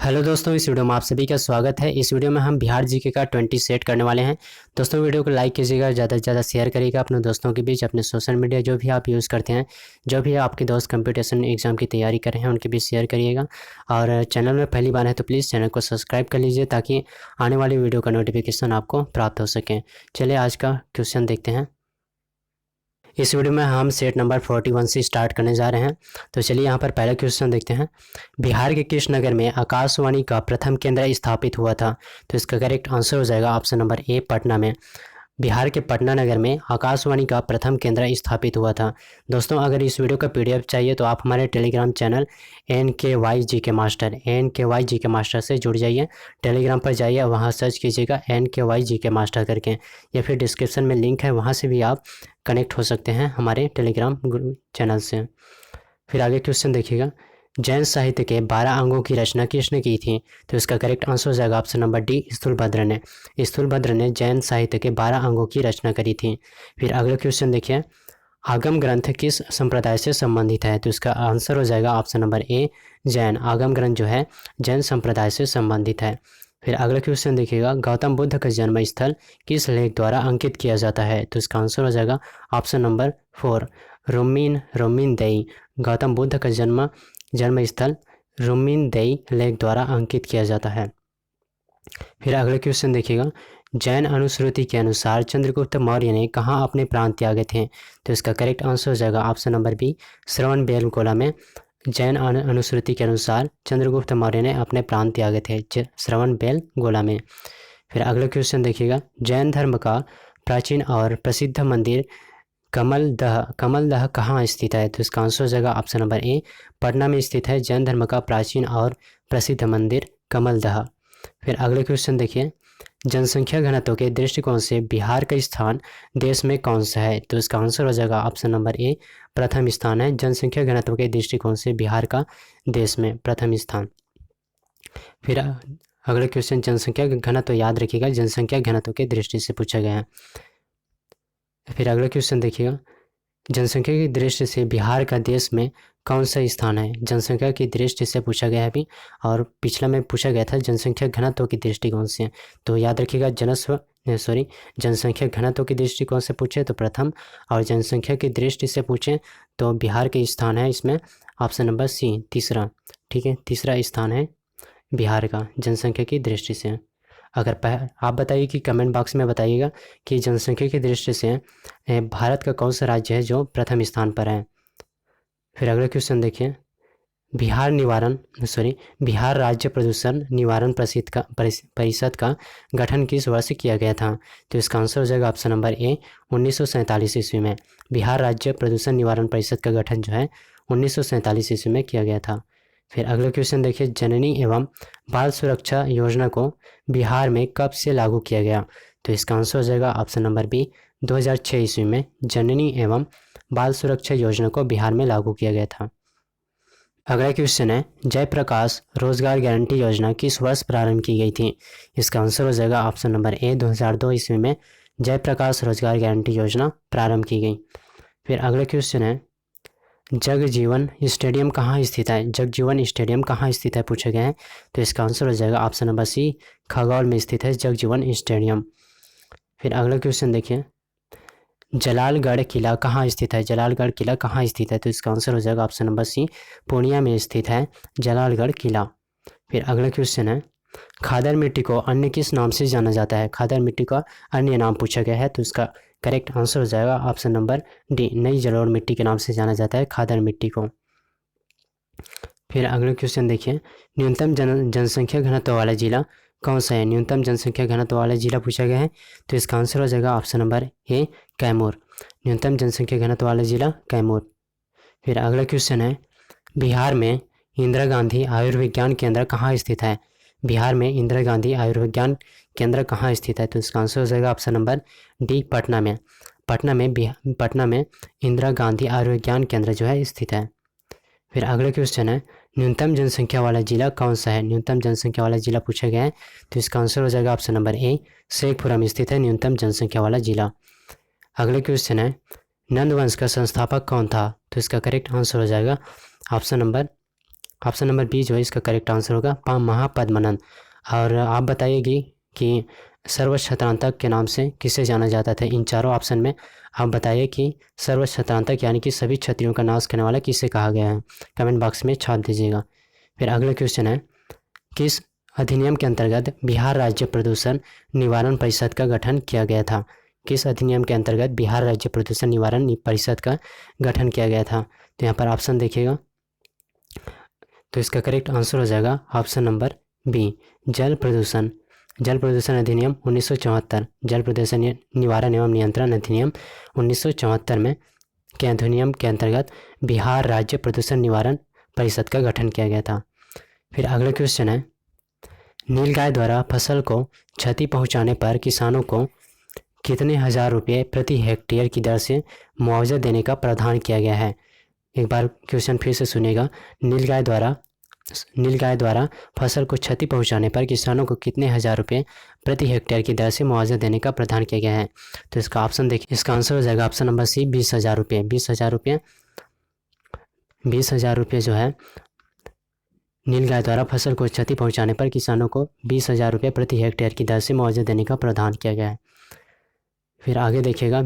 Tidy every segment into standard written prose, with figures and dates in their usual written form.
Hello दोस्तों, इस video में आप सभी का स्वागत है। इस वीडियो में हम बिहार जीके का 20 सेट करने वाले हैं। दोस्तों वीडियो को लाइक कीजिएगा, ज़्यादा से ज़्यादा शेयर करिएगा अपने दोस्तों के बीच। अपने सोशल मीडिया जो भी आप यूज़ करते हैं, जो भी आपके दोस्त कंपटीशन एग्जाम की तैयारी कर रहे हैं, उनके बीच शेयर करिएगा। और चैनल में पहली बार है तो प्लीज़ चैनल को सब्सक्राइब कर लीजिए ताकि आने वाली वीडियो का नोटिफिकेशन आपको प्राप्त हो सके। चलिए आज का क्वेश्चन देखते हैं। इस वीडियो में हम सेट नंबर 41 से स्टार्ट करने जा रहे हैं। तो चलिए यहाँ पर पहला क्वेश्चन देखते हैं। बिहार के किस नगर में आकाशवाणी का प्रथम केंद्र स्थापित हुआ था? तो इसका करेक्ट आंसर हो जाएगा ऑप्शन नंबर ए, पटना में। बिहार के पटना नगर में आकाशवाणी का प्रथम केंद्र स्थापित हुआ था। दोस्तों अगर इस वीडियो का पीडीएफ चाहिए तो आप हमारे Telegram channel NKY GK master से जुड़ जाइए। टेलीग्राम पर जाइए, वहाँ सर्च कीजिएगा NKY GK मास्टर करके, या फिर डिस्क्रिप्शन में लिंक है, वहाँ से भी आप कनेक्ट हो सकते हैं हमारे टेलीग्राम चैनल से। फिर आगे क्वेश्चन देखिएगा। जैन साहित्य के 12 अंगों की रचना किसने की थी? तो इसका करेक्ट आंसर हो जाएगा ऑप्शन नंबर डी, स्थूलभद्र ने। स्थूलभद्र ने जैन साहित्य के 12 अंगों की रचना करी थी। फिर अगला क्वेश्चन देखिए। आगम ग्रंथ किस संप्रदाय से संबंधित है? तो इसका आंसर हो जाएगा ऑप्शन नंबर ए, जैन। आगम ग्रंथ जो है जैन संप्रदाय से संबंधित है। फिर अगला क्वेश्चन देखिएगा। गौतम बुद्ध का जन्म स्थल किस लेख द्वारा अंकित किया जाता है? तो इसका आंसर हो जाएगा ऑप्शन नंबर 4, रोमिन देई। गौतम बुद्ध का जन्म स्थल रोमिन-देई लेख द्वारा अंकित किया जाता है। फिर अगला क्वेश्चन देखिएगा। जैन अनुश्रुति के अनुसार चंद्रगुप्त मौर्य ने कहाँ अपने प्राण त्यागे थे? तो इसका करेक्ट आंसर हो जाएगा ऑप्शन नंबर बी, श्रवणबेलगोला में। जैन अनुश्रुति के अनुसार चंद्रगुप्त मौर्य ने अपने प्राण त्यागे थे श्रवणबेलगोला में। फिर अगला क्वेश्चन देखिएगा। जैन धर्म का प्राचीन और प्रसिद्ध मंदिर कमलदह कहाँ स्थित है? तो इसका आंसर हो जाएगा ऑप्शन नंबर ए, पटना में स्थित है जैन धर्म का प्राचीन और प्रसिद्ध मंदिर कमलदह। फिर अगले क्वेश्चन देखिए। जनसंख्या घनत्व के दृष्टिकोण से बिहार का स्थान देश में कौन सा है? तो इसका आंसर हो जाएगा ऑप्शन नंबर ए, प्रथम स्थान है। जनसंख्या घनत्व के दृष्टिकोण से बिहार का देश में प्रथम स्थान। फिर अगले क्वेश्चन जनसंख्या घनत्व याद रखिएगा, जनसंख्या घनत्व के दृष्टि से पूछा गया है। फिर अगला क्वेश्चन देखिएगा। जनसंख्या की दृष्टि से बिहार का देश में कौन सा स्थान है? जनसंख्या की दृष्टि से पूछा गया है अभी, और पिछला में पूछा गया था जनसंख्या घनत्व की दृष्टिकोण से। तो याद रखिएगा, जनसंख्या घनत्व की दृष्टिकोण से पूछे तो प्रथम, और जनसंख्या की दृष्टि से पूछें तो बिहार के स्थान है इसमें ऑप्शन नंबर सी, तीसरा। ठीक है, तीसरा स्थान है बिहार का जनसंख्या की दृष्टि से। अगर आप बताइए कि कमेंट बॉक्स में बताइएगा कि जनसंख्या की दृष्टि से भारत का कौन सा राज्य है जो प्रथम स्थान पर है। फिर अगला क्वेश्चन देखिए। बिहार राज्य प्रदूषण निवारण परिषद का गठन किस वर्ष किया गया था? तो इसका आंसर हो जाएगा ऑप्शन नंबर ए, 1947 ईस्वी में। बिहार राज्य प्रदूषण निवारण परिषद का गठन जो है 1947 ईस्वी में किया गया था। फिर अगला क्वेश्चन देखिए। जननी एवं बाल सुरक्षा योजना को बिहार में कब से लागू किया गया? तो इसका आंसर हो जाएगा ऑप्शन नंबर बी, 2006 ईस्वी में जननी एवं बाल सुरक्षा योजना को बिहार में लागू किया गया था। अगला क्वेश्चन है। जयप्रकाश रोजगार गारंटी योजना किस वर्ष प्रारंभ की गई थी? इसका आंसर हो जाएगा ऑप्शन नंबर ए, 2002 ईस्वी में जयप्रकाश रोजगार गारंटी योजना प्रारंभ की गई। फिर अगला क्वेश्चन है। जगजीवन स्टेडियम कहाँ स्थित है? जगजीवन स्टेडियम कहाँ स्थित है पूछा गया है। तो इसका आंसर हो जाएगा ऑप्शन नंबर सी, खगौल में स्थित है जगजीवन स्टेडियम। फिर अगला क्वेश्चन देखिए। जलालगढ़ किला कहाँ स्थित है? जलालगढ़ किला कहाँ स्थित है? तो इसका आंसर हो जाएगा ऑप्शन नंबर सी, पूर्णिया में स्थित है जलालगढ़ किला। फिर अगला क्वेश्चन है। खादर मिट्टी को अन्य किस नाम से जाना जाता है? खादर मिट्टी का अन्य नाम पूछा गया है, तो इसका करेक्ट आंसर हो जाएगा ऑप्शन नंबर डी, नई जलोढ़ मिट्टी के नाम से जाना जाता है खादर मिट्टी को। फिर अगला क्वेश्चन देखिए। न्यूनतम जनसंख्या घनत्व वाला जिला कौन सा है? न्यूनतम जनसंख्या घनत्व वाला जिला पूछा गया है, तो इसका आंसर हो जाएगा ऑप्शन नंबर ए, कैमूर। न्यूनतम जनसंख्या घनत्व वाला जिला कैमूर। फिर अगला क्वेश्चन है। बिहार में इंदिरा गांधी आयुर्विज्ञान केंद्र कहाँ स्थित है? बिहार में इंदिरा गांधी आयुर्विज्ञान केंद्र कहाँ स्थित है? तो इसका आंसर हो जाएगा ऑप्शन नंबर डी, पटना में। पटना में इंदिरा गांधी आयुर्विज्ञान केंद्र जो है स्थित है। फिर अगला क्वेश्चन है। न्यूनतम जनसंख्या वाला जिला कौन सा है? न्यूनतम जनसंख्या वाला जिला पूछा गया है, तो इसका आंसर हो जाएगा ऑप्शन नंबर ए, शेखपुरा में स्थित है न्यूनतम जनसंख्या वाला जिला। अगला क्वेश्चन है। नंद वंश का संस्थापक कौन था? तो इसका करेक्ट आंसर हो जाएगा option number option number B जो है इसका करेक्ट आंसर होगा महापद्मनंद। और आप बताइएगी कि सर्वछत्रांतक के नाम से किसे जाना जाता था। इन चारों ऑप्शन में आप बताइए कि सर्वछत्रांतक यानी कि सभी क्षत्रियों का नाश करने वाला किसे कहा गया है, कमेंट बॉक्स में छाप दीजिएगा। फिर अगला क्वेश्चन है, किस अधिनियम के अंतर्गत बिहार राज्य प्रदूषण निवारण परिषद का गठन किया गया था। किस अधिनियम के अंतर्गत बिहार राज्य प्रदूषण निवारण परिषद का गठन किया गया था। तो यहाँ पर ऑप्शन देखिएगा, तो इसका करेक्ट आंसर हो जाएगा ऑप्शन नंबर बी, जल प्रदूषण अधिनियम 1974, जल प्रदूषण निवारण एवं नियंत्रण अधिनियम 1974 में के अधिनियम के अंतर्गत बिहार राज्य प्रदूषण निवारण परिषद का गठन किया गया था। फिर अगला क्वेश्चन है, नीलगाय द्वारा फसल को क्षति पहुंचाने पर किसानों को कितने हजार रुपये प्रति हेक्टेयर की दर से मुआवजा देने का प्रावधान किया गया है। एक बार क्वेश्चन फिर से सुनिएगा, नीलगाय द्वारा फसल को क्षति पहुंचाने पर किसानों को कितने हजार रुपये प्रति हेक्टेयर की दर से मुआवजा देने का प्रावधान किया गया है। तो इसका ऑप्शन देखिए, इसका आंसर हो जाएगा ऑप्शन नंबर सी, 20,000 रुपये। 20,000 रुपये जो है नीलगाय द्वारा फसल को क्षति पहुंचाने पर किसानों को 20,000 रुपये प्रति हेक्टेयर की दर से मुआवजा देने का प्रावधान किया गया है। फिर आगे देखिएगा,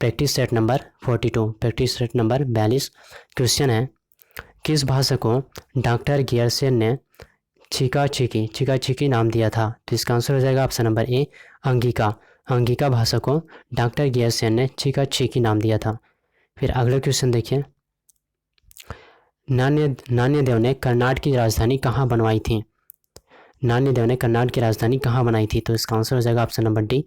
practice set number 42, practice set number 42 question है, किस भाषा को डॉक्टर गियरसेन ने छिका छिकी नाम दिया था। तो इसका आंसर हो जाएगा ऑप्शन नंबर ए, अंगिका भाषा को डॉक्टर गियरसेन ने छिका छिकी नाम दिया था। फिर अगला क्वेश्चन देखिए, नान्यदेव ने कर्नाटक की राजधानी कहाँ बनवाई थी। नान्यदेव ने कर्नाटक की राजधानी कहाँ बनाई थी। तो इसका आंसर हो जाएगा option number D,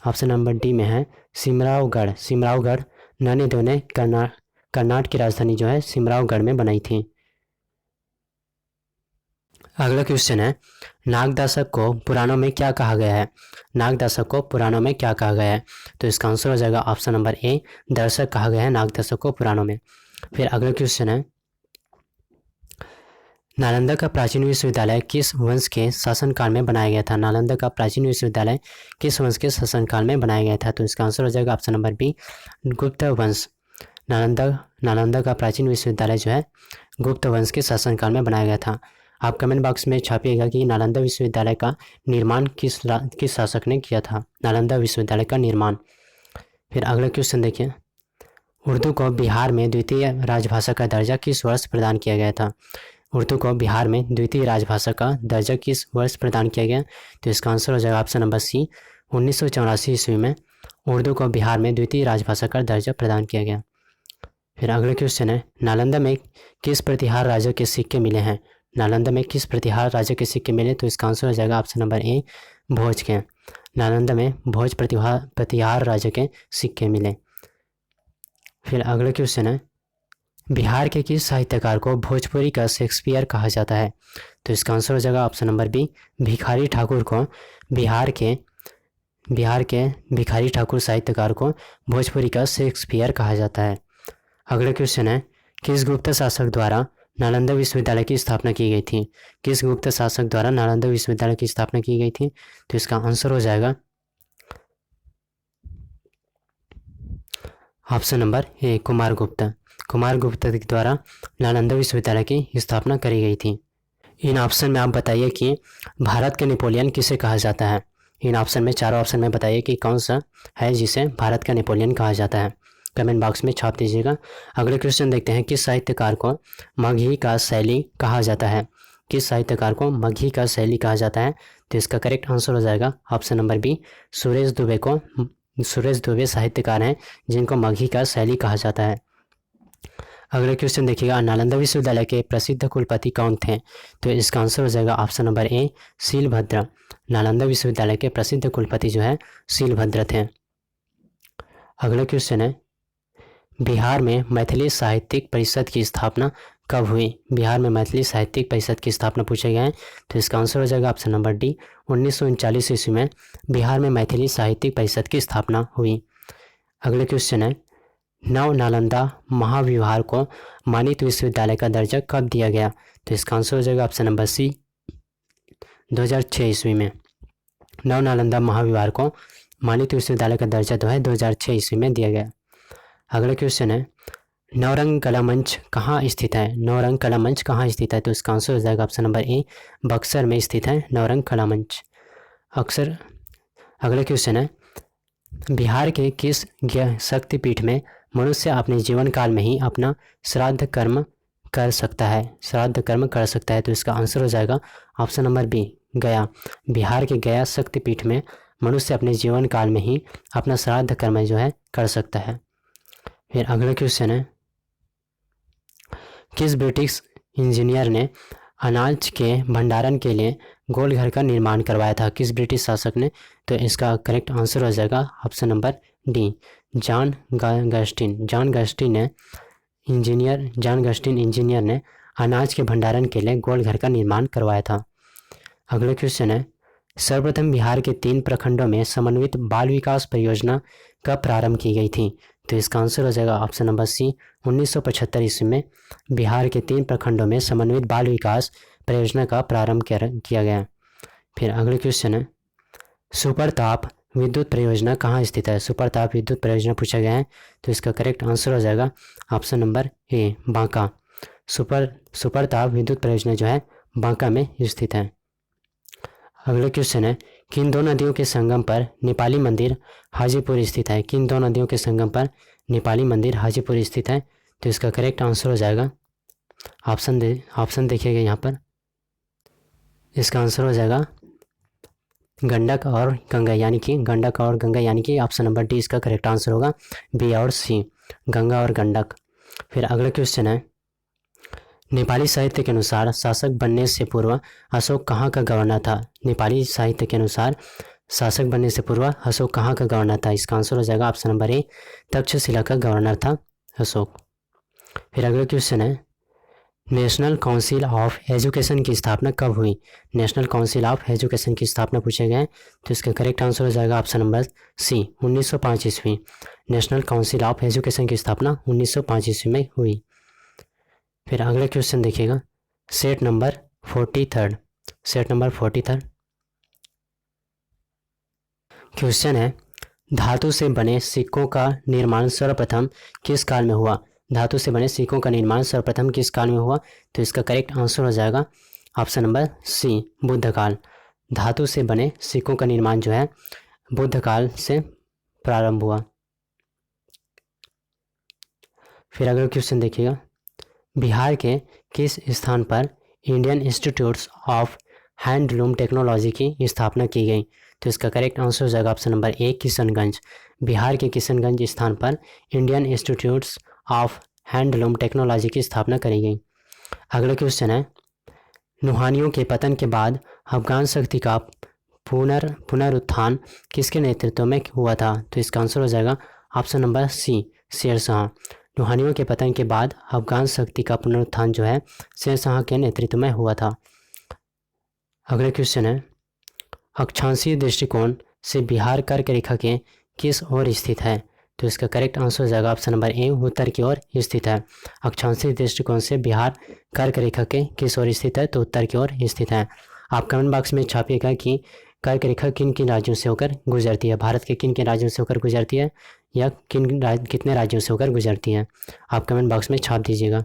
option number D में है सिमरावगढ़। नान्यदेव ने कर्नाटक की राजधानी जो है सिमरावगढ़ में बनाई थी। अगला क्वेश्चन है, नागदशक को पुराणों में क्या कहा गया है। नागदशक को पुराणों में क्या कहा गया है। तो इसका आंसर हो जाएगा ऑप्शन नंबर ए, दशक कहा गया है नागदशक को पुराणों में। फिर अगला क्वेश्चन है, नालंदा का प्राचीन विश्वविद्यालय किस वंश के शासनकाल में बनाया गया था। नालंदा का प्राचीन विश्वविद्यालय किस वंश के शासनकाल में बनाया गया था। तो इसका आंसर हो जाएगा ऑप्शन नंबर बी, गुप्त वंश। नालंदा का प्राचीन विश्वविद्यालय जो है गुप्त वंश के शासनकाल में बनाया गया था। आप कमेंट बॉक्स में छापिएगा कि नालंदा विश्वविद्यालय का निर्माण किस शासक ने किया था, नालंदा विश्वविद्यालय का निर्माण। फिर अगला क्वेश्चन देखिए, उर्दू को बिहार में द्वितीय राजभाषा का दर्जा किस वर्ष प्रदान किया गया था। उर्दू को बिहार में द्वितीय राजभाषा का दर्जा किस वर्ष प्रदान किया गया। तो इसका आंसर हो जाएगा ऑप्शन नंबर सी, 1984 ईस्वी में उर्दू को बिहार में द्वितीय राजभाषा का दर्जा प्रदान किया गया। फिर अगला क्वेश्चन है, नालंदा में किस प्रतिहार राजा के सिक्के मिले हैं। नालंदा में किस प्रतिहार राजा के सिक्के मिले। तो इसका आंसर हो जाएगा ऑप्शन नंबर ए, भोज के। नालंदा में भोज प्रतिहार राजा के सिक्के मिले। फिर अगला क्वेश्चन है, बिहार के किस साहित्यकार को भोजपुरी का शेक्सपियर कहा जाता है। तो इसका आंसर हो जाएगा option number B, Bhikhari Thakur को बिहार के भिखारी ठाकुर साहित्यकार को भोजपुरी का शेक्सपियर कहा जाता है। अगला क्वेश्चन है, किस गुप्त शासक द्वारा नालंदा विश्वविद्यालय की स्थापना की गई थी। किस गुप्त शासक द्वारा नालंदा विश्वविद्यालय की स्थापना की गई थी। तो इसका आंसर हो जाएगा ऑप्शन नंबर ए, कुमारगुप्त के द्वारा नालंदा विश्वविद्यालय की स्थापना करी गई थी। इन ऑप्शन में आप बताइए कि भारत का नेपोलियन किसे कहा जाता है। इन ऑप्शन में, चारों ऑप्शन में बताइए कि कौन सा है जिसे भारत का नेपोलियन कहा जाता है, कमेंट बॉक्स में छाप दीजिएगा। अगले क्वेश्चन देखते हैं, किस साहित्यकार को मगही का शैली कहा जाता है। किस साहित्यकार को मगही का शैली कहा जाता है। तो इसका करेक्ट आंसर हो जाएगा option number B, Suresh Dubey साहित्यकार हैं जिनको मगही का शैली कहा जाता है। अगला क्वेश्चन देखिएगा, नालंदा विश्वविद्यालय के प्रसिद्ध कुलपति कौन थे। तो इसका आंसर हो जाएगा ऑप्शन नंबर ए, शीलभद्र। नालंदा विश्वविद्यालय के प्रसिद्ध कुलपति जो है शीलभद्र थे। अगला क्वेश्चन है, बिहार में मैथिली साहित्यिक परिषद की स्थापना कब हुई। बिहार में मैथिली साहित्यिक परिषद की स्थापना पूछे गए हैं। तो इसका आंसर हो जाएगा ऑप्शन नंबर डी, 1939 ईस्वी में बिहार में मैथिली साहित्यिक परिषद की स्थापना हुई। अगला क्वेश्चन है, नव नालंदा महाविहार को मानित विश्वविद्यालय का दर्जा कब दिया गया। तो इसका आंसर हो जाएगा ऑप्शन नंबर सी, 2006 ईस्वी में नव नालंदा महाविहार को मानित विश्वविद्यालय का दर्जा जो है 2006 ईस्वी में दिया गया। अगला क्वेश्चन है, नवरंग कला मंच कहाँ स्थित है? नवरंग कला मंच कहाँ स्थित है? तो इसका आंसर हो जाएगा ऑप्शन नंबर ए, बक्सर में स्थित है नवरंग कला मंच। अक्सर अगला क्वेश्चन है, बिहार के किस शक्तिपीठ में मनुष्य अपने जीवन काल में ही अपना श्राद्ध कर्म कर सकता है? श्राद्ध कर्म कर सकता है। तो इसका आंसर हो जाएगा ऑप्शन नंबर बी, गया। बिहार के गया शक्तिपीठ में मनुष्य अपने जीवन काल में ही अपना श्राद्ध कर्म जो है कर सकता है। फिर अगला क्वेश्चन है, किस ब्रिटिश इंजीनियर ने अनाज के भंडारण के लिए गोल घर का निर्माण करवाया था? किस ब्रिटिश शासक ने? तो इसका करेक्ट आंसर हो जाएगा option number D, John Gustin. John Gustin engineer ने अनाज के भंडारण के लिए गोल घर का निर्माण करवाया था। अगला क्वेश्चन है, सर्वप्रथम बिहार के 3 प्रखंडों में समन्वित बाल विकास परियोजना कब प्रारंभ की गई थी? तो इसका आंसर हो जाएगा ऑप्शन नंबर सी, 1975 ईस्वी में बिहार के 3 प्रखंडों में समन्वित बाल विकास परियोजना का प्रारंभ किया गया। फिर अगला क्वेश्चन है, सुपरताप विद्युत परियोजना कहाँ स्थित है? सुपरताप विद्युत परियोजना पूछा गया है। तो इसका करेक्ट आंसर हो जाएगा ऑप्शन नंबर ए, बांका। सुपरताप विद्युत परियोजना जो है बांका में स्थित है। अगला क्वेश्चन है, किन 2 नदियों के संगम पर नेपाली मंदिर हाजीपुर स्थित है? किन 2 नदियों के संगम पर नेपाली मंदिर हाजीपुर स्थित है? तो इसका करेक्ट आंसर हो जाएगा ऑप्शन देखिएगा यहाँ पर, इसका आंसर हो जाएगा गंडक और गंगा, यानी कि ऑप्शन नंबर डी इसका करेक्ट आंसर होगा, बी और सी, गंगा और गंडक। फिर अगला क्वेश्चन है, नेपाली साहित्य के अनुसार शासक बनने से पूर्व अशोक कहाँ का गवर्नर था? नेपाली साहित्य के अनुसार शासक बनने से पूर्व अशोक कहाँ का गवर्नर था? इसका आंसर हो जाएगा ऑप्शन नंबर ए, तक्षशिला का गवर्नर था अशोक। फिर अगला क्वेश्चन है, नेशनल काउंसिल ऑफ एजुकेशन की स्थापना कब हुई? नेशनल काउंसिल ऑफ एजुकेशन की स्थापना पूछे गए, तो इसका करेक्ट आंसर हो जाएगा ऑप्शन नंबर सी, 1905 ईस्वी। नेशनल काउंसिल ऑफ एजुकेशन की स्थापना 1905 ईस्वी में हुई। फिर अगला क्वेश्चन देखिएगा, सेट नंबर 43 क्वेश्चन है, धातु से बने सिक्कों का निर्माण सर्वप्रथम किस काल में हुआ? धातु से बने सिक्कों का निर्माण सर्वप्रथम किस काल में हुआ? तो इसका करेक्ट आंसर हो जाएगा ऑप्शन नंबर सी, बुद्ध काल। धातु से बने सिक्कों का निर्माण जो है बुद्ध काल से प्रारंभ हुआ। फिर अगला क्वेश्चन देखिएगा, बिहार के किस स्थान पर Indian institutes of handloom technology की स्थापना की गई? तो इसका करेक्ट आंसर हो जाएगा ऑप्शन नंबर ए, किशनगंज। बिहार के किशनगंज स्थान पर Indian institutes of handloom technology की स्थापना करी गई। अगला क्वेश्चन है, नुहानियों के पतन के बाद अफगान शक्ति का पुनरुत्थान किसके नेतृत्व में हुआ था? तो इसका आंसर हो जाएगा ऑप्शन नंबर सी, शेरशाह। नुहानियों के पतन के बाद अफगान शक्ति का पुनरुत्थान जो है शेरशाह के नेतृत्व में हुआ था। अगला क्वेश्चन है, अक्षांशीय दृष्टिकोण से बिहार कर्क रेखा के किस ओर स्थित है? तो इसका करेक्ट आंसर हो जाएगा ऑप्शन नंबर ए, उत्तर की ओर स्थित है। अक्षांशीय दृष्टिकोण से बिहार कर्क रेखा के किस ओर स्थित है? तो उत्तर की ओर स्थित है। आप कमेंट बॉक्स में छापिएगा कि कर्क रेखा किन किन राज्यों से होकर गुजरती है, भारत के किन किन राज्यों से होकर गुजरती है या कितने राज्यों से होकर गुजरती है, आप कमेंट बॉक्स में छाप दीजिएगा।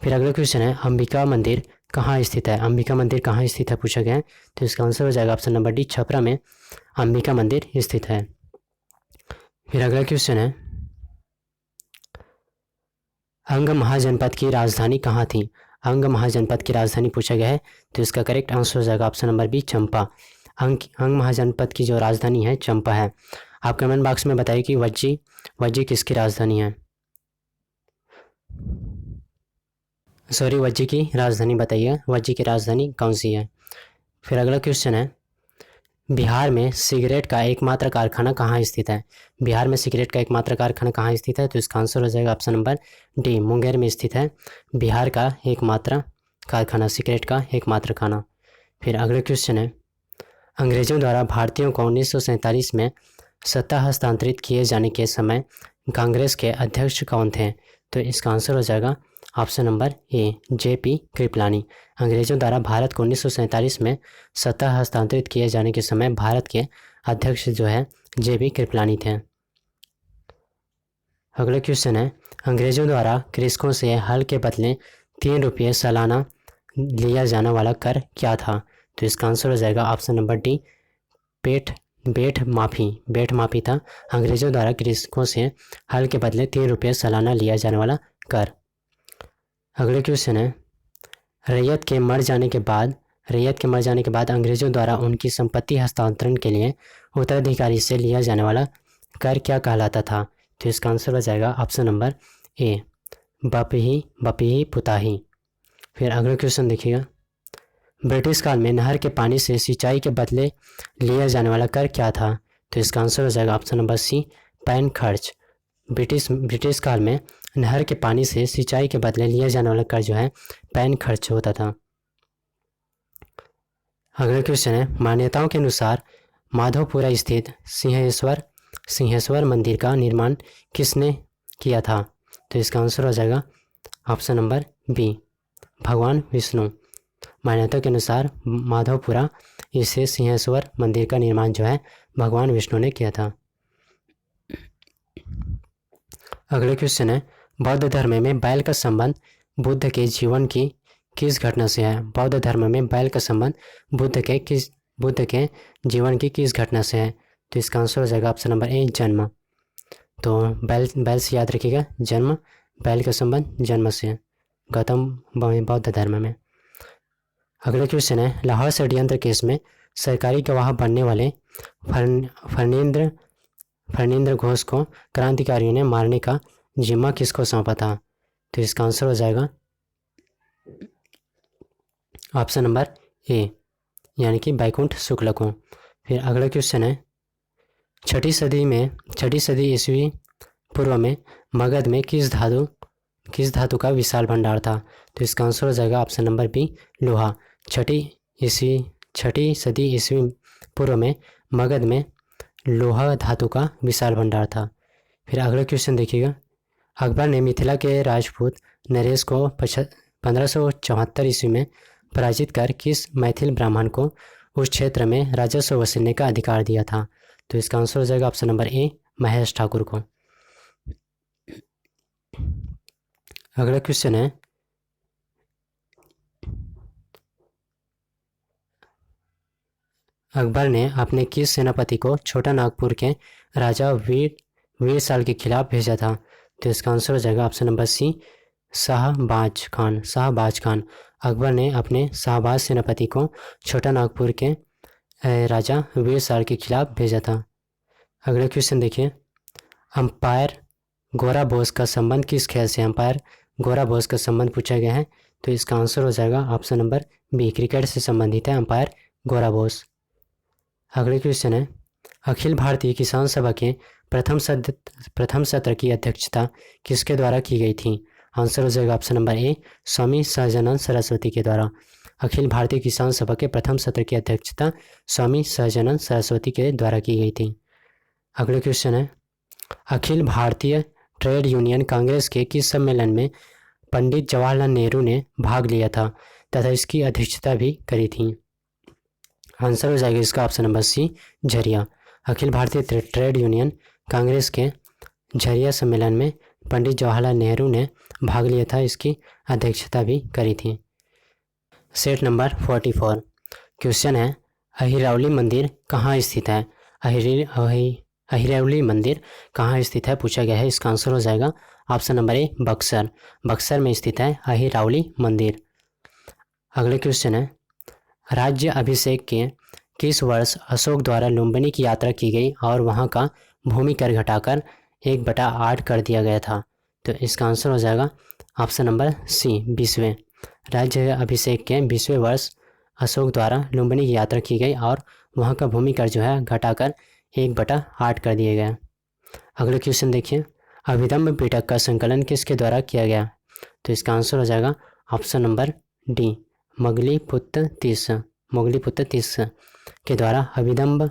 फिर अगला क्वेश्चन है, अंबिका मंदिर कहाँ स्थित है? अंबिका मंदिर कहाँ स्थित है पूछा गया है, तो इसका आंसर हो जाएगा ऑप्शन नंबर डी, छपरा में अंबिका मंदिर स्थित है। फिर अगला क्वेश्चन है, अंग महाजनपद की राजधानी कहाँ थी? अंग महाजनपद की राजधानी पूछा गया है, तो इसका करेक्ट आंसर हो जाएगा ऑप्शन नंबर बी, चंपा। अंग महाजनपद की जो राजधानी है चंपा है। आप कमेंट बॉक्स में बताइए कि वज्जी किसकी राजधानी है, वज्जी की राजधानी बताइए, वज्जी की राजधानी कौन सी है। फिर अगला क्वेश्चन है, बिहार में सिगरेट का एकमात्र कारखाना कहाँ स्थित है? बिहार में सिगरेट का एकमात्र कारखाना कहाँ स्थित है? तो इसका आंसर हो जाएगा ऑप्शन नंबर डी, मुंगेर में स्थित है बिहार का एकमात्र कारखाना, सिगरेट का एकमात्र खाना। फिर अगला क्वेश्चन है, अंग्रेजों द्वारा भारतीयों को 1947 में सत्ता हस्तांतरित किए जाने के समय कांग्रेस के अध्यक्ष कौन थे? तो इसका आंसर हो जाएगा ऑप्शन नंबर ए, जेपी कृपलानी। अंग्रेजों द्वारा भारत को 1947 में सत्ता हस्तांतरित किए जाने के समय भारत के अध्यक्ष जो है जेपी कृपलानी थे। अगला क्वेश्चन है, अंग्रेजों द्वारा कृषकों से हल के बदले 3 रुपये सालाना लिया जाने वाला कर क्या था? तो इसका आंसर हो जाएगा ऑप्शन नंबर डी, बेट माफी था। अंग्रेजों द्वारा कृषकों से हल के बदले 3 रुपये सालाना लिया जाने वाला कर। अगले क्वेश्चन है, रैयत के मर जाने के बाद अंग्रेजों द्वारा उनकी संपत्ति हस्तांतरण के लिए उत्तराधिकारी से लिया जाने वाला कर क्या कहलाता था? तो इसका आंसर हो जाएगा ऑप्शन नंबर ए, बपही पुताही। फिर अगला क्वेश्चन देखिएगा, ब्रिटिश काल में नहर के पानी से सिंचाई के बदले लिया जाने वाला कर क्या था? तो इसका आंसर हो जाएगा ऑप्शन नंबर सी, पैन खर्च। ब्रिटिश काल में नहर के पानी से सिंचाई के बदले लिया जाने वाला कर जो है पैन खर्च होता था। अगला क्वेश्चन है, मान्यताओं के अनुसार माधोपुरा स्थित सिंहेश्वर मंदिर का निर्माण किसने किया था? तो इसका आंसर हो जाएगा ऑप्शन नंबर बी, भगवान विष्णु। मान्यता के अनुसार माधवपुरा इसे सिंहेश्वर मंदिर का निर्माण जो है भगवान विष्णु ने किया था। अगले क्वेश्चन है, बौद्ध धर्म में बैल का संबंध बुद्ध के जीवन की किस घटना से है? बौद्ध धर्म में बैल का संबंध बुद्ध के जीवन की किस घटना से है? तो इसका आंसर हो जाएगा ऑप्शन नंबर ए, जन्म। तो बैल से याद रखिएगा, जन्म, बैल का संबंध जन्म से है गौतम बौद्ध धर्म में। अगला क्वेश्चन है, लाहौर षड्यंत्र केस में सरकारी गवाह बनने वाले फर्नींद्र घोष को क्रांतिकारियों ने मारने का जिम्मा किसको सौंपा था? तो इसका आंसर हो जाएगा ऑप्शन नंबर ए, यानी कि बैकुंठ शुक्ल को। फिर अगला क्वेश्चन है, छठी सदी ईस्वी पूर्व में मगध में किस धातु का विशाल भंडार था? तो इसका आंसर हो जाएगा ऑप्शन नंबर बी, लोहा। छठी सदी ईस्वी पूर्व में मगध में लोहा धातु का विशाल भंडार था। फिर अगला क्वेश्चन देखिएगा, अकबर ने मिथिला के राजपूत नरेश को 1574 ईस्वी में पराजित कर किस मैथिल ब्राह्मण को उस क्षेत्र में राजस्व वसूलने का अधिकार दिया था? तो इसका आंसर हो जाएगा ऑप्शन नंबर ए, महेश ठाकुर को। अगला क्वेश्चन है, अकबर ने अपने किस सेनापति को छोटा नागपुर के राजा वीर साल के खिलाफ भेजा था? तो इसका आंसर हो जाएगा option number C, Shahbaz Khan. Akbar ने अपने शाहबाज सेनापति को छोटा नागपुर के राजा वीर साल के खिलाफ भेजा था। अगला क्वेश्चन देखिए, अंपायर गोरा बोस का संबंध किस खेल से? अंपायर गोरा बोस का संबंध पूछा गया है, तो इसका आंसर हो जाएगा ऑप्शन नंबर बी, क्रिकेट से संबंधित है अंपायर गोरा बोस। अगले क्वेश्चन है, अखिल भारतीय किसान सभा के प्रथम सत्र की अध्यक्षता किसके द्वारा की गई थी? आंसर हो जाएगा ऑप्शन नंबर ए, स्वामी सहजानंद सरस्वती के द्वारा। अखिल भारतीय किसान सभा के प्रथम सत्र की अध्यक्षता स्वामी सहजानंद सरस्वती के द्वारा की गई थी। अगले क्वेश्चन है, अखिल भारतीय ट्रेड यूनियन कांग्रेस के किस सम्मेलन में पंडित जवाहरलाल नेहरू ने भाग लिया था तथा इसकी अध्यक्षता भी करी थी? आंसर हो जाएगा इसका ऑप्शन नंबर सी, झरिया। अखिल भारतीय ट्रेड यूनियन कांग्रेस के झरिया सम्मेलन में पंडित जवाहरलाल नेहरू ने भाग लिया था, इसकी अध्यक्षता भी करी थी। सेट नंबर 44 क्वेश्चन है, अहिरौली मंदिर कहाँ स्थित है? अहिरौली मंदिर कहाँ स्थित है पूछा गया है। इसका आंसर हो जाएगा ऑप्शन नंबर ए, बक्सर में स्थित है अहिरौली मंदिर। अगले क्वेश्चन है, राज्य अभिषेक के किस वर्ष अशोक द्वारा लुम्बिनी की यात्रा की गई और वहां का भूमि कर घटाकर 1/8 कर दिया गया था? तो इसका आंसर हो जाएगा ऑप्शन नंबर सी, 20वें। राज्य अभिषेक के 20वें वर्ष अशोक द्वारा लुम्बिनी की यात्रा की गई और वहां का भूमि कर जो है घटाकर 1/8 कर दिया गया। अगले क्वेश्चन देखिए, अभिधम्म पिटक का संकलन किसके द्वारा किया गया? तो इसका आंसर हो जाएगा ऑप्शन नंबर डी, मोगलीपुत्र तीस के द्वारा अभिधम्म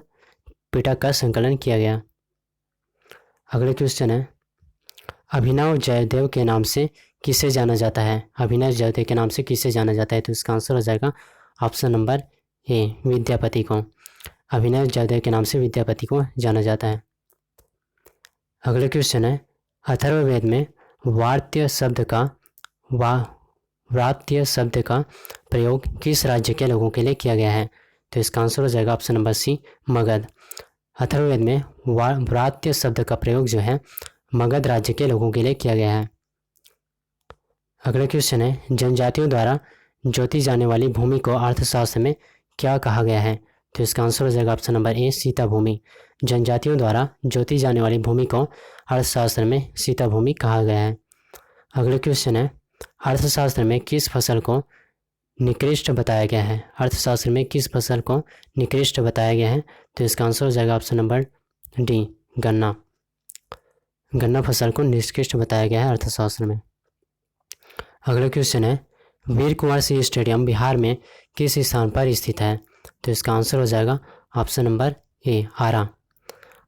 पिटक का संकलन किया गया। अगले क्वेश्चन है, अभिनव जयदेव के नाम से किसे जाना जाता है? अभिनव जयदेव के नाम से किसे जाना जाता है? तो इसका आंसर हो जाएगा ऑप्शन नंबर ए, विद्यापति को। अभिनव जयदेव के नाम से विद्यापति को जाना जाता है। अगले क्वेश्चन है, अथर्ववेद में वार्त्य शब्द का प्रयोग किस राज्य के लोगों के लिए किया गया है? तो इसका आंसर हो जाएगा option number C, Magadh. Atharvaveda में वार्त्य शब्द का प्रयोग जो है मगध राज्य के लोगों के लिए किया गया है। अगला क्वेश्चन है, जनजातियों द्वारा जोती जाने वाली भूमि को अर्थशास्त्र में क्या कहा गया है? तो इसका आंसर हो जाएगा ऑप्शन नंबर ए, सीता भूमि। जनजातियों द्वारा जोती जाने वाली भूमि को अर्थशास्त्र में सीता भूमि कहा गया है। अगला क्वेश्चन है, अर्थशास्त्र में किस फसल को निकृष्ट बताया गया है? अर्थशास्त्र में किस फसल को निकृष्ट बताया गया है? तो इसका आंसर हो जाएगा ऑप्शन नंबर डी, गन्ना। गन्ना फसल को निकृष्ट बताया गया है अर्थशास्त्र में। अगला क्वेश्चन है, वीर कुंवर सिंह स्टेडियम बिहार में किस स्थान पर स्थित है? तो इसका आंसर हो जाएगा ऑप्शन नंबर ए, आरा।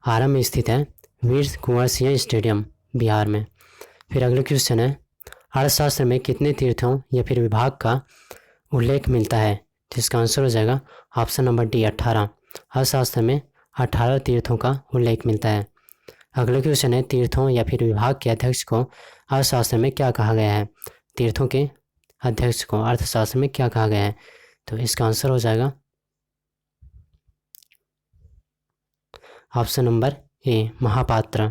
आरा में स्थित है वीर कुंवर सिंह स्टेडियम बिहार में। फिर अगला क्वेश्चन है, अर्थशास्त्र में कितने तीर्थों या फिर विभाग का उल्लेख मिलता है? तो इसका आंसर हो जाएगा ऑप्शन नंबर डी, 18। अर्थशास्त्र में 18 तीर्थों का उल्लेख मिलता है। अगला क्वेश्चन है, तीर्थों या फिर विभाग के अध्यक्ष को अर्थशास्त्र में क्या कहा गया है? तीर्थों के अध्यक्ष को अर्थशास्त्र में क्या कहा गया है? तो इसका आंसर हो जाएगा option number A, Mahapatra.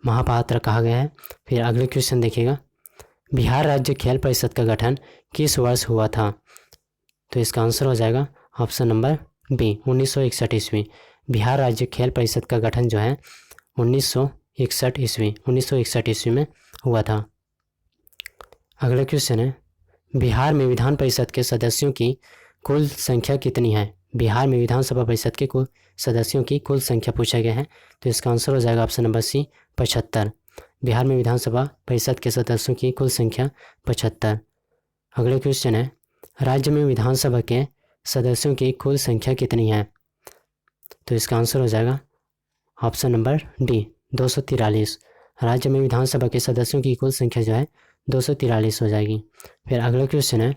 Mahapatra कहा गया है। फिर अगले क्वेश्चन देखिएगा, बिहार राज्य खेल परिषद का गठन किस वर्ष हुआ था? तो इसका आंसर हो जाएगा ऑप्शन नंबर बी, 1961 ईस्वी। बिहार राज्य खेल परिषद का गठन जो है 1961 ईस्वी में हुआ था। अगला क्वेश्चन है, बिहार में विधान परिषद के सदस्यों की कुल संख्या कितनी है? बिहार में विधानसभा परिषद के कुल सदस्यों की कुल संख्या पूछा गया है। तो इसका आंसर हो जाएगा ऑप्शन नंबर सी, 75। बिहार में विधानसभा परिषद के सदस्यों की कुल संख्या 75। अगले क्वेश्चन है, राज्य में विधानसभा के सदस्यों की कुल संख्या कितनी है? तो इसका आंसर हो जाएगा ऑप्शन नंबर डी, 243। राज्य में विधानसभा के सदस्यों की कुल संख्या जो है 243 हो जाएगी। फिर अगला क्वेश्चन है,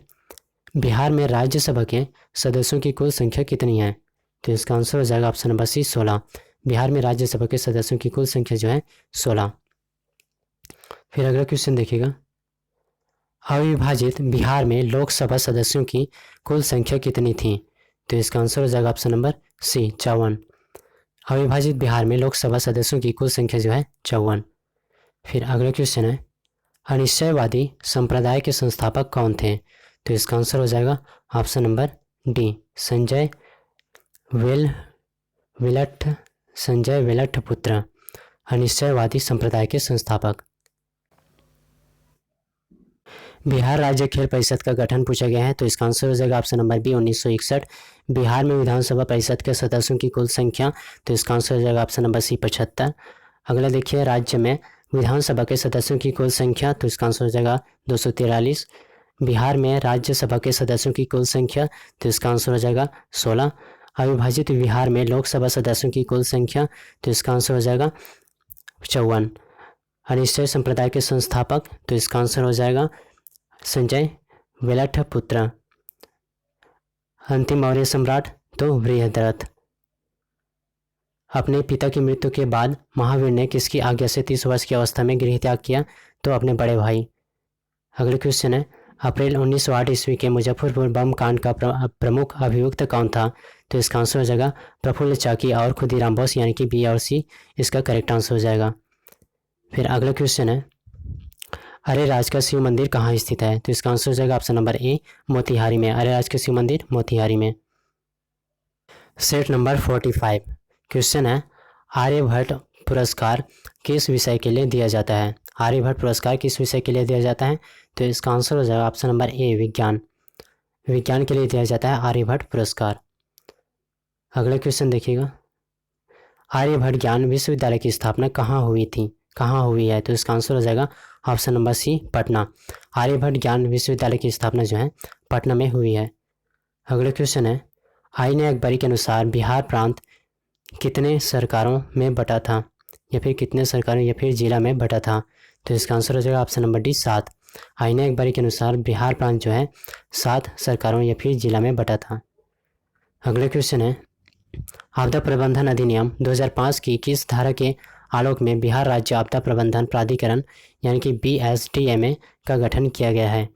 बिहार में राज्यसभा के सदस्यों की कुल संख्या कितनी है? तो इसका आंसर हो जाएगा ऑप्शन नंबर सी, 16। बिहार में राज्यसभा के सदस्यों की कुल संख्या जो है 16। फिर अगला क्वेश्चन देखिएगा, अविभाजित बिहार में लोकसभा सदस्यों की कुल संख्या कितनी थी? तो इसका आंसर हो जाएगा ऑप्शन नंबर सी, 54। अविभाजित बिहार में लोकसभा सदस्यों की कुल संख्या जो है 54। फिर अगला क्वेश्चन है, अनिश्चयवादी संप्रदाय के संस्थापक कौन थे? तो इसका आंसर हो जाएगा ऑप्शन नंबर डी, संजय वेलठ पुत्र, अनिश्चयवादी संप्रदाय के संस्थापक। बिहार राज्य खेल परिषद का गठन पूछा गया है। तो इसका आंसर हो जाएगा ऑप्शन नंबर बी, 1961। बिहार में विधानसभा परिषद के सदस्यों की कुल संख्या, तो इसका आंसर हो जाएगा ऑप्शन नंबर सी, 75। अगला देखिए, राज्य में विधानसभा के सदस्यों की कुल संख्या, तो इसका आंसर हो जाएगा 243। बिहार में राज्यसभा के सदस्यों की कुल संख्या, तो इसका आंसर हो जाएगा 16। अविभाजित बिहार में लोकसभा सदस्यों की कुल संख्या, तो इसका आंसर हो जाएगा 54। अनिश्चय संप्रदाय के संस्थापक, तो इसका आंसर हो जाएगा संजय वेलठ पुत्र। अंतिम मौर्य सम्राट, तो बृहद्रथ। अपने पिता की मृत्यु के बाद महावीर ने किसकी आज्ञा से 30 वर्ष की अवस्था में गृह त्याग किया? तो अपने बड़े भाई। अगले क्वेश्चन है, अप्रैल 1908 ईस्वी के मुजफ्फरपुर बम कांड का प्रमुख अभियुक्त कौन था? तो इसका आंसर हो जाएगा प्रफुल्ल चाकी और खुदीराम बोस, यानी कि बी और सी इसका करेक्ट आंसर हो जाएगा। फिर अगला क्वेश्चन है, अरेराज का शिव मंदिर कहाँ स्थित है? तो इसका आंसर हो जाएगा ऑप्शन नंबर ए, मोतिहारी में। अरेराज का शिव मंदिर मोतिहारी में। सेट नंबर 45 क्वेश्चन है, आर्यभट्ट पुरस्कार किस विषय के लिए दिया जाता है? आर्यभट्ट पुरस्कार किस विषय के लिए दिया जाता है? तो इसका आंसर हो जाएगा ऑप्शन नंबर ए, विज्ञान। विज्ञान के लिए दिया जाता है आर्यभट्ट पुरस्कार। अगला क्वेश्चन देखिएगा, आर्यभट्ट ज्ञान विश्वविद्यालय की स्थापना कहाँ हुई है? तो इसका आंसर हो जाएगा option number C, Patna. Aryabhatta Gyan Vishwavidyalaya की स्थापना जो है पटना में हुई है। अगला क्वेश्चन है, आईन अकबरी के अनुसार बिहार प्रांत कितने सरकारों में बटा था, या फिर कितने सरकारों या फिर जिला में बटा था? तो इसका आंसर हो जाएगा ऑप्शन नंबर डी, 7। आईन अकबरी के अनुसार बिहार प्रांत जो है 7 सरकारों या फिर जिला में बटा था। अगला क्वेश्चन है, आपदा प्रबंधन अधिनियम 2005 की किस धारा के आलोक में बिहार राज्य आपदा प्रबंधन प्राधिकरण यानी कि BSDMA का गठन किया गया है?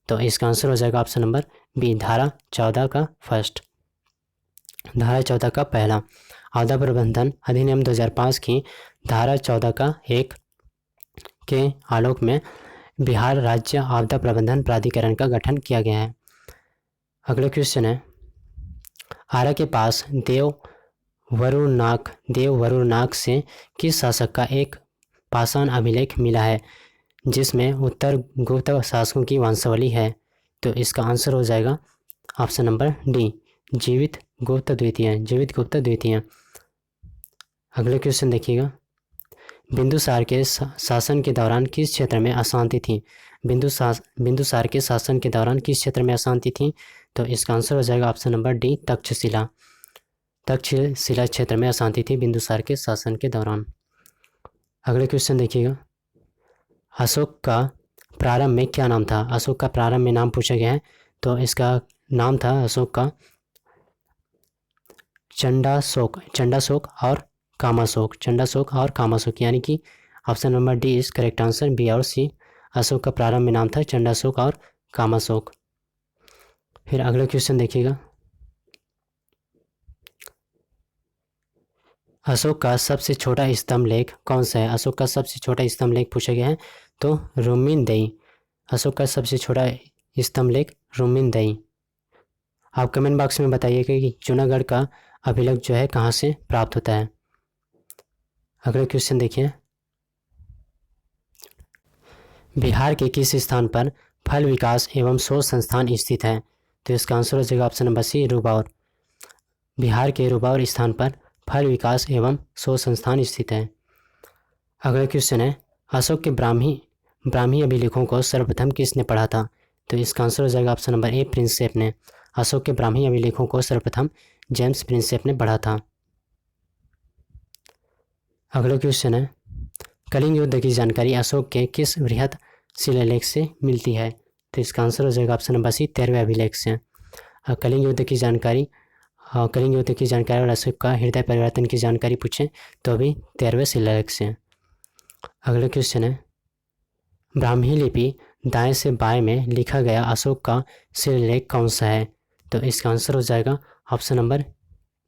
तो इसका आंसर हो जाएगा ऑप्शन नंबर बी, धारा 14 का फर्स्ट, धारा 14 का पहला। आपदा प्रबंधन अधिनियम 2005 की धारा 14 का 1 के आलोक में बिहार राज्य आपदा प्रबंधन प्राधिकरण का गठन किया गया है। अगला क्वेश्चन है, आरा के पास देव वरुणाक से किस शासक का एक पाषाण अभिलेख मिला है जिसमें उत्तर गुप्त शासकों की वंशावली है? तो इसका आंसर हो जाएगा ऑप्शन नंबर डी, जीवित गुप्त द्वितीय। अगले क्वेश्चन देखिएगा, बिंदुसार के शासन के दौरान किस क्षेत्र में अशांति थी? बिंदुसार के शासन के दौरान किस क्षेत्र में अशांति थी? तो इसका आंसर हो जाएगा ऑप्शन नंबर डी, तक्षशिला क्षेत्र में अशांति थी बिंदुसार के शासन के दौरान। अगले क्वेश्चन देखिएगा, अशोक का प्रारंभ में क्या नाम था? अशोक का प्रारंभ में नाम पूछा गया है, तो इसका नाम था अशोक का चंडाशोक और कामाशोक, यानी कि option number D is correct answer, B और सी। अशोक का प्रारंभ में नाम था चंडाशोक और कामाशोक। फिर अगला क्वेश्चन देखिएगा, अशोक का सबसे छोटा स्तंभ लेख कौन सा है? अशोक का सबसे छोटा स्तंभ लेख पूछा गया है, तो रुमिनदई। अशोक का सबसे छोटा स्तंभ लेख रुमिनदई। आप कमेंट बॉक्स में बताइएगा कि जूनागढ़ का अभिलेख जो है कहाँ से प्राप्त होता है। अगला क्वेश्चन देखिए, बिहार के किस स्थान पर फल विकास एवं शोध संस्थान स्थित है? तो इसका आंसर हो जाएगा ऑप्शन नंबर सी, रुबाउर। बिहार के रुबाउर स्थान पर फल विकास एवं शोध संस्थान स्थित है। अगला क्वेश्चन है, अशोक के ब्राह्मी अभिलेखों को सर्वप्रथम किसने पढ़ा था? तो इसका आंसर हो जाएगा ऑप्शन नंबर ए, प्रिंसेप ने। अशोक के ब्राह्मी अभिलेखों को सर्वप्रथम जेम्स प्रिंसेप ने पढ़ा था। अगला क्वेश्चन है, कलिंग युद्ध की जानकारी अशोक के किस बृहद शिलालेख से मिलती है? तो इसका आंसर हो जाएगा ऑप्शन नंबर सी, 13वें अभिलेख से। कलिंग युद्ध की जानकारी और अशोक का हृदय परिवर्तन की जानकारी पूछें तो अभी 13वें शिलालेख से। अगला क्वेश्चन है, ब्राह्मी लिपि दाएं से बाएं में लिखा गया अशोक का शिलालेख कौन सा है? तो इसका आंसर हो जाएगा ऑप्शन नंबर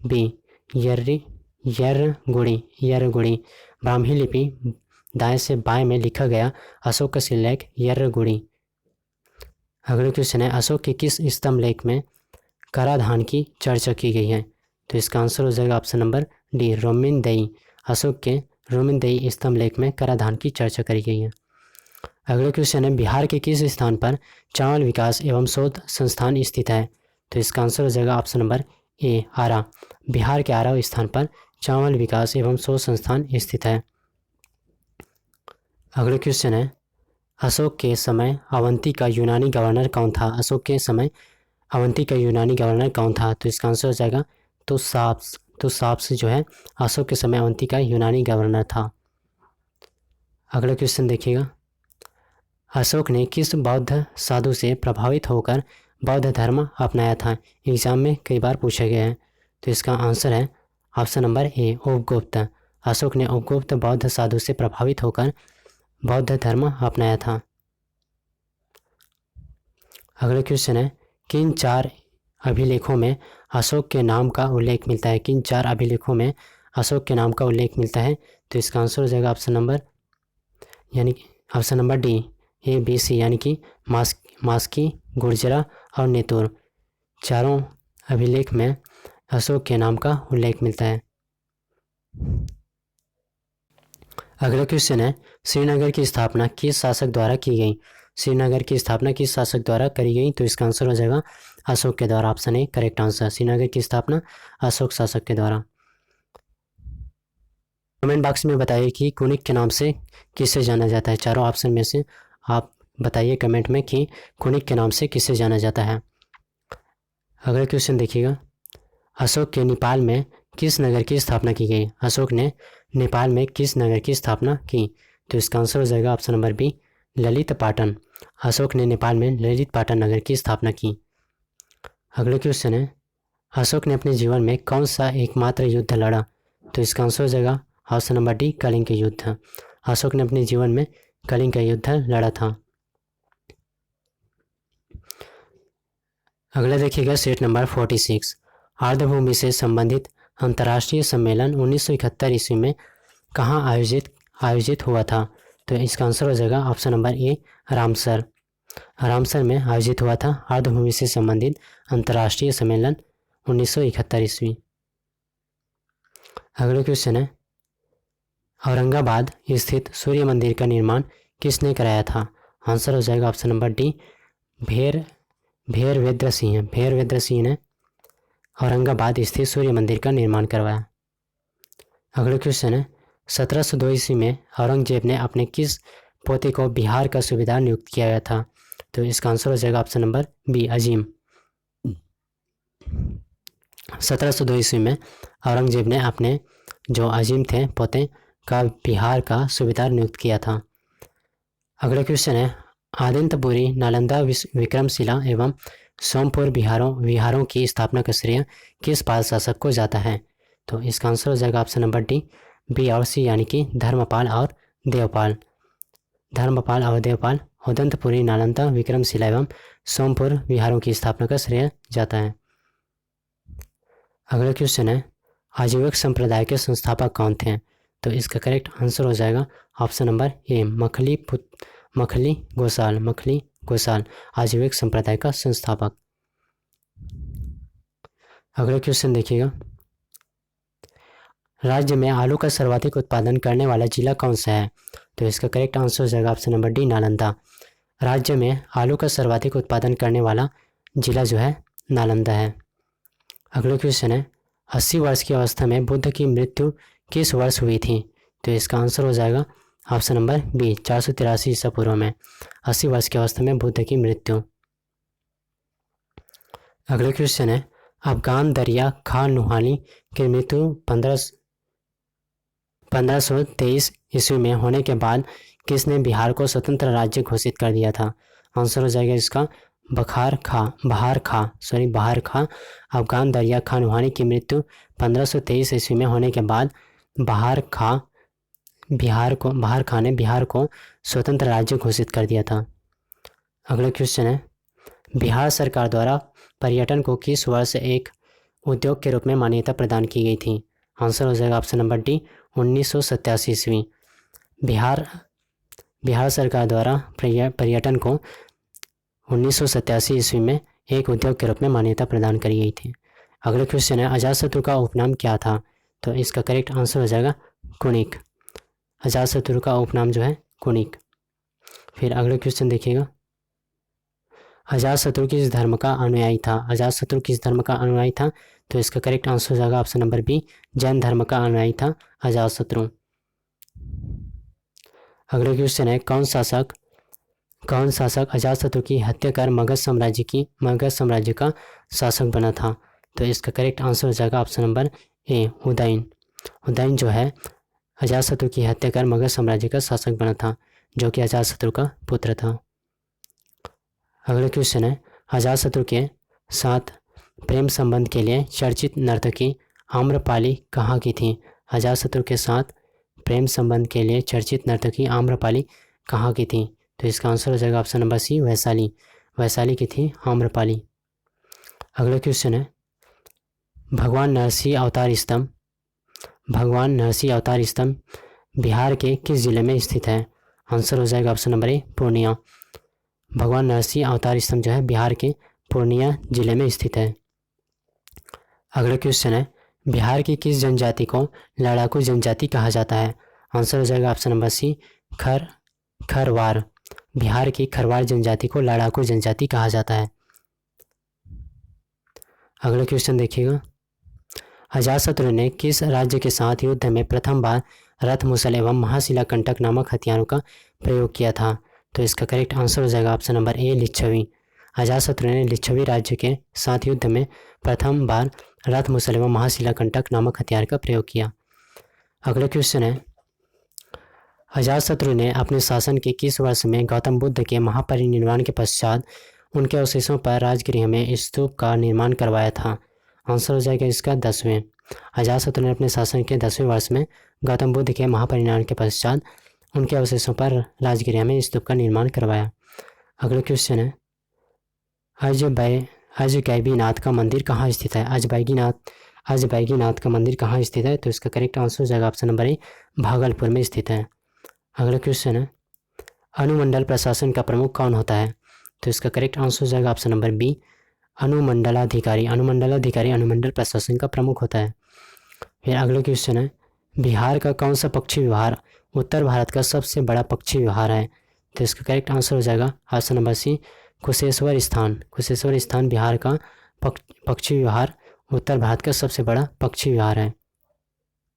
बी, यर्रगुड़ी। ब्राह्मी लिपि दाएं से बाएं में लिखा गया अशोक का शिलालेख यर्रगुड़ी। अगला क्वेश्चन है, अशोक के किस स्तंभ लेख में कराधान की चर्चा की गई है? तो इसका आंसर हो जाएगा ऑप्शन नंबर डी, रोमिनदई। अशोक के रोमिनदई स्तंभ लेख में कराधान की चर्चा करी गई है। अगला क्वेश्चन है, बिहार के किस स्थान पर चावल विकास एवं शोध संस्थान स्थित है? तो इसका आंसर हो जाएगा ऑप्शन नंबर ए, आरा। बिहार के आरा स्थान पर चावल विकास एवं शोध संस्थान स्थित है। अगला क्वेश्चन है, अशोक के समय अवंती का यूनानी गवर्नर कौन था? अशोक के समय अवंती का यूनानी गवर्नर कौन था? तो इसका आंसर हो जाएगा तुसाप्स जो है अशोक के समय अवंती का यूनानी गवर्नर था। अगला क्वेश्चन देखिएगा, अशोक ने किस बौद्ध साधु से प्रभावित होकर बौद्ध धर्म अपनाया था? एग्जाम में कई बार पूछा गया है, तो इसका आंसर है ऑप्शन नंबर ए, उपगुप्त। अशोक ने उपगुप्त बौद्ध साधु से प्रभावित होकर बौद्ध धर्म अपनाया था। अगला क्वेश्चन है, किन 4 अभिलेखों में अशोक के नाम का उल्लेख मिलता है? किन 4 अभिलेखों में अशोक के नाम का उल्लेख मिलता है? तो इसका आंसर हो जाएगा option number D, A B C, यानी कि मास्की, गुर्जरा और नेतुर। चारों अभिलेख में अशोक के नाम का उल्लेख मिलता है। अगला क्वेश्चन है, श्रीनगर की स्थापना किस शासक द्वारा की गई? श्रीनगर की स्थापना किस शासक द्वारा करी गई? तो इसका आंसर हो जाएगा अशोक के द्वारा। Option A correct answer, Srinagar की स्थापना अशोक शासक के द्वारा। कमेंट बॉक्स में बताइए कि कुनिक के नाम से किसे जाना जाता है। चारों ऑप्शन में से आप बताइए कमेंट में कि कुनिक के नाम से किसे जाना जाता है। अगला क्वेश्चन देखिएगा, अशोक के नेपाल में किस नगर की स्थापना की गई? अशोक ने नेपाल में किस नगर की स्थापना की? तो इसका आंसर हो जाएगा option number B, Lalit Patan. Ashoka ने नेपाल में ललित पाटन नगर की स्थापना की। अगला क्वेश्चन है, अशोक ने अपने जीवन में कौन सा एकमात्र युद्ध लड़ा? तो इसका आंसर हो जाएगा ऑप्शन नंबर डी कलिंग का युद्ध। अशोक ने अपने जीवन में कलिंग का युद्ध लड़ा था। अगला देखिएगा सेट नंबर 46। आर्द्रभूमि से संबंधित अंतर्राष्ट्रीय सम्मेलन 1971 ईस्वी में कहाँ आयोजित हुआ था? तो इसका आंसर हो जाएगा ऑप्शन नंबर ए रामसर। रामसर में आयोजित हुआ था आर्द्रभूमि से संबंधित अंतर्राष्ट्रीय सम्मेलन 1971 ईस्वी। अगला क्वेश्चन है, औरंगाबाद स्थित सूर्य मंदिर का निर्माण किसने कराया था? आंसर हो जाएगा option number D Bhairavendra Singh. Bhairavendra Singh ने औरंगाबाद स्थित सूर्य मंदिर का निर्माण करवाया। अगला क्वेश्चन है, 1702 ईस्वी में औरंगजेब ने अपने किस पोते को बिहार का सूबेदार नियुक्त किया गया था? तो इसका आंसर हो जाएगा ऑप्शन नंबर बी अजीम। 1702 ईस्वी में औरंगजेब ने अपने जो अजीम थे पोते का बिहार का सूबेदार नियुक्त किया था। अगला क्वेश्चन है, आदित्यपुरी, नालंदा, विक्रमशिला एवं सोमपुर विहारों की स्थापना का श्रेय किस पाल शासक को जाता है? तो इसका आंसर हो जाएगा ऑप्शन नंबर डी बी और सी, यानी कि धर्मपाल और देवपाल। धर्मपाल और देवपाल आदित्यपुरी, नालंदा, विक्रमशिला एवं सोमपुर विहारों की स्थापना का श्रेय जाता है। अगला क्वेश्चन है, आजीविक संप्रदाय के संस्थापक कौन थे? तो इसका करेक्ट आंसर हो जाएगा option number A Makkhali Gosala Ajivika संप्रदाय का संस्थापक। अगला क्वेश्चन देखिएगा, राज्य में आलू का सर्वाधिक उत्पादन करने वाला जिला कौन सा है? तो इसका करेक्ट आंसर हो जाएगा ऑप्शन नंबर डी नालंदा। राज्य में आलू का सर्वाधिक उत्पादन करने वाला जिला जो है नालंदा है। अगला क्वेश्चन है, 80 वर्ष की अवस्था में बुद्ध की मृत्यु किस वर्ष हुई थी? तो इसका आंसर हो जाएगा ऑप्शन नंबर बी 483 ईसा पूर्व में 80 वर्ष की अवस्था में बुद्ध की मृत्यु। अगला क्वेश्चन है, अफगान दरिया खान नुहानी की मृत्यु 1523 ईस्वी में होने के बाद किसने बिहार को स्वतंत्र राज्य घोषित कर दिया था? आंसर हो जाएगा इसका बहार खा। अफगान दरिया खान नुहानी की मृत्यु 1523 ईस्वी में होने के बाद बहार खा ने बिहार को स्वतंत्र राज्य घोषित कर दिया था। अगला क्वेश्चन है, बिहार सरकार द्वारा पर्यटन को किस वर्ष एक उद्योग के रूप में मान्यता प्रदान की गई थी? आंसर हो जाएगा ऑप्शन नंबर डी 1987 ईस्वी। बिहार सरकार द्वारा पर्यटन को 1987 ईस्वी में एक उद्योग के रूप में मान्यता प्रदान करी गई थी। अगला क्वेश्चन है, अजातशत्रु का उपनाम क्या था? तो इसका करेक्ट आंसर हो जाएगा कुनिक। अजातशत्रु का उपनाम जो है कुनिक। फिर अगला क्वेश्चन देखिएगा, अजातशत्रु किस धर्म का अनुयायी था? अजातशत्रु किस धर्म का अनुयायी था? तो इसका करेक्ट आंसर हो जाएगा ऑप्शन नंबर बी जैन धर्म का अनुयायी था अजातशत्रु। अगला क्वेश्चन है, कौन शासक अजातशत्रु की हत्या कर मगध साम्राज्य का शासक बना था? तो इसका करेक्ट आंसर हो जाएगा ऑप्शन नंबर ए उदयन जो है अजातशत्रु की हत्या कर मगध साम्राज्य का शासक बना था, जो कि अजातशत्रु का पुत्र था। अगला क्वेश्चन है, अजातशत्रु के साथ प्रेम संबंध के लिए चर्चित नर्तकी आम्रपाली कहाँ की थी? अजातशत्रु के साथ प्रेम संबंध के लिए चर्चित नर्तकी आम्रपाली कहाँ की थी? तो इसका आंसर हो जाएगा ऑप्शन नंबर सी वैशाली की थी आम्रपाली। अगला क्वेश्चन है, भगवान नरसिंह अवतार स्तंभ बिहार के किस जिले में स्थित है? आंसर हो जाएगा ऑप्शन नंबर ए पूर्णिया। भगवान नरसिंह अवतार स्तंभ जो है बिहार के पूर्णिया जिले में स्थित है। अगला क्वेश्चन है, बिहार की किस जनजाति को लड़ाकू जनजाति कहा जाता है? आंसर हो जाएगा option number C Kharwar. Bihar की खरवार जनजाति को लड़ाकू जनजाति कहा जाता है। अगला क्वेश्चन देखिएगा, अजातशत्रु ने किस राज्य के साथ युद्ध में प्रथम बार रथ मुसल एवं महाशिला कंटक नामक हथियारों का प्रयोग किया था? तो इसका करेक्ट आंसर हो जाएगा option number A Lichchhavi. Ajatashatru ने लिच्छवी राज्य के साथ युद्ध में प्रथम बार रथ मुसल एवं महाशिला कंटक नामक हथियार का प्रयोग किया। अगला क्वेश्चन है, अजातशत्रु ने अपने शासन के किस वर्ष में गौतम बुद्ध के महापरिनिर्वाण के पश्चात उनके अवशेषों पर राजगृह में स्तूप का निर्माण करवाया था? आंसर हो जाएगा इसका 10वें। अजातशत्रु ने अपने शासन के 10वें वर्ष में गौतम बुद्ध के महापरिनिर्वाण के पश्चात उनके अवशेषों पर राजगृह में स्तूप का निर्माण करवाया। अगला क्वेश्चन है, अजगैबीनाथ का मंदिर कहाँ स्थित है? अजगैबीनाथ का मंदिर कहाँ स्थित है? तो इसका करेक्ट आंसर हो जाएगा ऑप्शन नंबर ए, भागलपुर में स्थित है। अगला क्वेश्चन है, अनुमंडल प्रशासन का प्रमुख कौन होता है? तो इसका करेक्ट आंसर हो जाएगा ऑप्शन नंबर बी, अनुमंडलाधिकारी अनुमंडल प्रशासन का प्रमुख होता है। फिर अगला क्वेश्चन है, बिहार का कौन सा पक्षी विहार उत्तर भारत का सबसे बड़ा पक्षी विहार है? तो इसका करेक्ट आंसर हो जाएगा ऑप्शन नंबर सी, कुशेश्वर स्थान बिहार का पक्षी विहार उत्तर भारत का सबसे बड़ा पक्षी विहार है।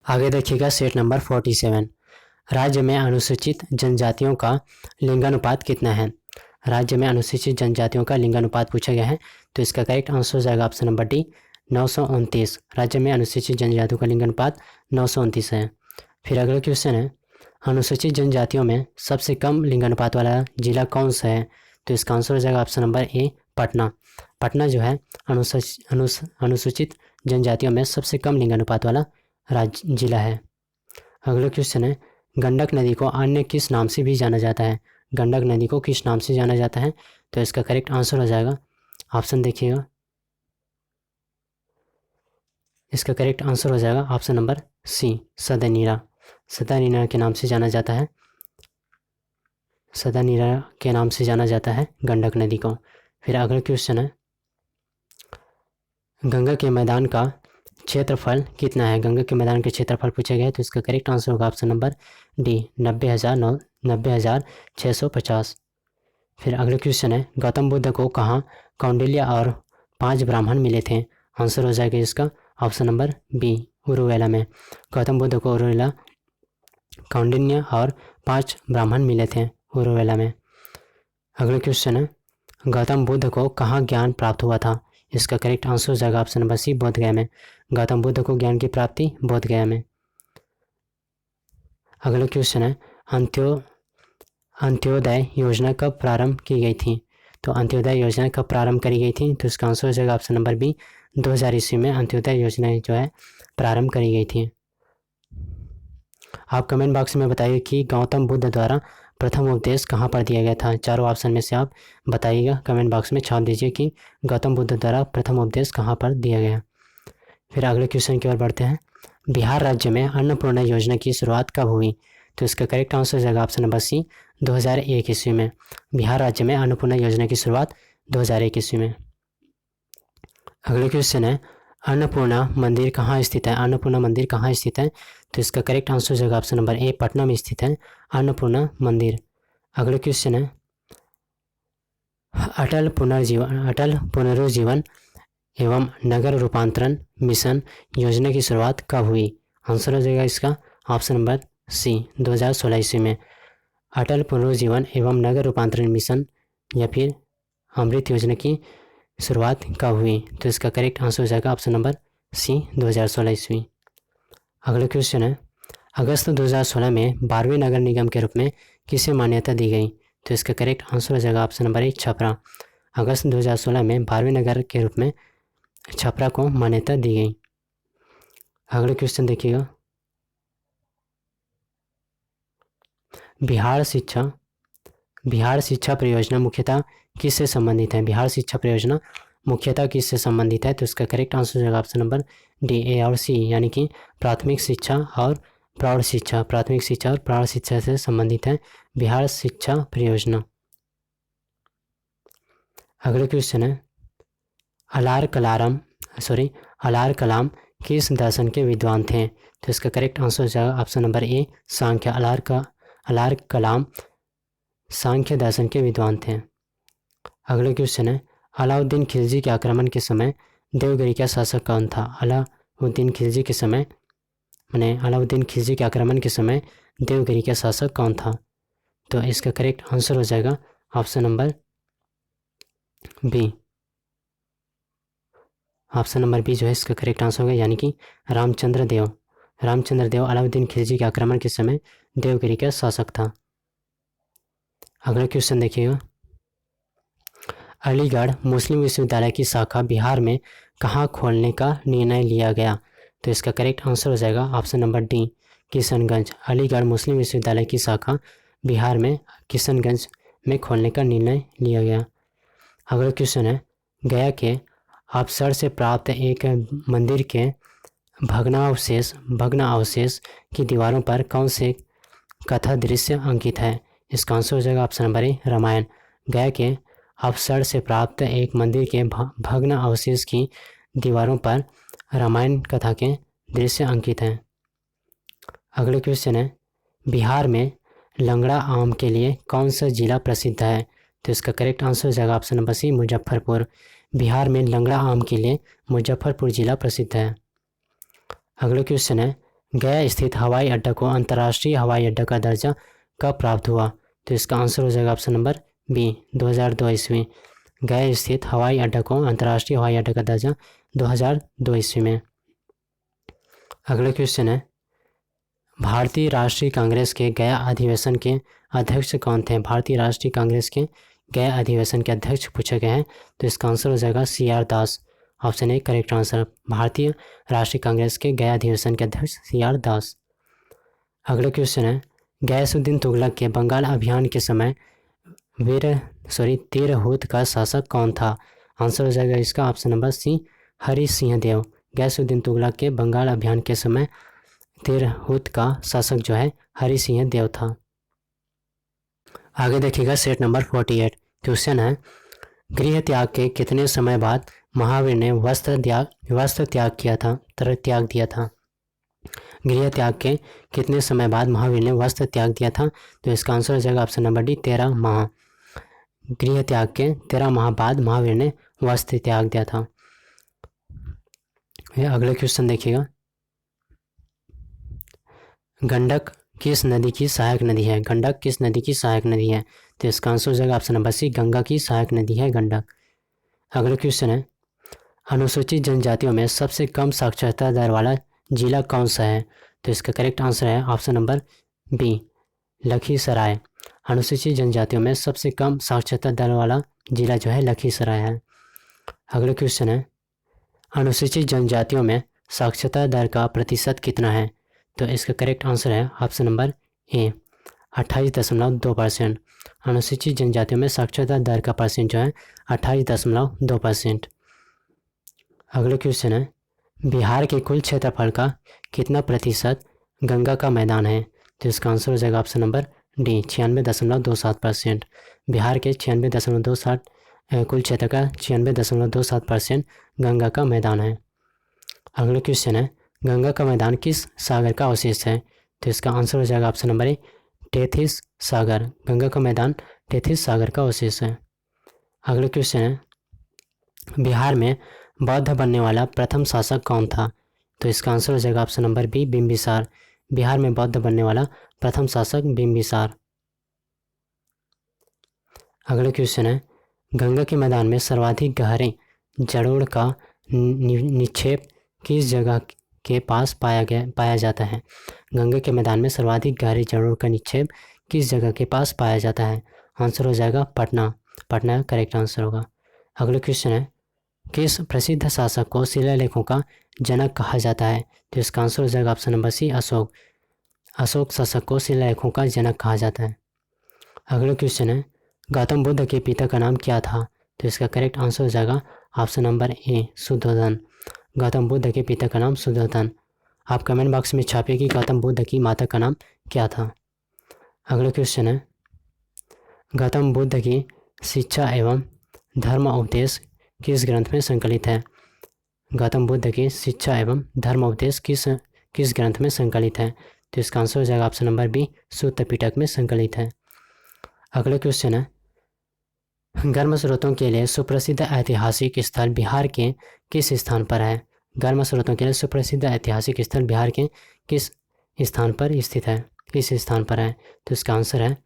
आगे देखिएगा सेट नंबर 47, राज्य में अनुसूचित जनजातियों का लिंगानुपात कितना है? राज्य में अनुसूचित जनजातियों का लिंगानुपात पूछा गया है, तो इसका करेक्ट आंसर हो जाएगा ऑप्शन नंबर डी, 929। राज्य में अनुसूचित जनजातियों का लिंगानुपात 929 है। फिर अगला क्वेश्चन है, अनुसूचित जनजातियों में सबसे कम लिंगानुपात वाला जिला कौन सा है? तो इसका आंसर हो जाएगा ऑप्शन नंबर ए, पटना जो है अनुसूचित जनजातियों में सबसे कम लिंगानुपात वाला जिला है। अगला क्वेश्चन है, गंडक नदी को अन्य किस नाम से भी जाना जाता है? गंडक नदी को किस नाम से जाना जाता है? तो इसका करेक्ट आंसर हो जाएगा, ऑप्शन देखिएगा, इसका करेक्ट आंसर हो जाएगा ऑप्शन नंबर सी, सदानीरा के नाम से जाना जाता है। सदानीरा के नाम से जाना जाता है गंडक नदी को। फिर अगला क्वेश्चन है, गंगा के मैदान का क्षेत्रफल कितना है? गंगा के मैदान के क्षेत्रफल पूछा गया है, तो इसका करेक्ट आंसर होगा ऑप्शन नंबर डी, 90,650। फिर अगला क्वेश्चन है, गौतम बुद्ध को कहाँ कौंडिल्य और 5 ब्राह्मण मिले थे? आंसर हो जाएगा इसका ऑप्शन नंबर बी, उरुवेला में। गौतम बुद्ध को उरुवेला कौंडिन्य और 5 ब्राह्मण मिले थे उरुवेला में। अगला क्वेश्चन है, गौतम बुद्ध को कहाँ ज्ञान प्राप्त हुआ था? इसका करेक्ट आंसर हो जाएगा ऑप्शन नंबर सी, बोधगया में। गौतम बुद्ध को ज्ञान की प्राप्ति बोधगया में। अगला क्वेश्चन है, अंत्योदय योजना कब प्रारंभ की गई थी? तो अंत्योदय योजना कब प्रारंभ करी गई थी? तो इसका आंसर हो जाएगा ऑप्शन नंबर बी, 2000 ईस्वी में अंत्योदय योजना जो है प्रारंभ करी गई थी। आप कमेंट बॉक्स में बताइए कि गौतम बुद्ध द्वारा प्रथम उपदेश कहाँ पर दिया गया था? चारों ऑप्शन में से आप बताइएगा, कमेंट बॉक्स में छाप दीजिए कि गौतम बुद्ध द्वारा प्रथम उपदेश कहाँ पर दिया गया। फिर अगले क्वेश्चन की ओर बढ़ते हैं, बिहार राज्य में अन्नपूर्णा योजना की शुरुआत कब हुई? तो इसका करेक्ट आंसर हो जाएगा ऑप्शन नंबर सी, 2001 ईस्वी में। बिहार राज्य में अन्नपूर्णा योजना की शुरुआत 2001 ईस्वी में। अगले क्वेश्चन है, अन्नपूर्णा मंदिर कहाँ स्थित है? अन्नपूर्णा मंदिर कहाँ स्थित है? तो इसका करेक्ट आंसर हो जाएगा ऑप्शन नंबर ए, पटना में स्थित है अन्नपूर्णा मंदिर। अगले क्वेश्चन है, अटल पुनरुज्जीवन एवं नगर रूपांतरण मिशन योजना की शुरुआत कब हुई? आंसर हो जाएगा इसका ऑप्शन नंबर सी, 2016 ईस्वी में। अटल पुनरुज्जीवन एवं नगर रूपांतरण मिशन या फिर अमृत योजना की शुरुआत कब हुई? तो इसका करेक्ट आंसर हो जाएगा ऑप्शन नंबर सी, 2016 ईस्वी। अगला क्वेश्चन है, अगस्त 2016 में 12वें नगर निगम के रूप में किसे मान्यता दी गई? तो इसका करेक्ट आंसर हो जाएगा ऑप्शन नंबर ए, छपरा। अगस्त 2016 में 12वें नगर के रूप में छपरा को मान्यता दी गई। अगला क्वेश्चन देखिएगा, बिहार शिक्षा परियोजना मुख्यतः किससे संबंधित है? बिहार शिक्षा परियोजना मुख्यतः किससे संबंधित है? तो इसका करेक्ट आंसर हो जाएगा ऑप्शन नंबर डी, ए और सी, यानी कि प्राथमिक शिक्षा और प्रौढ़ शिक्षा से संबंधित है बिहार शिक्षा परियोजना। अगला क्वेश्चन है, अलार कलाम किस दर्शन के विद्वान थे? तो इसका करेक्ट आंसर हो जाएगा ऑप्शन नंबर ए, सांख्य। अलार कलाम सांख्य दर्शन के विद्वान थे। अगला क्वेश्चन है, अलाउद्दीन खिलजी के आक्रमण के समय देवगिरी का शासक कौन था? अलाउद्दीन खिलजी के आक्रमण के समय देवगिरी का शासक कौन था? तो इसका करेक्ट आंसर हो जाएगा option number B. Option number B जो है इसका करेक्ट आंसर होगा, यानी कि रामचंद्र देव अलाउद्दीन खिलजी के आक्रमण के समय देवगिरी का शासक था। अगला क्वेश्चन देखिएगा, अलीगढ़ मुस्लिम विश्वविद्यालय की शाखा बिहार में कहाँ खोलने का निर्णय लिया गया? तो इसका करेक्ट आंसर हो जाएगा option number D, Kishanganj. Aligarh Muslim विश्वविद्यालय की शाखा बिहार में किशनगंज में खोलने का निर्णय लिया गया। अगला क्वेश्चन है, गया के अवसर से प्राप्त एक मंदिर के भग्नावशेष की दीवारों पर कौन से कथा दृश्य अंकित है? इसका आंसर हो जाएगा ऑप्शन नंबर ए, रामायण। गया के अवसर से प्राप्त एक मंदिर के भग्न अवशेष की दीवारों पर रामायण कथा के दृश्य अंकित हैं। अगले क्वेश्चन है, बिहार में लंगड़ा आम के लिए कौन सा जिला प्रसिद्ध है? तो इसका करेक्ट आंसर हो जाएगा option number C, Muzaffarpur. Bihar में लंगड़ा आम के लिए मुजफ्फरपुर जिला प्रसिद्ध है। अगला क्वेश्चन है, गया स्थित हवाई अड्डा को अंतर्राष्ट्रीय हवाई अड्डा का दर्जा कब प्राप्त हुआ? तो इसका आंसर हो जाएगा ऑप्शन नंबर बी, 2002 ईस्वी। गया स्थित हवाई अड्डा को अंतर्राष्ट्रीय हवाई अड्डा का दर्जा 2002 ईस्वी में। अगला क्वेश्चन है, भारतीय राष्ट्रीय कांग्रेस के गया अधिवेशन के अध्यक्ष कौन थे? भारतीय राष्ट्रीय कांग्रेस के गया अधिवेशन के अध्यक्ष पूछे गए हैं, तो इसका आंसर हो जाएगा CR Das. Option A correct answer, भारतीय राष्ट्रीय कांग्रेस के गया अधिवेशन के अध्यक्ष CR दास। अगला क्वेश्चन है, गयासुद्दीन तुगलक के बंगाल अभियान के समय तिरहुत का शासक कौन था? आंसर हो जाएगा इसका option number C, Hari Singh Dev. Ghiyasuddin Tughlaq के बंगाल अभियान के समय तिरहुत का शासक जो है हरि सिंह देव था। आगे देखिएगा सेट नंबर 48। क्वेश्चन है, गृह त्याग के कितने समय बाद महावीर ने वस्त्र त्याग दिया था? गृह त्याग के कितने समय बाद महावीर ने वस्त्र त्याग दिया था? तो इसका आंसर हो जाएगा ऑप्शन नंबर डी, 13 माह। गृह त्याग के 13 माह बाद महावीर ने वस्त्र त्याग दिया था। अगले क्वेश्चन देखिएगा, गंडक किस नदी की सहायक नदी है? गंडक किस नदी की सहायक नदी है? तो इसका आंसर हो जाएगा ऑप्शन नंबर सी, गंगा की सहायक नदी है गंडक। अगला क्वेश्चन है, अनुसूचित जनजातियों में सबसे कम साक्षरता दर वाला जिला कौन सा है? तो इसका करेक्ट आंसर है ऑप्शन नंबर बी, लखीसराय। अनुसूचित जनजातियों में सबसे कम साक्षरता दर वाला जिला जो है लखीसराय है। अगला क्वेश्चन है, अनुसूचित जनजातियों में साक्षरता दर का प्रतिशत कितना है? तो इसका करेक्ट आंसर है ऑप्शन नंबर ए, 28.2%। अनुसूचित जनजातियों में साक्षरता दर का परसेंट जो है 28.2%। अगला क्वेश्चन है, बिहार के कुल क्षेत्रफल का कितना प्रतिशत गंगा का मैदान है? तो इसका आंसर हो जाएगा ऑप्शन नंबर डी, 96.27%। बिहार के 96.27 कुल क्षेत्र का 96.27% गंगा का मैदान है। अगला क्वेश्चन है, गंगा का मैदान किस सागर का अवशेष है? तो इसका आंसर हो जाएगा ऑप्शन नंबर ए, टेथिस सागर। गंगा का मैदान टेथिस सागर का अवशेष है। अगला क्वेश्चन है, बिहार में बौद्ध बनने वाला प्रथम शासक कौन था? तो इसका आंसर हो जाएगा option number B, Bimbisara. Bihar में बौद्ध बनने वाला प्रथम शासक बिंबिसार। अगला क्वेश्चन है, गंगा के मैदान में सर्वाधिक गहरे जड़ोड़ का निक्षेप किस जगह के पास पाया जाता है? गंगा के मैदान में सर्वाधिक गहरे जड़ोड़ का निक्षेप किस जगह के पास पाया जाता है? आंसर हो जाएगा पटना। पटना करेक्ट आंसर होगा। अगला क्वेश्चन है, किस प्रसिद्ध शासक को शिलालेखों का जनक कहा जाता है? तो इसका आंसर हो जाएगा option number C, Ashoka. Ashoka शासक को शिलालेखों का जनक कहा जाता है। अगला क्वेश्चन है, गौतम बुद्ध के पिता का नाम क्या था? तो इसका करेक्ट आंसर हो जाएगा option number A, Shuddhodana. Gautam Buddha के पिता का नाम शुद्धोधन। आप कमेंट बॉक्स में छापिए कि गौतम बुद्ध की माता का नाम क्या था। अगला क्वेश्चन है, गौतम बुद्ध की शिक्षा एवं धर्म उपदेश किस ग्रंथ में संकलित है? गौतम बुद्ध की शिक्षा एवं धर्म उपदेश किस ग्रंथ में संकलित है? तो इसका आंसर हो जाएगा ऑप्शन नंबर बी, सूत्र पिटक में संकलित है। अगला क्वेश्चन है, गर्म स्रोतों के लिए सुप्रसिद्ध ऐतिहासिक स्थल बिहार के किस स्थान पर है? गर्म स्रोतों के लिए सुप्रसिद्ध ऐतिहासिक स्थल बिहार के किस स्थान पर स्थित है, किस स्थान पर है? तो इसका आंसर है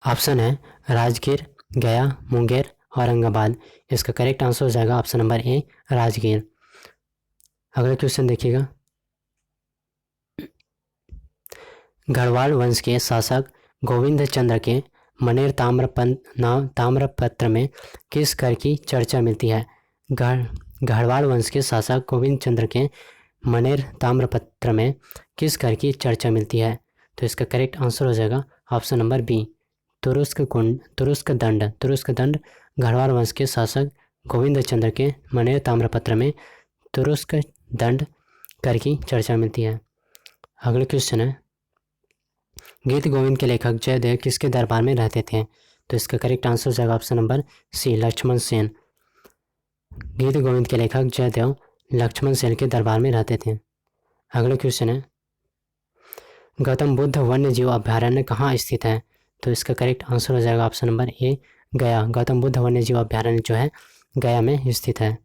ऑप्शन है राजगीर, गया, मुंगेर, औरंगाबाद। इसका करेक्ट आंसर हो जाएगा ऑप्शन नंबर ए, राजगीर। अगला क्वेश्चन देखिएगा, गढ़वाल वंश के शासक गोविंद चंद्र के मनेर ताम्रपत्र में किस कर की चर्चा मिलती है? गढ़वाल वंश के शासक गोविंद चंद्र के मनेर ताम्रपत्र में किस घर की चर्चा मिलती है? तो इसका करेक्ट आंसर हो जाएगा ऑप्शन नंबर बी, तुरुस्क दंड गढ़वाल वंश के शासक गोविंद चंद्र के मनेर ताम्रपत्र में तुरुस्क दंड कर की चर्चा मिलती है। अगला क्वेश्चन है, गीत गोविंद के लेखक जयदेव किसके दरबार में रहते थे? तो इसका करेक्ट आंसर हो जाएगा option number C, Lakshman Sen. Geet Govind के लेखक जयदेव लक्ष्मण सेन के दरबार में रहते थे। अगला क्वेश्चन है, गौतम बुद्ध वन्य जीव अभ्यारण्य कहाँ स्थित है? तो इसका करेक्ट आंसर हो जाएगा ऑप्शन नंबर ए, गया। गौतम बुद्ध वन्य जीव अभ्यारण्य जो है गया में स्थित है।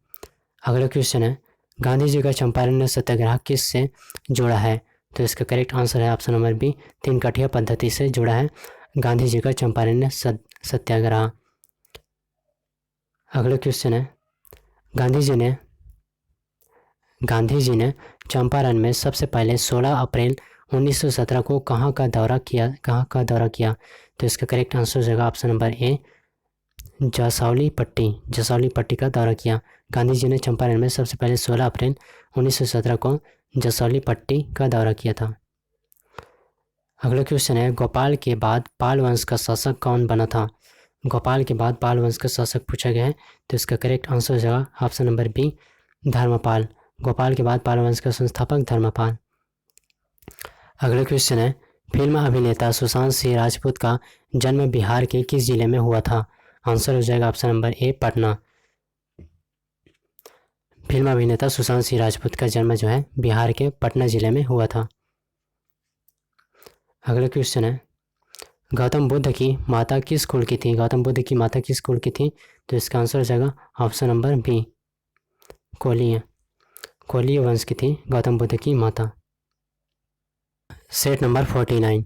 अगला क्वेश्चन है, गांधी जी का चंपारण सत्याग्रह किस से जुड़ा है? तो इसका करेक्ट आंसर है ऑप्शन नंबर बी, 3 कठिया पद्धति से जुड़ा है गांधी जी का चंपारण सत्याग्रह। अगला क्वेश्चन है, गांधी जी ने चंपारण में सबसे पहले 16 अप्रैल 1917 को कहाँ का दौरा किया? तो इसका करेक्ट आंसर हो जाएगा ऑप्शन नंबर ए, जसौली पट्टी का दौरा किया। गांधी जी ने चंपारण में सबसे पहले 16 अप्रैल 1917 को जसौली पट्टी का दौरा किया था। अगला क्वेश्चन है, गोपाल के बाद पाल वंश का शासक कौन बना था? गोपाल के बाद पाल वंश का शासक पूछा गया है, तो इसका करेक्ट आंसर हो जाएगा option number B, Dharmapala. Gopala के बाद पाल वंश का संस्थापक धर्मपाल। अगला क्वेश्चन है, फिल्म अभिनेता सुशांत सिंह राजपूत का जन्म बिहार के किस जिले में हुआ था? आंसर हो जाएगा ऑप्शन नंबर ए, पटना। फिल्म अभिनेता सुशांत सिंह राजपूत का जन्म जो है बिहार के पटना जिले में हुआ था। अगला क्वेश्चन है, गौतम बुद्ध की माता किस कुल की थी? गौतम बुद्ध की माता किस कुल की थी? तो इसका आंसर हो जाएगा ऑप्शन नंबर बी, कोलीय वंश की थी गौतम बुद्ध की माता। सेट नंबर 49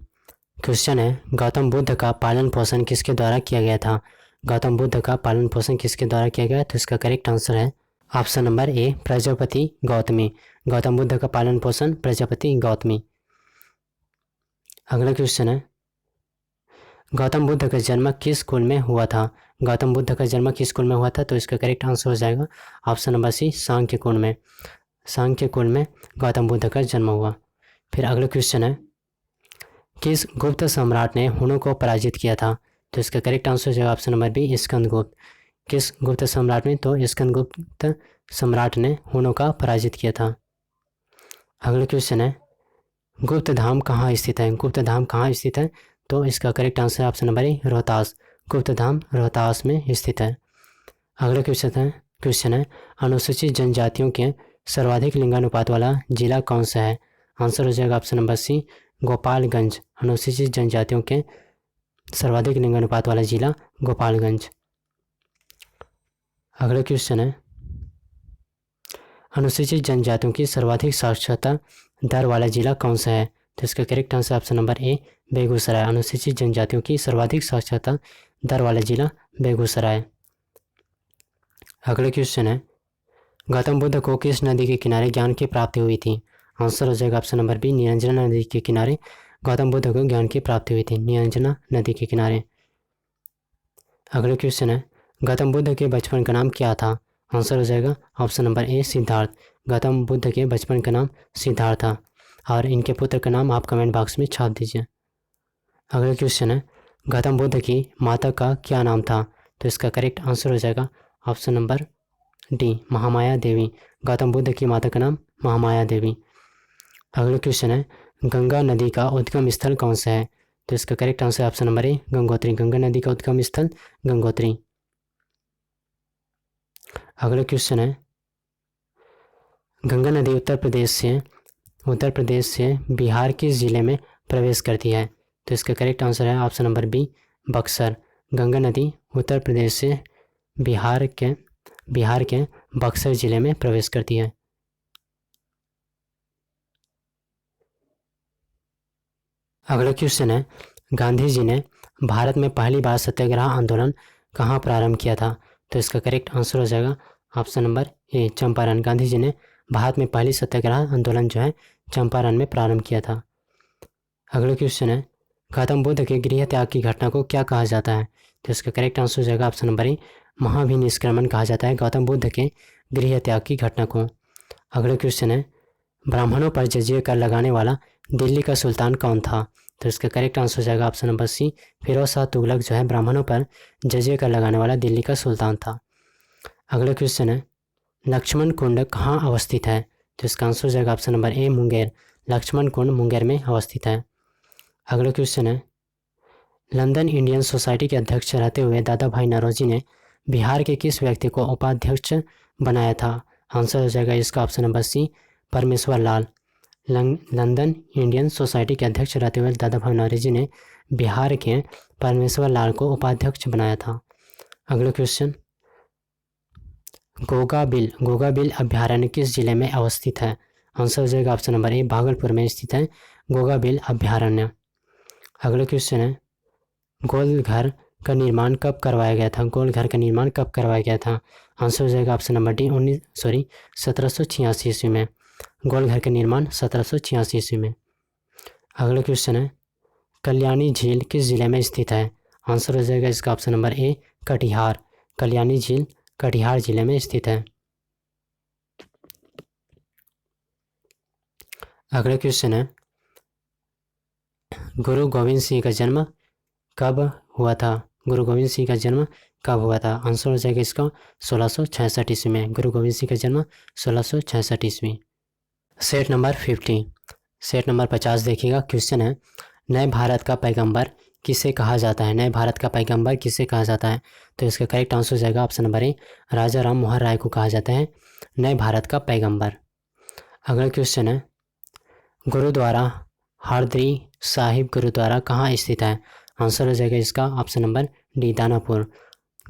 क्वेश्चन है, गौतम बुद्ध का पालन पोषण किसके द्वारा किया गया था? गौतम बुद्ध का पालन पोषण किसके द्वारा किया गया? तो इसका करेक्ट आंसर है ऑप्शन नंबर ए, प्रजापति गौतमी। गौतम बुद्ध का पालन पोषण प्रजापति गौतमी। अगला क्वेश्चन है, गौतम बुद्ध का जन्म किस कुल में हुआ था? गौतम बुद्ध का जन्म किस कुल में हुआ था? तो इसका करेक्ट आंसर हो जाएगा ऑप्शन नंबर सी, सांख्य कुल में। सांख्य कुल में गौतम बुद्ध का जन्म हुआ। फिर अगला क्वेश्चन है, किस गुप्त सम्राट ने हुनों को पराजित किया था? तो इसका करेक्ट आंसर हो जाएगा ऑप्शन नंबर बी, स्कंदगुप्त। किस गुप्त सम्राट ने? तो स्कंदगुप्त सम्राट ने हुनों का पराजित किया था। अगला क्वेश्चन है, गुप्त धाम कहाँ स्थित है? गुप्त धाम कहाँ स्थित है? तो इसका करेक्ट आंसर है ऑप्शन नंबर ए, रोहतास। गुप्त धाम रोहतास में स्थित है। अगला क्वेश्चन है, अनुसूचित जनजातियों के सर्वाधिक लिंगानुपात वाला जिला कौन सा है? आंसर हो जाएगा ऑप्शन नंबर सी, गोपालगंज। अनुसूचित जनजातियों के सर्वाधिक लिंगानुपात वाला जिला गोपालगंज। अगला क्वेश्चन है, अनुसूचित जनजातियों की सर्वाधिक साक्षरता दर वाला जिला कौन सा है? तो इसका करेक्ट आंसर ऑप्शन नंबर ए, बेगूसराय। अनुसूचित जनजातियों की सर्वाधिक साक्षरता दर वाला जिला बेगूसराय। अगला क्वेश्चन है, गौतम बुद्ध को किस नदी के किनारे ज्ञान की प्राप्ति हुई थी? आंसर हो जाएगा ऑप्शन नंबर बी, निरंजना नदी के किनारे गौतम बुद्ध को ज्ञान की प्राप्ति हुई थी, निरंजना नदी के किनारे। अगला क्वेश्चन है, गौतम बुद्ध के बचपन का नाम क्या था? आंसर हो जाएगा ऑप्शन नंबर ए, सिद्धार्थ। गौतम बुद्ध के बचपन का नाम सिद्धार्थ था और इनके पुत्र का नाम आप कमेंट बॉक्स में छाप दीजिए। अगला क्वेश्चन है, गौतम बुद्ध की माता का क्या नाम था? तो इसका करेक्ट आंसर हो जाएगा ऑप्शन नंबर डी, महामाया देवी। गौतम बुद्ध की माता का नाम महामाया देवी। अगला क्वेश्चन है, गंगा नदी का उद्गम स्थल कौन सा है? तो इसका करेक्ट आंसर ऑप्शन नंबर ए, गंगोत्री। गंगा नदी का उद्गम स्थल गंगोत्री। अगला क्वेश्चन है, गंगा नदी उत्तर प्रदेश से बिहार किस जिले में प्रवेश करती है? तो इसका करेक्ट आंसर है option number B, Buxar. Ganga नदी उत्तर प्रदेश से बिहार के बक्सर जिले में प्रवेश करती है। अगला क्वेश्चन है, गांधी जी ने भारत में पहली बार सत्याग्रह आंदोलन कहाँ प्रारंभ किया था? तो इसका करेक्ट आंसर हो जाएगा option number A, Champaran. Gandhi ji ने भारत में पहली सत्याग्रह आंदोलन जो है चंपारण में प्रारंभ किया था। अगला क्वेश्चन है, गौतम बुद्ध के गृह त्याग की घटना को क्या कहा जाता है? तो इसका करेक्ट आंसर हो जाएगा ऑप्शन नंबर ए, महाभिनिष्क्रमण कहा जाता है गौतम बुद्ध के गृह त्याग की घटना को। अगला क्वेश्चन है ब्राह्मणों पर जजिया कर लगाने वाला दिल्ली का सुल्तान कौन था? तो इसका करेक्ट आंसर हो जाएगा option number C, Firoz Shah Tughlaq जो है ब्राह्मणों पर जजिया कर लगाने वाला दिल्ली का सुल्तान था। अगला क्वेश्चन है लक्ष्मण कुंड कहाँ अवस्थित है? तो इसका आंसर हो जाएगा option number A Munger. Lakshman Kund Munger में अवस्थित है। अगला क्वेश्चन है लंदन इंडियन सोसाइटी के अध्यक्ष रहते हुए दादा भाई नौरोजी ने बिहार के किस व्यक्ति को उपाध्यक्ष बनाया था? आंसर हो जाएगा इसका ऑप्शन नंबर सी, परमेश्वर लाल। लंदन इंडियन सोसाइटी के अध्यक्ष रहते हुए दादा भाई नौरोजी ने बिहार के परमेश्वर लाल को उपाध्यक्ष बनाया था। अगला क्वेश्चन गोगा बिल अभ्यारण्य किस जिले में अवस्थित है? आंसर हो जाएगा ऑप्शन नंबर ए, भागलपुर में स्थित है गोगा बिल अभ्यारण्य। अगला क्वेश्चन है गोल घर का निर्माण कब करवाया गया था? गोल घर का निर्माण कब करवाया गया था? आंसर हो जाएगा ऑप्शन नंबर डी 1786 ईस्वी में। गोल घर का निर्माण 1786 ईस्वी में। अगला क्वेश्चन है कल्याणी झील किस जिले में स्थित है? आंसर हो जाएगा इसका ऑप्शन नंबर ए, कटिहार। कल्याणी झील कटिहार जिले में स्थित है। अगला क्वेश्चन है गुरु गोविंद सिंह का जन्म कब हुआ था? गुरु गोविंद सिंह का जन्म कब हुआ था? आंसर हो जाएगा इसका 1666 ईस्वी में। गुरु गोविंद सिंह का जन्म 1666 ईस्वी। सेट नंबर 50, सेट नंबर 50 देखिएगा। क्वेश्चन है नए भारत का पैगंबर किसे कहा जाता है? नए भारत का पैगंबर किसे कहा जाता है? तो इसका करेक्ट आंसर हो जाएगा ऑप्शन नंबर ए, राजा राम मोहन राय को कहा जाता है नए भारत का पैगंबर। अगला क्वेश्चन है गुरुद्वारा हरदरी साहिब गुरुद्वारा कहाँ स्थित है? आंसर हो जाएगा इसका option number D, Danapur.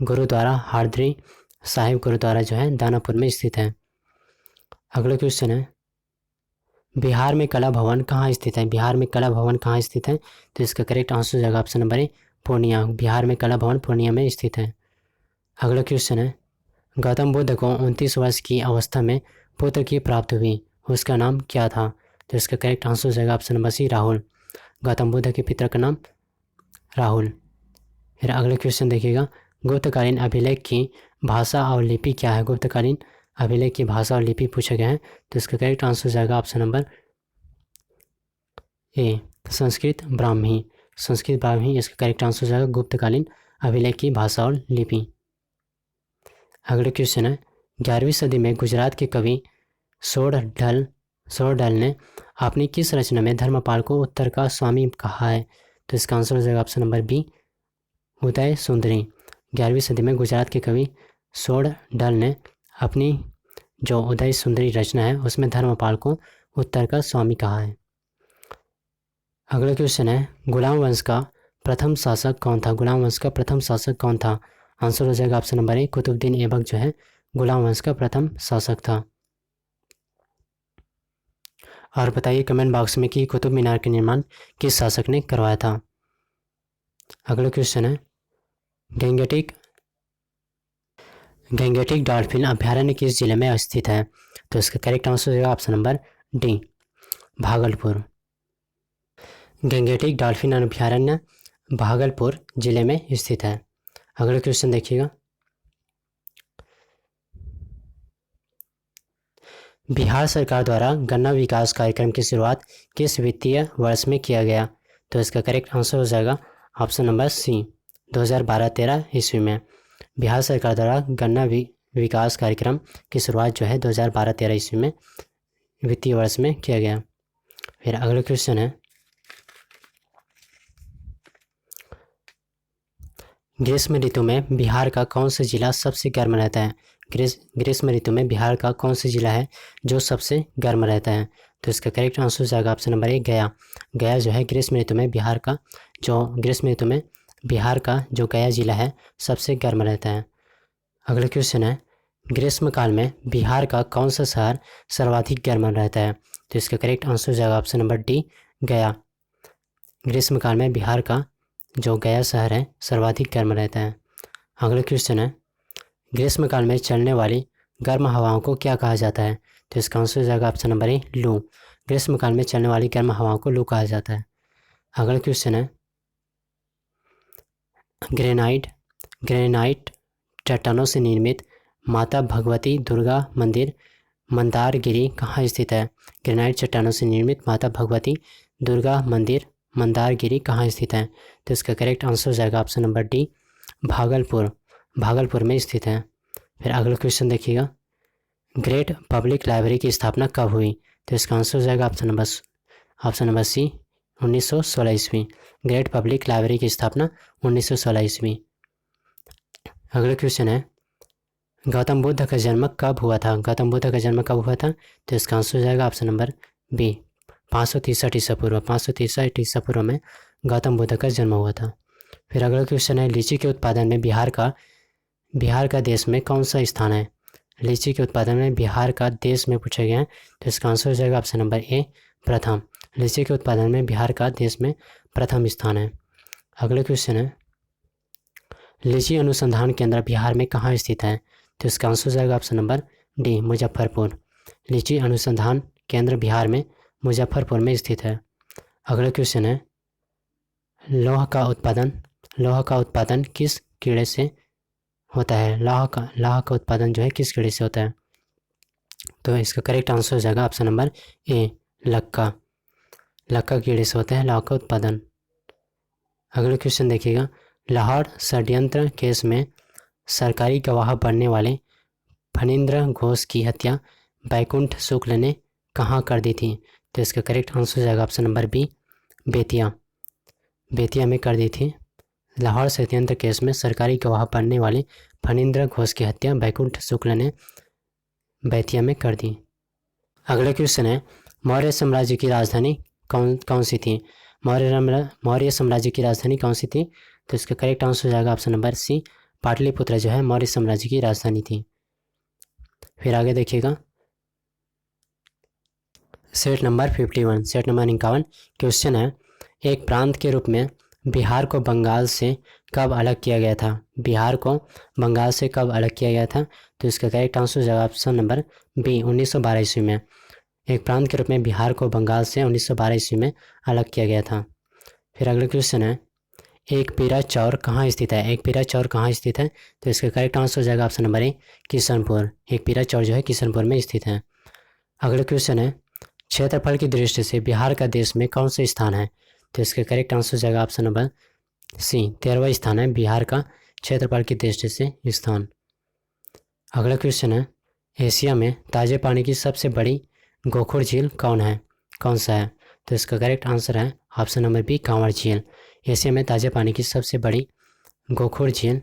Gurudwara Hardari Sahib गुरुद्वारा जो है दानापुर में स्थित है। अगला क्वेश्चन है बिहार में कला भवन कहाँ स्थित है? बिहार में कला भवन कहाँ स्थित है? तो इसका करेक्ट आंसर हो जाएगा ऑप्शन नंबर ए, पूर्णिया। बिहार में कला भवन पूर्णिया में स्थित है। अगला क्वेश्चन है गौतम बुद्ध को 29 वर्ष की अवस्था में पुत्र की प्राप्ति हुई, उसका नाम क्या था? तो इसका करेक्ट आंसर हो जाएगा option number C, Rahul. Gautam Buddha के पिता का नाम राहुल। फिर अगला क्वेश्चन देखिएगा गुप्तकालीन अभिलेख की भाषा और लिपि क्या है? गुप्तकालीन अभिलेख की भाषा और लिपि पूछा गया है, तो इसका करेक्ट आंसर हो जाएगा ऑप्शन नंबर ए, संस्कृत ब्राह्मी। संस्कृत ब्राह्मी इसका करेक्ट आंसर हो जाएगा गुप्तकालीन अभिलेख की भाषा और लिपि। अगला क्वेश्चन है 11वीं सदी में गुजरात के कवि सोरढल ने अपनी किस रचना में धर्मपाल को उत्तर का स्वामी कहा है? तो इसका आंसर हो जाएगा ऑप्शन नंबर बी, उदय सुंदरी। 11वीं सदी में गुजरात के कवि सोरढल ने अपनी जो उदय सुंदरी रचना है उसमें धर्मपाल को उत्तर का स्वामी कहा है। अगला क्वेश्चन है गुलाम वंश का प्रथम शासक कौन था? गुलाम वंश का प्रथम शासक कौन था? आंसर हो जाएगा option number A, Qutubuddin Aibak जो है गुलाम वंश का प्रथम शासक था। और बताइए कमेंट बॉक्स में कि कुतुब मीनार का निर्माण किस शासक ने करवाया था। अगला क्वेश्चन है गैंगेटिक डॉल्फिन अभ्यारण्य किस जिले में स्थित है? तो इसका करेक्ट आंसर हो जाएगा option number D, Bhagalpur. Gangetic dolphin अभ्यारण्य भागलपुर जिले में स्थित है। अगला क्वेश्चन देखिएगा बिहार सरकार द्वारा गन्ना विकास कार्यक्रम की शुरुआत किस वित्तीय वर्ष में किया गया? तो इसका करेक्ट आंसर हो जाएगा ऑप्शन नंबर सी, 2012-13 ईस्वी में। बिहार सरकार द्वारा गन्ना विकास कार्यक्रम की शुरुआत जो है 2012-13 ईस्वी में वित्तीय वर्ष में किया गया। फिर अगला क्वेश्चन है ग्रीष्म ऋतु में बिहार का कौन सा जिला सबसे गर्म रहता है? ग्रीष्म ऋतु में बिहार का कौन सा जिला है जो सबसे गर्म रहता है? तो इसका करेक्ट आंसर हो जाएगा ऑप्शन नंबर ए, गया। गया जो है ग्रीष्म ऋतु में बिहार का जो गया जिला है सबसे गर्म रहता है। अगला क्वेश्चन है ग्रीष्मकाल में बिहार का कौन सा शहर सर्वाधिक गर्म रहता है? तो इसका करेक्ट आंसर हो जाएगा ऑप्शन नंबर डी, गया। ग्रीष्मकाल में बिहार का जो गया शहर है सर्वाधिक गर्म रहता है। अगला क्वेश्चन है ग्रीष्मकाल में चलने वाली गर्म हवाओं को क्या कहा जाता है? तो इसका आंसर हो जाएगा ऑप्शन नंबर ए, लू। ग्रीष्मकाल में चलने वाली गर्म हवाओं को लू कहा जाता है। अगला क्वेश्चन है ग्रेनाइट चट्टानों से निर्मित माता भगवती दुर्गा मंदिर मंदारगिरी कहाँ स्थित है? ग्रेनाइट चट्टानों से निर्मित माता भगवती दुर्गा मंदिर मंदारगिरी कहाँ स्थित है? तो इसका करेक्ट आंसर हो जाएगा ऑप्शन नंबर डी, भागलपुर में स्थित है। फिर अगला क्वेश्चन देखिएगा, ग्रेट पब्लिक लाइब्रेरी की स्थापना कब हुई? तो इसका आंसर हो जाएगा ऑप्शन नंबर सी, 1916 ईस्वी। ग्रेट पब्लिक लाइब्रेरी की स्थापना 1916 ईस्वी। अगला क्वेश्चन है, गौतम बुद्ध का जन्म कब हुआ था? गौतम बुद्ध का जन्म कब हुआ था? तो इसका आंसर हो जाएगा ऑप्शन नंबर बी, 563 ईसा पूर्व। 563 ईसा पूर्व में गौतम बुद्ध का जन्म हुआ था। फिर अगला क्वेश्चन है, लीची के उत्पादन में बिहार का देश में कौन सा स्थान है? लीची के उत्पादन में बिहार का देश में पूछा गया है, तो इसका आंसर हो जाएगा ऑप्शन नंबर ए, प्रथम। लीची के उत्पादन में बिहार का देश में प्रथम स्थान है। अगला क्वेश्चन है, लीची अनुसंधान केंद्र बिहार में कहाँ स्थित है? तो इसका आंसर हो जाएगा ऑप्शन नंबर डी, मुजफ्फरपुर। लीची अनुसंधान केंद्र बिहार में मुजफ्फरपुर में स्थित है। अगला क्वेश्चन है, लौह का उत्पादन किस कीड़े से होता है? लौह का उत्पादन जो है किस कीड़े से होता है? तो इसका करेक्ट आंसर हो जाएगा ऑप्शन नंबर ए, लक्का कीड़े से होता है लौह का उत्पादन। अगला क्वेश्चन देखिएगा, लाहौर षड्यंत्र केस में सरकारी गवाह बनने वाले फणींद्र घोष की हत्या बैकुंठ शुक्ल ने कहाँ कर दी थी? तो इसका करेक्ट आंसर हो जाएगा ऑप्शन नंबर बी, बेतिया में कर दी थी। लाहौर षड्यंत्र केस में सरकारी गवाह बनने वाले फणींद्र घोष की हत्या बैकुंठ शुक्ल ने बेतिया में कर दी। अगला क्वेश्चन है, मौर्य साम्राज्य की राजधानी कौन सी थी? मौर्य साम्राज्य की राजधानी कौन सी थी? तो इसका करेक्ट आंसर हो जाएगा ऑप्शन नंबर सी, पाटलिपुत्र जो है मौर्य साम्राज्य की राजधानी थी। फिर आगे देखिएगा, सेट नंबर 51 क्वेश्चन है, एक प्रांत के रूप में बिहार को बंगाल से कब अलग किया गया था? बिहार को बंगाल से कब अलग किया गया था? तो इसका करेक्ट आंसर हो जाएगा ऑप्शन नंबर बी, 1912 ईस्वी में। एक प्रांत के रूप में बिहार को बंगाल से 1912 ईस्वी में अलग किया गया था। फिर अगला क्वेश्चन है, एक पीरा चौर कहाँ स्थित है? एक पीरा चौर कहाँ स्थित है? तो इसका करेक्ट आंसर हो जाएगा ऑप्शन नंबर ए, किशनपुर। एक पीरा चौर जो है किशनपुर में स्थित है। अगला क्वेश्चन है, क्षेत्रफल की दृष्टि से बिहार का देश में कौन सा स्थान है? तो इसका करेक्ट आंसर हो जाएगा ऑप्शन नंबर सी, 13वां स्थान है बिहार का क्षेत्रफल की दृष्टि से स्थान। अगला क्वेश्चन है, एशिया में ताजे पानी की सबसे बड़ी गोखुर झील कौन सा है? तो इसका करेक्ट आंसर है ऑप्शन नंबर बी, कांवड़ झील। एशिया में ताजे पानी की सबसे बड़ी गोखुर झील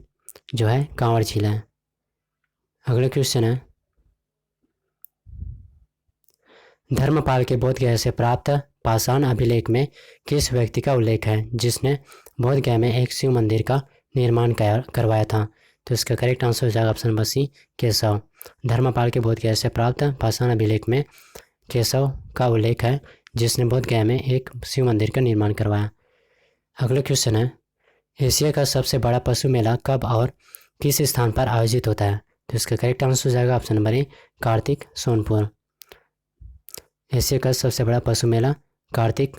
जो है कांवड़ झील है। अगला क्वेश्चन है, धर्मपाल के बोधगया से प्राप्त पाषाण अभिलेख में किस व्यक्ति का उल्लेख है जिसने बोधगया में एक शिव मंदिर का निर्माण करवाया था? तो इसका करेक्ट आंसर हो जाएगा option number C, Keshav. Dharmapala के बोधगया से प्राप्त पाषाण अभिलेख में केशव का उल्लेख है जिसने बोधगया में एक शिव मंदिर का निर्माण करवाया। अगला क्वेश्चन है, एशिया का सबसे बड़ा पशु मेला कब और किस स्थान पर आयोजित होता है? तो इसका करेक्ट आंसर हो जाएगा ऑप्शन नंबर ए, कार्तिक, सोनपुर। एशिया का सबसे बड़ा पशु मेला कार्तिक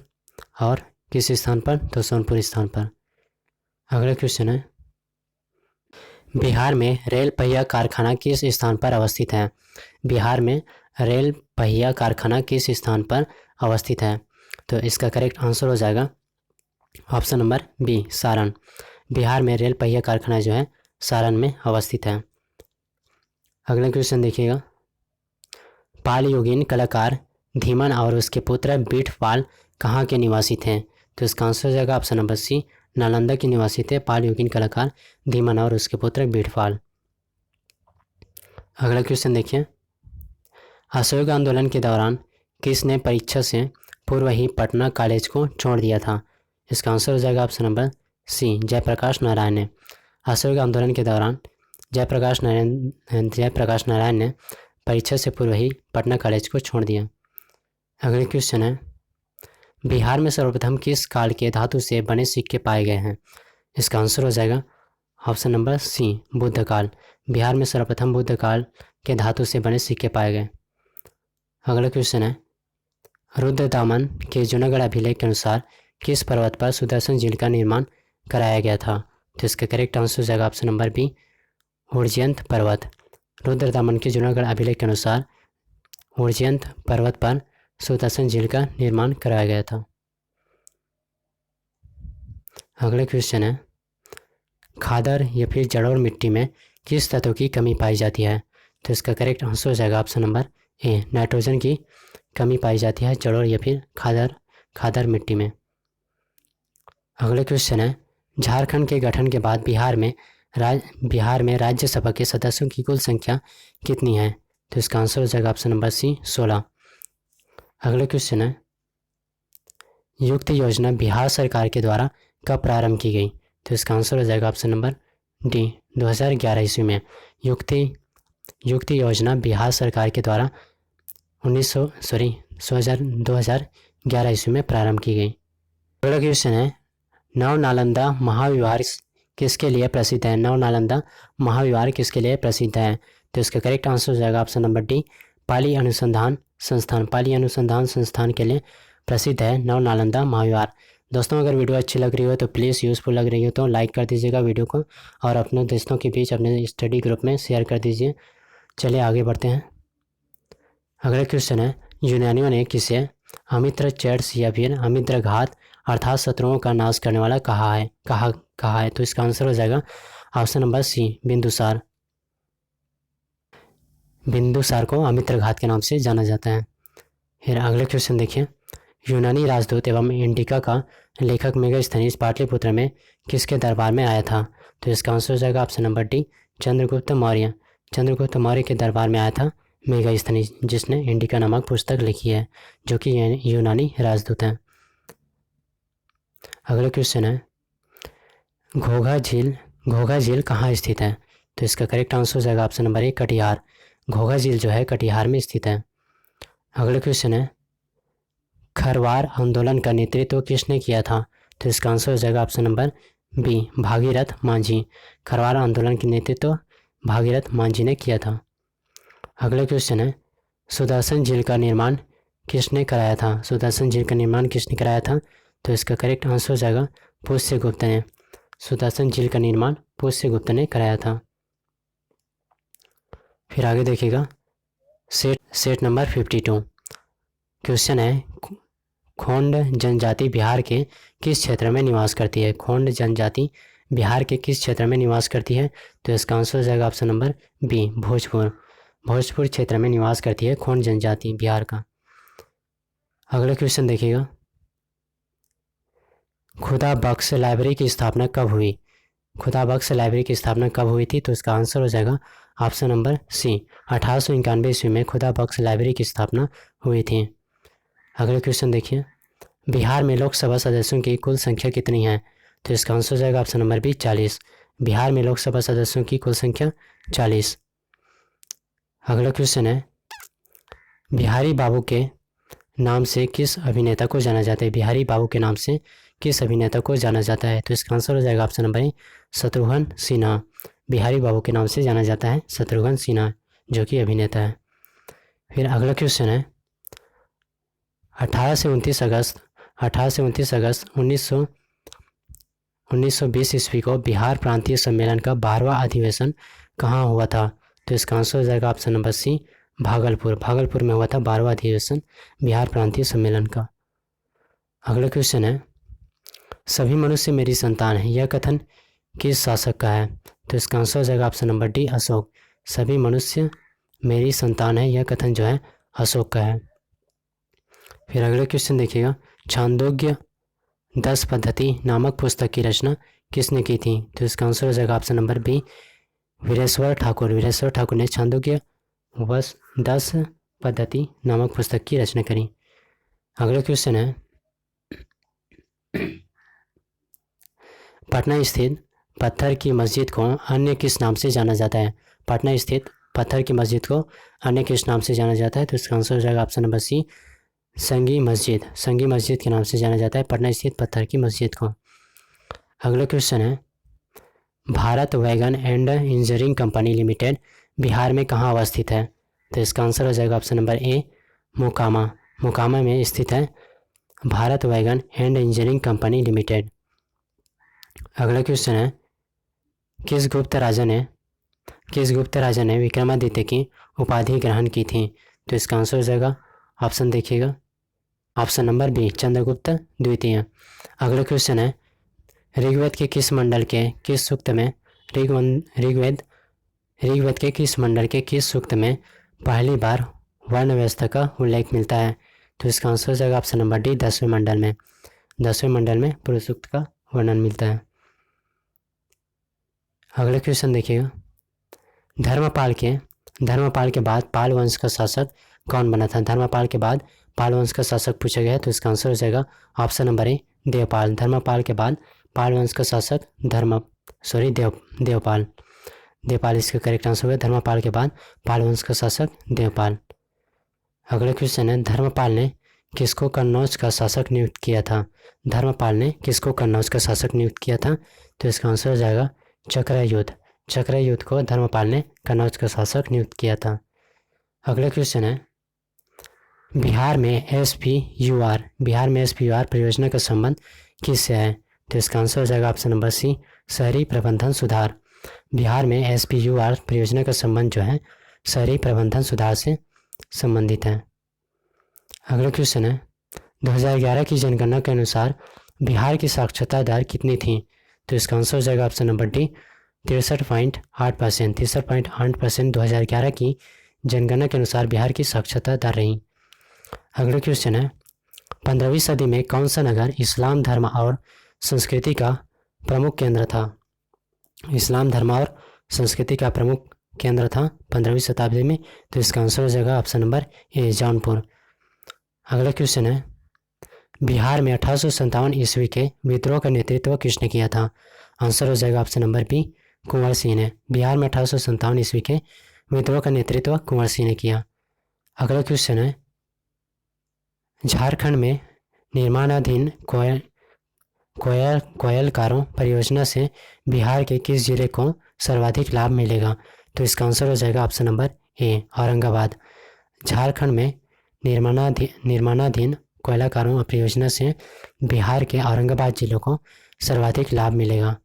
और किस स्थान पर? तो सोनपुर स्थान पर। अगला क्वेश्चन है, बिहार में रेल पहिया कारखाना किस स्थान पर अवस्थित है? बिहार में रेल पहिया कारखाना किस स्थान पर अवस्थित है? तो इसका करेक्ट आंसर हो जाएगा option number B, Saran. Bihar में रेल पहिया कारखाना जो है सारण में अवस्थित है। अगला क्वेश्चन देखिएगा, पाल युगीन कलाकार धीमन और उसके पुत्र बीठपाल कहाँ के निवासी थे? तो इसका आंसर हो जाएगा ऑप्शन नंबर सी, नालंदा के निवासी थे पाल युगीन कलाकार धीमन और उसके पुत्र बीठपाल। अगला क्वेश्चन देखिए, असहयोग आंदोलन के दौरान किसने परीक्षा से पूर्व ही पटना कॉलेज को छोड़ दिया था? इसका आंसर हो जाएगा option number C, Jayaprakash Narayan ने। असहयोग आंदोलन के दौरान जयप्रकाश नारायण ने परीक्षा से पूर्व ही पटना कॉलेज को छोड़ दिया। अगले क्वेश्चन है, बिहार में सर्वप्रथम किस काल के धातु से बने सिक्के पाए गए हैं? इसका आंसर हो जाएगा ऑप्शन नंबर सी, बुद्ध काल। बिहार में सर्वप्रथम बुद्ध काल के धातु से बने सिक्के पाए गए। अगला क्वेश्चन है, रुद्रदामन के जूनागढ़ अभिलेख के अनुसार किस पर्वत पर सुदर्शन झील का निर्माण कराया गया था? तो इसका करेक्ट आंसर हो जाएगा ऑप्शन नंबर बी, उज्जैन पर्वत। रुद्रदामन के जूनागढ़ अभिलेख के अनुसार उज्जैन पर्वत पर सुदर्शन झील का निर्माण कराया गया था। अगला क्वेश्चन है, खादर या फिर जलोढ़ मिट्टी में किस तत्व की कमी पाई जाती है? तो इसका करेक्ट आंसर हो जाएगा ऑप्शन नंबर ए, नाइट्रोजन की कमी पाई जाती है जलोढ़ या फिर खादर मिट्टी में। अगला क्वेश्चन है, झारखंड के गठन के बाद बिहार में राज्यसभा के सदस्यों की कुल संख्या कितनी है? तो इसका आंसर हो जाएगा ऑप्शन नंबर सी, 16। अगला क्वेश्चन है, युक्त योजना बिहार सरकार के द्वारा कब प्रारंभ की गई? तो इसका आंसर हो जाएगा ऑप्शन नंबर डी, 2011 ईस्वी में युक्त योजना बिहार सरकार के द्वारा 2011 ईस्वी में प्रारंभ की गई। अगला क्वेश्चन है, नवनालंदा महाविहार किसके लिए प्रसिद्ध है? नवनालंदा महाविहार किसके लिए प्रसिद्ध है? तो इसका करेक्ट आंसर हो जाएगा ऑप्शन नंबर डी, पाली अनुसंधान संस्थान के लिए प्रसिद्ध है नवनालंदा महाविहार। दोस्तों, अगर वीडियो अच्छी लग रही हो तो प्लीज़ यूज़फुल लग रही हो तो लाइक कर दीजिएगा वीडियो को और अपने दोस्तों के बीच अपने स्टडी ग्रुप में शेयर कर दीजिए। चलिए आगे बढ़ते हैं। अगला क्वेश्चन है, यूनानियों ने किसे अमित्र चैट्स या फिर अमित्र घात अर्थात शत्रुओं का नाश करने वाला कहा है? तो इसका आंसर हो जाएगा ऑप्शन नंबर सी, बिंदुसार को अमित्र घात के नाम से जाना जाता है। फिर अगले क्वेश्चन देखिए, यूनानी राजदूत एवं इंडिका का लेखक मेगास्थनीज पाटलिपुत्र में किसके दरबार में आया था? तो इसका आंसर हो जाएगा option number D, Chandragupta Maurya के दरबार में आया था मेगास्थनीज, जिसने इंडिका नामक पुस्तक लिखी है, जो कि यूनानी राजदूत हैं। अगला क्वेश्चन है, घोघा झील कहाँ स्थित है? तो इसका करेक्ट आंसर हो जाएगा ऑप्शन नंबर ए, कटिहार। घोघा झील जो है कटिहार में स्थित है। अगला क्वेश्चन है, खरवार आंदोलन का नेतृत्व किसने किया था? तो इसका आंसर हो जाएगा option number B, Bhagirath Manjhi. Kharwar आंदोलन के नेतृत्व भागीरथ मांझी ने किया था। अगला क्वेश्चन है, सुदर्शन झील का निर्माण किसने कराया था? सुदर्शन झील का निर्माण किसने कराया था? तो इसका करेक्ट आंसर हो जाएगा पुष्यगुप्त ने। सुदर्शन झील का निर्माण पुष्यगुप्त ने कराया था। फिर आगे देखिएगा, सेट नंबर 52। क्वेश्चन है, खोंड जनजाति बिहार के किस क्षेत्र में निवास करती है? खोंड जनजाति बिहार के किस क्षेत्र में निवास करती है? तो इसका आंसर हो जाएगा ऑप्शन नंबर बी, भोजपुर क्षेत्र में निवास करती है खोंड जनजाति बिहार का। अगला क्वेश्चन देखिएगा, खुदा बख्श लाइब्रेरी की स्थापना कब हुई? खुदा बख्श लाइब्रेरी की स्थापना कब हुई थी? तो इसका आंसर हो जाएगा ऑप्शन नंबर सी, 1891 ईस्वी में खुदा बख्श लाइब्रेरी की स्थापना हुई थी। अगला क्वेश्चन देखिए, बिहार में लोकसभा सदस्यों की कुल संख्या कितनी है? तो इसका आंसर हो जाएगा ऑप्शन नंबर बी, 40। बिहार में लोकसभा सदस्यों की कुल संख्या 40। अगला क्वेश्चन है, बिहारी बाबू के नाम से किस अभिनेता को जाना जाता है? बिहारी बाबू के नाम से किस अभिनेता को जाना जाता है? तो इसका आंसर हो जाएगा option number A, Shatrughan Sinha. Bihari Babu के नाम से जाना जाता है शत्रुघ्न सिन्हा, जो कि अभिनेता है। फिर अगला क्वेश्चन है, 18 से 29 अगस्त 1920 ईस्वी को बिहार प्रांतीय सम्मेलन का 12वां अधिवेशन कहाँ हुआ था? तो इसका आंसर हो जाएगा ऑप्शन नंबर सी, भागलपुर में हुआ था 12वां अधिवेशन बिहार प्रांतीय सम्मेलन का। अगला क्वेश्चन है, सभी मनुष्य मेरी संतान है, यह कथन किस शासक का है? तो इसका आंसर हो जाएगा ऑप्शन नंबर डी, अशोक। सभी मनुष्य मेरी संतान है, यह कथन जो है अशोक का है। फिर अगला क्वेश्चन देखिएगा, छांदोग्य 10 पद्धति नामक पुस्तक की रचना किसने की थी? तो इसका आंसर हो जाएगा option number B, Vireshwar Thakur ने छांदोग्य 10 पद्धति नामक पुस्तक की रचना करी। अगला क्वेश्चन है, पटना स्थित पत्थर की मस्जिद को अन्य किस नाम से जाना जाता है? पटना स्थित पत्थर की मस्जिद को अन्य किस नाम से जाना जाता है? तो इसका आंसर हो जाएगा ऑप्शन नंबर सी, संगी मस्जिद के नाम से जाना जाता है पटना स्थित पत्थर की मस्जिद को। अगला क्वेश्चन है, Bharat wagon and engineering company limited Bihar में कहाँ अवस्थित है? तो इसका आंसर हो जाएगा ऑप्शन नंबर ए, मोकामा में स्थित है Bharat wagon and engineering company limited. अगला क्वेश्चन है, किस गुप्त राजा ने किस गुप्त राजा ने विक्रमादित्य की उपाधि ग्रहण की थी? तो इसका आंसर हो जाएगा, ऑप्शन देखिएगा, ऑप्शन नंबर बी, चंद्रगुप्त द्वितीय। अगला क्वेश्चन है, ऋग्वेद के किस मंडल के किस सूक्त में ऋग्वेद के किस मंडल के किस सूक्त में पहली बार वर्ण व्यवस्था का उल्लेख मिलता है? तो इसका आंसर हो जाएगा ऑप्शन नंबर डी, 10वें मंडल में पुरुष सूक्त का वर्णन मिलता है। अगला क्वेश्चन देखिएगा, धर्मपाल के बाद पाल वंश का शासक कौन बना था? धर्मपाल के बाद पाल वंश का शासक पूछा गया है, तो इसका आंसर हो जाएगा option number A, Devapala. Dharmapala के बाद पाल वंश का शासक देवपाल इसका करेक्ट आंसर होगा। धर्मपाल के बाद पाल वंश का शासक देवपाल। अगला क्वेश्चन है, धर्मपाल ने किसको कन्नौज का शासक नियुक्त किया था? धर्मपाल ने किसको कन्नौज का शासक नियुक्त किया था? तो इसका आंसर हो जाएगा चक्रयुद्ध को धर्मपाल ने कन्नौज का शासक नियुक्त किया था। अगला क्वेश्चन है, बिहार में SPUR परियोजना का संबंध किससे है? तो इसका आंसर हो जाएगा ऑप्शन नंबर सी, शहरी प्रबंधन सुधार। बिहार में SPUR परियोजना का संबंध जो है शहरी प्रबंधन सुधार से संबंधित है। अगला क्वेश्चन है, 2011 की जनगणना के अनुसार बिहार की साक्षरता दर कितनी थी? तो इसका आंसर हो जाएगा ऑप्शन नंबर डी, 63.8%। 63.8% 2011 की जनगणना के अनुसार बिहार की साक्षरता दर रही। अगला क्वेश्चन है, 15वीं सदी में कौन सा नगर इस्लाम धर्म और संस्कृति का प्रमुख केंद्र था? इस्लाम धर्म और संस्कृति का प्रमुख केंद्र था 15वीं शताब्दी में, तो इसका आंसर हो जाएगा ऑप्शन नंबर ए, जौनपुर। अगला क्वेश्चन है, बिहार में 1857 ईस्वी के विद्रोह का नेतृत्व किसने किया था? आंसर हो जाएगा option number B, Kunwar Singh ने। बिहार में 1857 ईस्वी के विद्रोह का नेतृत्व कुंवर सिंह ने किया। अगला क्वेश्चन है, झारखंड में निर्माणाधीन कोयलकारों परियोजना से बिहार के किस जिले को सर्वाधिक लाभ मिलेगा? तो इसका आंसर हो जाएगा ऑप्शन नंबर ए, औरंगाबाद। झारखंड में निर्माणाधीन कोयलकारों परियोजना से बिहार के औरंगाबाद जिलों को सर्वाधिक लाभ मिलेगा।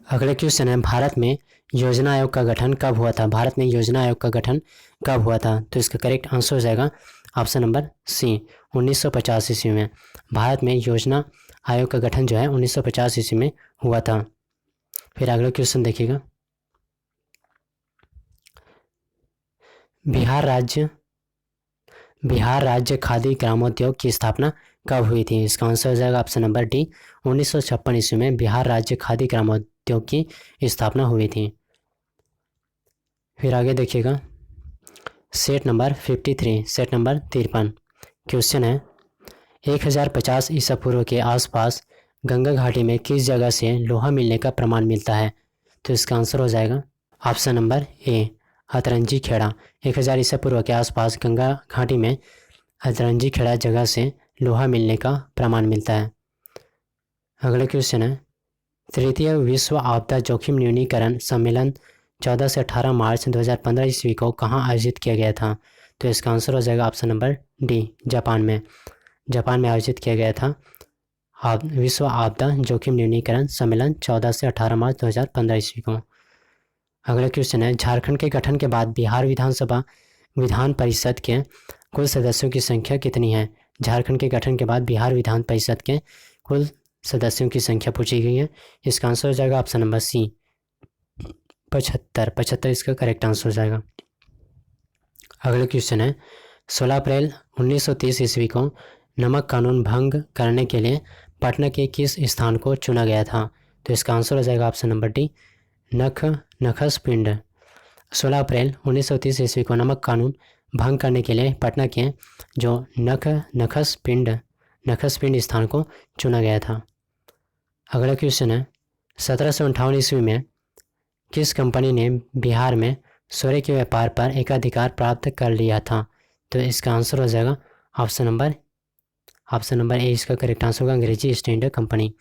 अगले क्वेश्चन है, भारत में योजना आयोग का गठन कब हुआ था? भारत में योजना आयोग का गठन कब हुआ था? तो इसका करेक्ट आंसर हो जाएगा ऑप्शन नंबर सी, 1950 ईस्वी में। भारत में योजना आयोग का गठन जो है 1950 ईस्वी में हुआ था। फिर अगला क्वेश्चन देखिएगा, बिहार राज्य खादी ग्रामोद्योग की स्थापना कब हुई थी? इसका आंसर हो जाएगा ऑप्शन नंबर डी, 1956 ईस्वी में बिहार राज्य खादी ग्रामोद्योग की स्थापना हुई थी। फिर आगे देखिएगा, सेट नंबर 53 क्वेश्चन है, 1050 ईसा पूर्व के आसपास गंगा घाटी में किस जगह से लोहा मिलने का प्रमाण मिलता है? तो इसका आंसर हो जाएगा ऑप्शन नंबर ए, अतरंजी खेड़ा। 1000 ईसा पूर्व के आसपास गंगा घाटी में अतरंजी खेड़ा जगह से लोहा मिलने का प्रमाण मिलता है। अगला क्वेश्चन है, तृतीय विश्व आपदा जोखिम न्यूनीकरण सम्मेलन 14 से 18 मार्च 2015 ईस्वी को कहाँ आयोजित किया गया था? तो इसका आंसर हो जाएगा ऑप्शन नंबर डी, जापान में आयोजित किया गया था विश्व आपदा जोखिम न्यूनीकरण सम्मेलन 14 से 18 मार्च 2015 ईस्वी को। अगला क्वेश्चन है, झारखंड के गठन के बाद बिहार विधान परिषद के कुल सदस्यों की संख्या कितनी है? झारखंड के गठन के बाद बिहार विधान परिषद के कुल सदस्यों की संख्या पूछी गई है। इसका आंसर हो जाएगा ऑप्शन नंबर सी, 75 इसका करेक्ट आंसर हो जाएगा। अगला क्वेश्चन है, 16 अप्रैल 1930 ईस्वी को नमक कानून भंग करने के लिए पटना के किस स्थान को चुना गया था? तो इसका आंसर हो जाएगा ऑप्शन नंबर डी, नखस पिंड। 16 अप्रैल 1930 ईस्वी को नमक कानून भंग करने के लिए पटना के जो नखस पिंड स्थान को चुना गया था। अगला क्वेश्चन है, 1758 ईस्वी में किस कंपनी ने बिहार में सोने के व्यापार पर एकाधिकार प्राप्त कर लिया था? तो इसका आंसर हो जाएगा ऑप्शन नंबर ए, इसका करेक्ट आंसर होगा अंग्रेजी ईस्ट इंडिया कंपनी।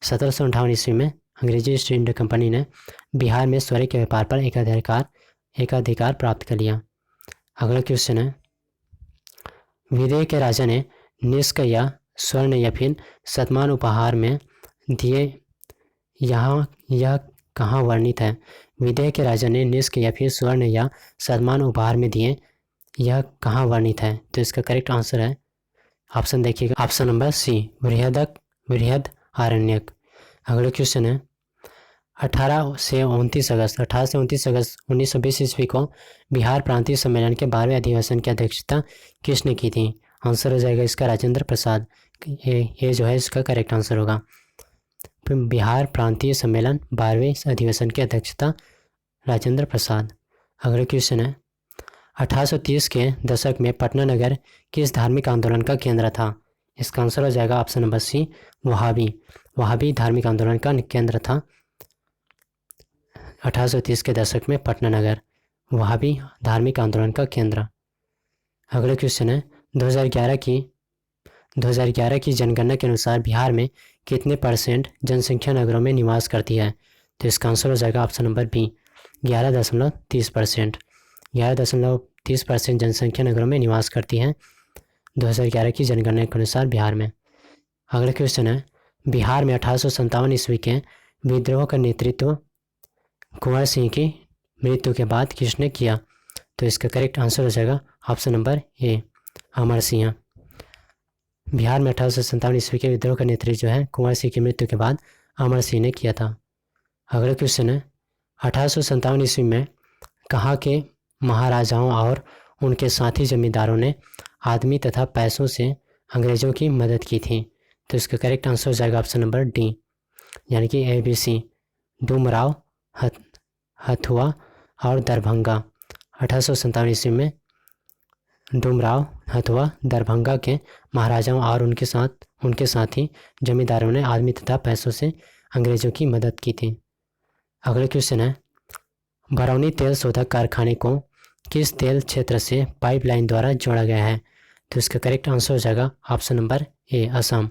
1758 ईस्वी में अंग्रेजी ईस्ट इंडिया कंपनी ने बिहार में स्वर्ण के व्यापार पर एकाधिकार प्राप्त कर लिया। अगला क्वेश्चन है, विदेह के राजा ने निष्क या स्वर्ण या फिर शतमान उपहार में दिए, यह कहाँ वर्णित है? विदेह के राजा ने निष्क या फिर स्वर्ण या सम्मान उपहार में दिए, यह कहाँ वर्णित है? तो इसका करेक्ट आंसर है ऑप्शन देखिएगा, ऑप्शन नंबर सी, बृहद आरण्यक। अगला क्वेश्चन है 18 से 29 अगस्त 1920 ईस्वी को बिहार प्रांतीय सम्मेलन के 12वें अधिवेशन की अध्यक्षता किसने की थी? आंसर हो जाएगा इसका राजेंद्र प्रसाद। ये जो है इसका करेक्ट आंसर होगा। बिहार प्रांतीय सम्मेलन 12वें अधिवेशन की अध्यक्षता राजेंद्र प्रसाद। अगला क्वेश्चन है 1830 के दशक में पटना नगर किस धार्मिक आंदोलन का केंद्र था? इसका आंसर हो जाएगा ऑप्शन नंबर सी, वहाबी धार्मिक आंदोलन का केंद्र था 1830 के दशक में पटना नगर वहाबी धार्मिक आंदोलन का केंद्र। अगला क्वेश्चन है 2011 की जनगणना के अनुसार बिहार में कितने % जनसंख्या नगरों में निवास करती है? तो इसका आंसर हो जाएगा ऑप्शन नंबर बी, 11.30%। 11.30% जनसंख्या नगरों में निवास करती है 2011 की जनगणना के अनुसार बिहार में। अगला क्वेश्चन है बिहार में 1857 ईस्वी के विद्रोह का नेतृत्व कुंवर सिंह की मृत्यु के बाद किसने किया? तो इसका करेक्ट आंसर हो जाएगा ऑप्शन नंबर ए, अमर सिंह। बिहार में 1857 ईस्वी के विद्रोह का नेतृत्व जो है कुंवर सिंह की मृत्यु के बाद अमर सिंह ने किया था। अगला क्वेश्चन है 1857 ईस्वी में कहाँ के महाराजाओं और उनके साथी जमींदारों ने आदमी तथा पैसों से अंग्रेजों की मदद की थी? तो इसका करेक्ट आंसर हो जाएगा ऑप्शन नंबर डी, यानी कि ABC, डूमराव, हथुआ और दरभंगा। 1857 ईस्वी में डूमराव, हथुआ, दरभंगा के महाराजाओं और उनके साथी जमींदारों ने आदमी तथा पैसों से अंग्रेजों की मदद की थी। अगला क्वेश्चन है बरौनी तेल शोधक कारखाने को किस तेल क्षेत्र से पाइपलाइन द्वारा जोड़ा गया है? तो इसका करेक्ट आंसर हो जाएगा ऑप्शन नंबर ए, असम।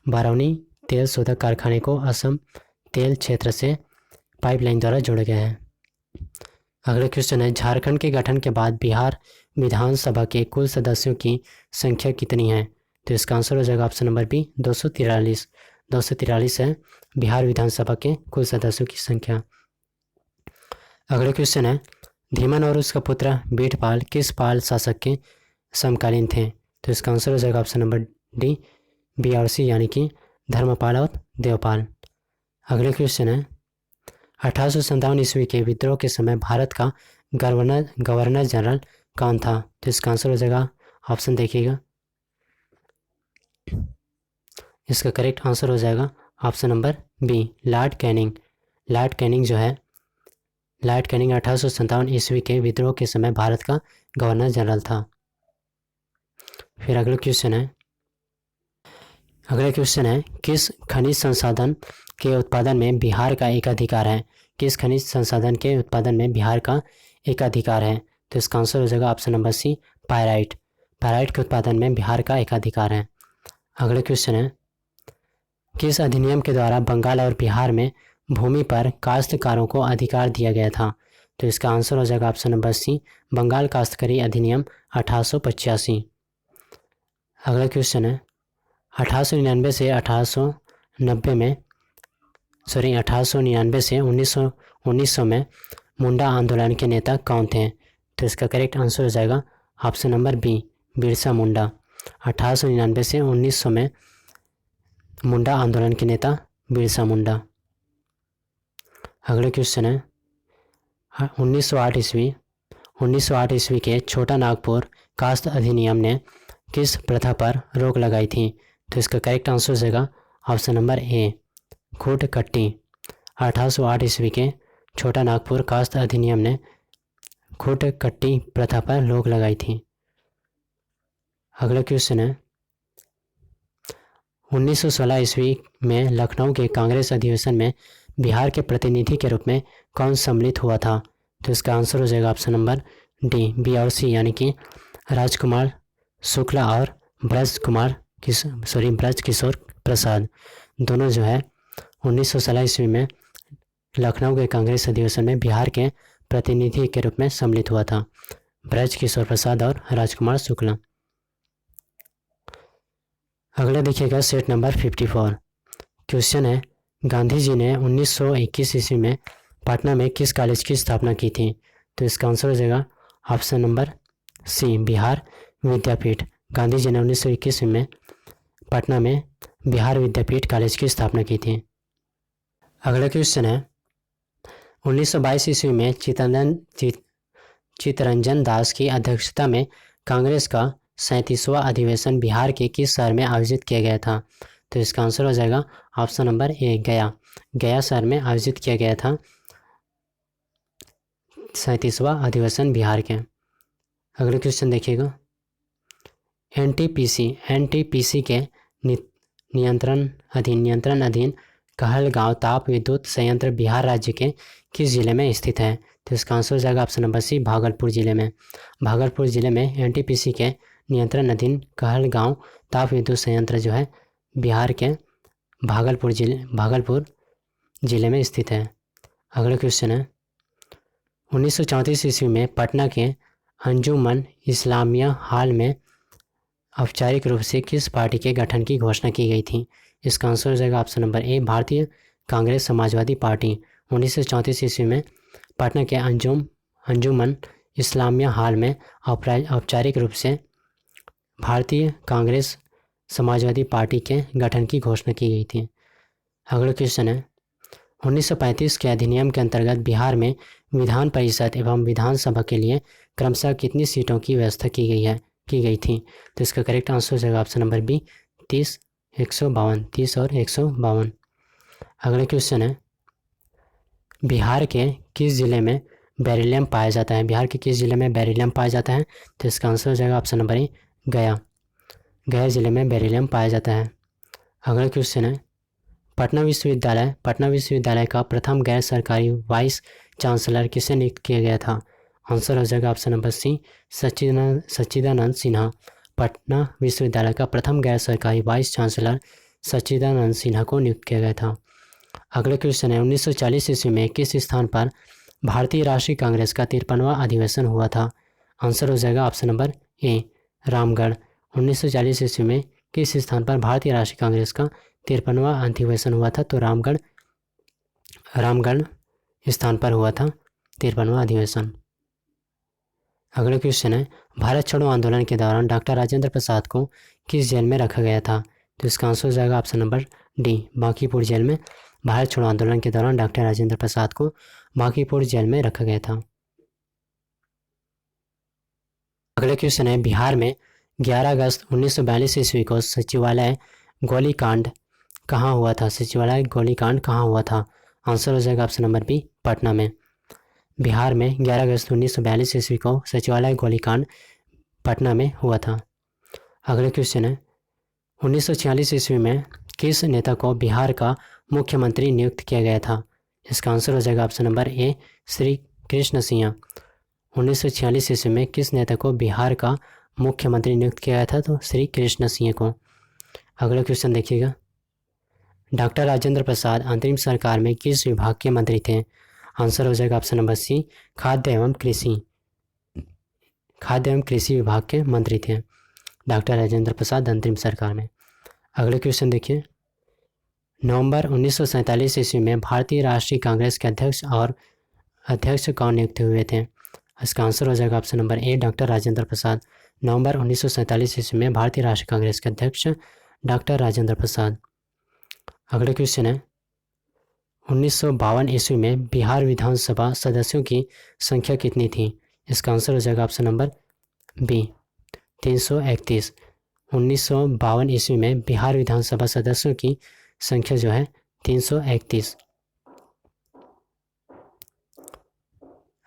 बरौनी तेल शोधक कारखाने को असम तेल क्षेत्र से पाइपलाइन द्वारा जोड़ा गया है। अगला क्वेश्चन है झारखंड के गठन के बाद बिहार विधानसभा के कुल सदस्यों की संख्या कितनी है? तो इसका आंसर हो जाएगा ऑप्शन नंबर बी, 243 है बिहार विधानसभा के कुल सदस्यों की संख्या। अगला क्वेश्चन है धीमन और उसका पुत्र बीठपाल किस पाल शासक के समकालीन थे? तो इसका आंसर हो जाएगा ऑप्शन नंबर डी, बी और सी, यानी कि धर्मपाल और देवपाल। अगला क्वेश्चन है 1857 ईस्वी के विद्रोह के समय भारत का गवर्नर जनरल कौन था? तो इसका आंसर हो जाएगा ऑप्शन देखिएगा, इसका करेक्ट आंसर हो जाएगा option number B, lord Canning. Lord Canning 1857 ईस्वी के विद्रोह के समय भारत का गवर्नर जनरल था। फिर अगला क्वेश्चन है किस खनिज संसाधन के उत्पादन में बिहार का एकाधिकार है? किस खनिज संसाधन के उत्पादन में बिहार का एकाधिकार है? तो इसका आंसर हो जाएगा option number C, pyrite. Pyrite के उत्पादन में बिहार का एकाधिकार है। अगला क्वेश्चन है किस अधिनियम के द्वारा बंगाल और बिहार में भूमि पर काश्तकारों को अधिकार दिया गया था? तो इसका आंसर हो जाएगा ऑप्शन नंबर सी, बंगाल काश्तकारी अधिनियम 1885। अगला क्वेश्चन है 1899 से 1900 में मुंडा आंदोलन के नेता कौन थे? तो इसका करेक्ट आंसर हो जाएगा option number B, Birsa Munda. 1899 से 1900 में मुंडा आंदोलन के नेता बिरसा मुंडा। अगला क्वेश्चन है 1908 ईस्वी के छोटा नागपुर कास्ट अधिनियम ने किस प्रथा पर रोक लगाई थी? तो इसका करेक्ट आंसर हो जाएगा ऑप्शन नंबर ए, खूट कट्टी। 1808 ईस्वी के छोटा नागपुर कास्ट अधिनियम ने खूट कट्टी प्रथा पर रोक लगाई थी। अगला क्वेश्चन है 1916 ईस्वी में लखनऊ के कांग्रेस अधिवेशन में बिहार के प्रतिनिधि के रूप में कौन सम्मिलित हुआ था? तो इसका आंसर हो जाएगा ऑप्शन नंबर डी, बी और सी, यानी कि राजकुमार शुक्ला और ब्रज किशोर प्रसाद। दोनों जो है 1916 ईस्वी में लखनऊ के कांग्रेस अधिवेशन में बिहार के प्रतिनिधि के रूप में सम्मिलित हुआ था, ब्रज किशोर प्रसाद और राजकुमार शुक्ला। अगला देखिएगा सेट नंबर 54। क्वेश्चन है गांधी जी ने 1921 ईस्वी में पटना में किस कॉलेज की स्थापना की थी? तो इसका आंसर हो जाएगा ऑप्शन नंबर सी, बिहार विद्यापीठ। गांधी जी ने 1921 में पटना में बिहार विद्यापीठ कॉलेज की स्थापना की थी। अगला क्वेश्चन है 1922 ईस्वी में चित्तरंजन दास की अध्यक्षता में कांग्रेस का 37वां अधिवेशन बिहार के किस शहर में आयोजित किया गया था? तो इसका आंसर हो जाएगा ऑप्शन नंबर ए, गया। गया शहर में आयोजित किया गया था 37वां अधिवेशन बिहार के। अगला क्वेश्चन देखिएगा एनटीपीसी के नियंत्रण अधीन कहलगांव ताप विद्युत संयंत्र बिहार राज्य के किस जिले में स्थित है? तो इसका आंसर हो जाएगा ऑप्शन नंबर सी, भागलपुर जिले में। भागलपुर जिले में एनटीपीसी के नियंत्रण अधीन कहलगांव ताप विद्युत संयंत्र जो है बिहार के भागलपुर जिले में स्थित है। अगला क्वेश्चन है 1934 ईस्वी में पटना के अंजुमन इस्लामिया हॉल में औपचारिक रूप से किस पार्टी के गठन की घोषणा की गई थी? इसका आंसर हो जाएगा ऑप्शन नंबर ए, भारतीय कांग्रेस समाजवादी पार्टी। 1934 ईस्वी में पटना के अंजुमन इस्लामिया हॉल में औपचारिक रूप से भारतीय कांग्रेस समाजवादी पार्टी के गठन की घोषणा की गई थी। अगला क्वेश्चन है 1935 के अधिनियम के अंतर्गत बिहार में विधान परिषद एवं विधानसभा के लिए क्रमशः कितनी सीटों की व्यवस्था की गई थी? तो इसका करेक्ट आंसर हो जाएगा ऑप्शन नंबर बी, 30 और 152। अगला क्वेश्चन है बिहार के किस जिले में बेरिलियम पाया जाता है? बिहार के किस जिले में बेरिलियम पाया जाता है? तो इसका आंसर हो जाएगा ऑप्शन नंबर ए, गया जिले में बेरिलियम पाया जाता है। अगला क्वेश्चन है पटना विश्वविद्यालय का प्रथम गैर सरकारी वाइस चांसलर किसे नियुक्त किया गया था? आंसर हो जाएगा ऑप्शन नंबर सी, सच्चिदानंद सिन्हा। पटना विश्वविद्यालय का प्रथम गैर सरकारी वाइस चांसलर सच्चिदानंद सिन्हा को नियुक्त किया गया था। अगला क्वेश्चन है 1940 ईस्वी में किस स्थान पर भारतीय राष्ट्रीय कांग्रेस का 53वां अधिवेशन हुआ था? आंसर हो जाएगा ऑप्शन नंबर ए, रामगढ़। 1940 ईस्वी में किस स्थान पर भारतीय राष्ट्रीय कांग्रेस का 53वां अधिवेशन हुआ था? तो रामगढ़ स्थान पर हुआ था 53वां अधिवेशन। अगला क्वेश्चन है भारत छोड़ो आंदोलन के दौरान डॉक्टर राजेंद्र प्रसाद को किस जेल में रखा गया था? तो इसका आंसर हो जाएगा option number D, Bankipur jail में। भारत छोड़ो आंदोलन के दौरान डॉक्टर राजेंद्र प्रसाद को बांकीपुर जेल में रखा गया था। अगला क्वेश्चन है बिहार में 11 अगस्त 1942 ईस्वी को सचिवालय गोलीकांड कहाँ हुआ था? सचिवालय गोलीकांड कहाँ हुआ था? आंसर हो जाएगा ऑप्शन नंबर बी, पटना में। बिहार में 11 अगस्त 1942 ईस्वी को सचिवालय गोलीकांड पटना में हुआ था। अगला क्वेश्चन है 1946 ईस्वी में किस नेता को बिहार का मुख्यमंत्री नियुक्त किया गया था? इसका आंसर हो जाएगा ऑप्शन नंबर ए, श्री कृष्ण सिंह। 1946 ईस्वी में किस नेता को बिहार का मुख्यमंत्री नियुक्त किया गया था? तो श्री कृष्ण सिंह को। अगला क्वेश्चन देखिएगा डॉक्टर राजेंद्र प्रसाद अंतरिम सरकार में किस विभाग के मंत्री थे? आंसर हो जाएगा ऑप्शन नंबर सी, खाद्य एवं कृषि विभाग के मंत्री थे डॉक्टर राजेंद्र प्रसाद अंतरिम सरकार में। अगले क्वेश्चन देखिए नवंबर 1947 ईस्वी में भारतीय राष्ट्रीय कांग्रेस के अध्यक्ष कौन नियुक्त हुए थे? इसका आंसर हो जाएगा option number A, doctor Rajendra Prasad. नवंबर 1947 ईस्वी में भारतीय राष्ट्रीय कांग्रेस के अध्यक्ष डॉक्टर राजेंद्र प्रसाद। अगले क्वेश्चन है 1952 ईस्वी में बिहार विधानसभा सदस्यों की संख्या कितनी थी? इसका आंसर हो जाएगा ऑप्शन नंबर बी, 331। 1952 ईस्वी में बिहार विधानसभा सदस्यों की संख्या जो है 331।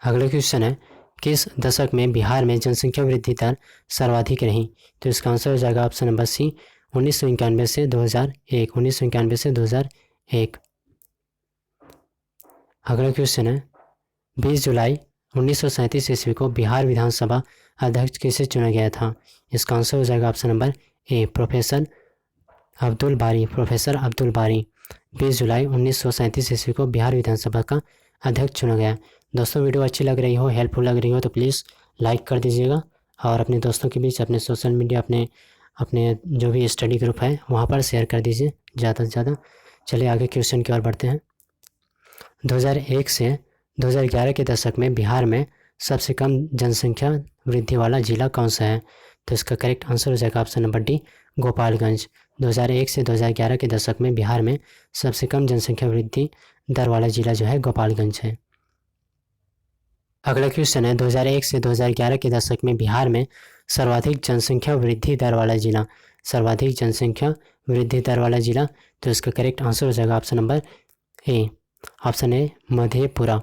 अगला क्वेश्चन है किस दशक में बिहार में जनसंख्या वृद्धि दर सर्वाधिक रही? तो इसका आंसर हो जाएगा ऑप्शन नंबर सी, 1991 से 2001। 1991 से 2001। अगला क्वेश्चन है 20 जुलाई 1937 ईस्वी को बिहार विधानसभा अध्यक्ष किसे चुना गया था? इसका आंसर हो जाएगा ऑप्शन नंबर ए, प्रोफेसर अब्दुल बारी। 20 जुलाई 1937 ईस्वी को बिहार विधानसभा का अध्यक्ष चुना गया। दोस्तों वीडियो अच्छी लग रही हो, हेल्पफुल लग रही हो तो प्लीज़ लाइक कर दीजिएगा और अपने दोस्तों के बीच अपने सोशल मीडिया अपने जो भी स्टडी ग्रुप है वहाँ पर शेयर कर दीजिए ज़्यादा से ज़्यादा। चलिए आगे क्वेश्चन की ओर बढ़ते हैं। 2001 से 2011 के दशक में बिहार में सबसे कम जनसंख्या वृद्धि वाला जिला कौन सा है? तो इसका करेक्ट आंसर हो जाएगा ऑप्शन नंबर डी, गोपालगंज। 2001 से 2011 के दशक में बिहार में सबसे कम जनसंख्या वृद्धि दर वाला जिला जो है गोपालगंज है। अगला क्वेश्चन है 2001 से 2011 के दशक में बिहार में सर्वाधिक जनसंख्या वृद्धि दर वाला जिला, सर्वाधिक जनसंख्या वृद्धि दर वाला जिला। तो इसका करेक्ट आंसर हो जाएगा option number A, option A Madhepura.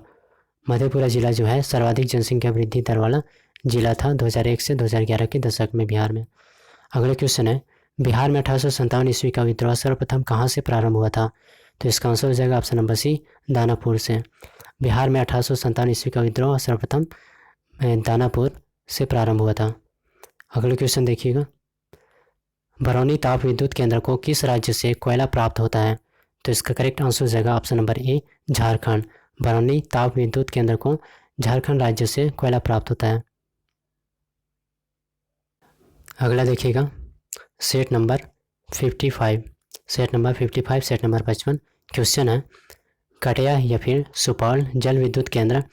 Madhepura जिला जो है सर्वाधिक जनसंख्या वृद्धि दर वाला जिला था 2001 से 2011 के दशक में बिहार में। अगला क्वेश्चन है बिहार में 1857 ईस्वी का विद्रोह सर्वप्रथम कहाँ से प्रारंभ हुआ था? तो इसका आंसर हो जाएगा ऑप्शन नंबर सी, दानापुर से। बिहार में 1857 ईस्वी का विद्रोह सर्वप्रथम दानापुर से प्रारंभ हुआ था। अगला क्वेश्चन देखिएगा, बरौनी ताप विद्युत केंद्र को किस राज्य से कोयला प्राप्त होता है? तो इसका करेक्ट आंसर हो जाएगा ऑप्शन नंबर ए, झारखंड। बरौनी ताप विद्युत केंद्र को झारखंड राज्य से कोयला प्राप्त होता है। अगला देखिएगा set number 55, set number 55, set number 55। Question है कटिया या फिर सुपौल जल विद्युत केंद्र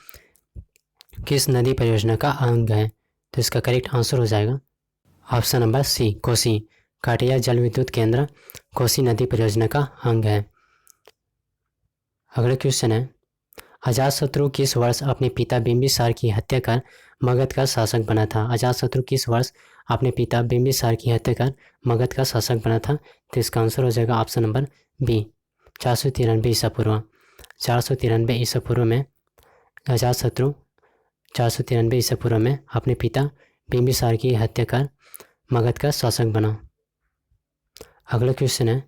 किस नदी परियोजना का अंग है? तो इसका करेक्ट आंसर हो जाएगा ऑप्शन नंबर सी, कोसी। कटिया जल विद्युत केंद्र कोसी नदी परियोजना का अंग है। अगला क्वेश्चन है अजातशत्रु किस वर्ष अपने पिता बिंबिसार की हत्या कर मगध का शासक बना था? अजातशत्रु किस वर्ष अपने पिता बिंबिसार की हत्या कर मगध का शासक बना था? तो इसका आंसर हो जाएगा ऑप्शन नंबर बी, 493 ईसा पूर्व। 493 ईसा पूर्व में अजातशत्रु 493 ईसा पूर्व में अपने पिता बिंबिसार की हत्या कर मगध का शासक बना। अगला क्वेश्चन है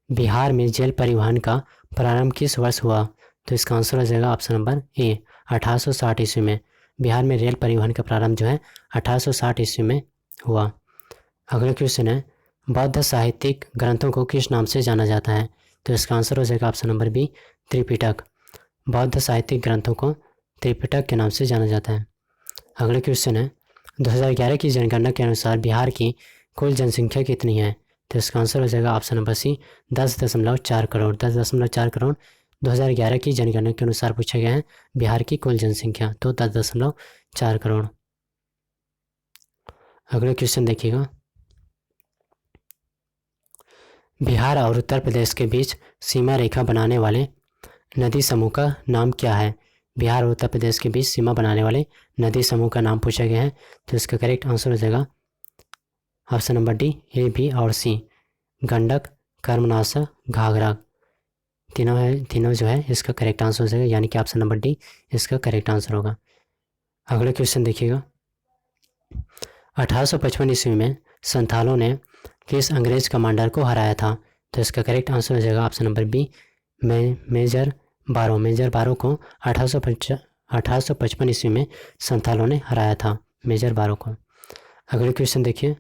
बिहार में जेल परिवहन का प्रारंभ किस वर्ष हुआ? तो इसका आंसर हो जाएगा ऑप्शन नंबर ए, 1860 ईस्वी में। बिहार में रेल परिवहन का प्रारंभ जो है 1860 ईस्वी में हुआ। अगला क्वेश्चन है बौद्ध साहित्यिक ग्रंथों को किस नाम से जाना जाता है? तो इसका आंसर हो जाएगा ऑप्शन नंबर बी, त्रिपिटक। बौद्ध साहित्यिक ग्रंथों को त्रिपिटक के नाम से जाना जाता है। अगला क्वेश्चन है 2011 की जनगणना के अनुसार बिहार की कुल जनसंख्या कितनी है? तो इसका आंसर हो जाएगा option number C, 10.4 crore. 10.4 crore 2011 की जनगणना के अनुसार पूछा गया है बिहार की कुल जनसंख्या, तो 10.4 करोड़। अगला क्वेश्चन देखिएगा बिहार और उत्तर प्रदेश के बीच सीमा रेखा बनाने वाले नदी समूह का नाम क्या है? बिहार और उत्तर प्रदेश के बीच सीमा बनाने वाले नदी समूह का नाम पूछा गया है। तो इसका करेक्ट आंसर हो जाएगा option number D, A, B और सी, गंडक, कर्मनाशा, घाघरा। तीनों जो है इसका करेक्ट आंसर हो जाएगा, यानी कि ऑप्शन नंबर डी इसका करेक्ट आंसर होगा। अगला क्वेश्चन देखिएगा 1855 ईस्वी में संथालों ने किस अंग्रेज कमांडर को हराया था? तो इसका करेक्ट आंसर हो जाएगा ऑप्शन नंबर बी, मेजर बारो। मेजर बारो को 1855 ईस्वी में संथालों ने हराया था, मेजर बारो को। अगले क्वेश्चन देखिए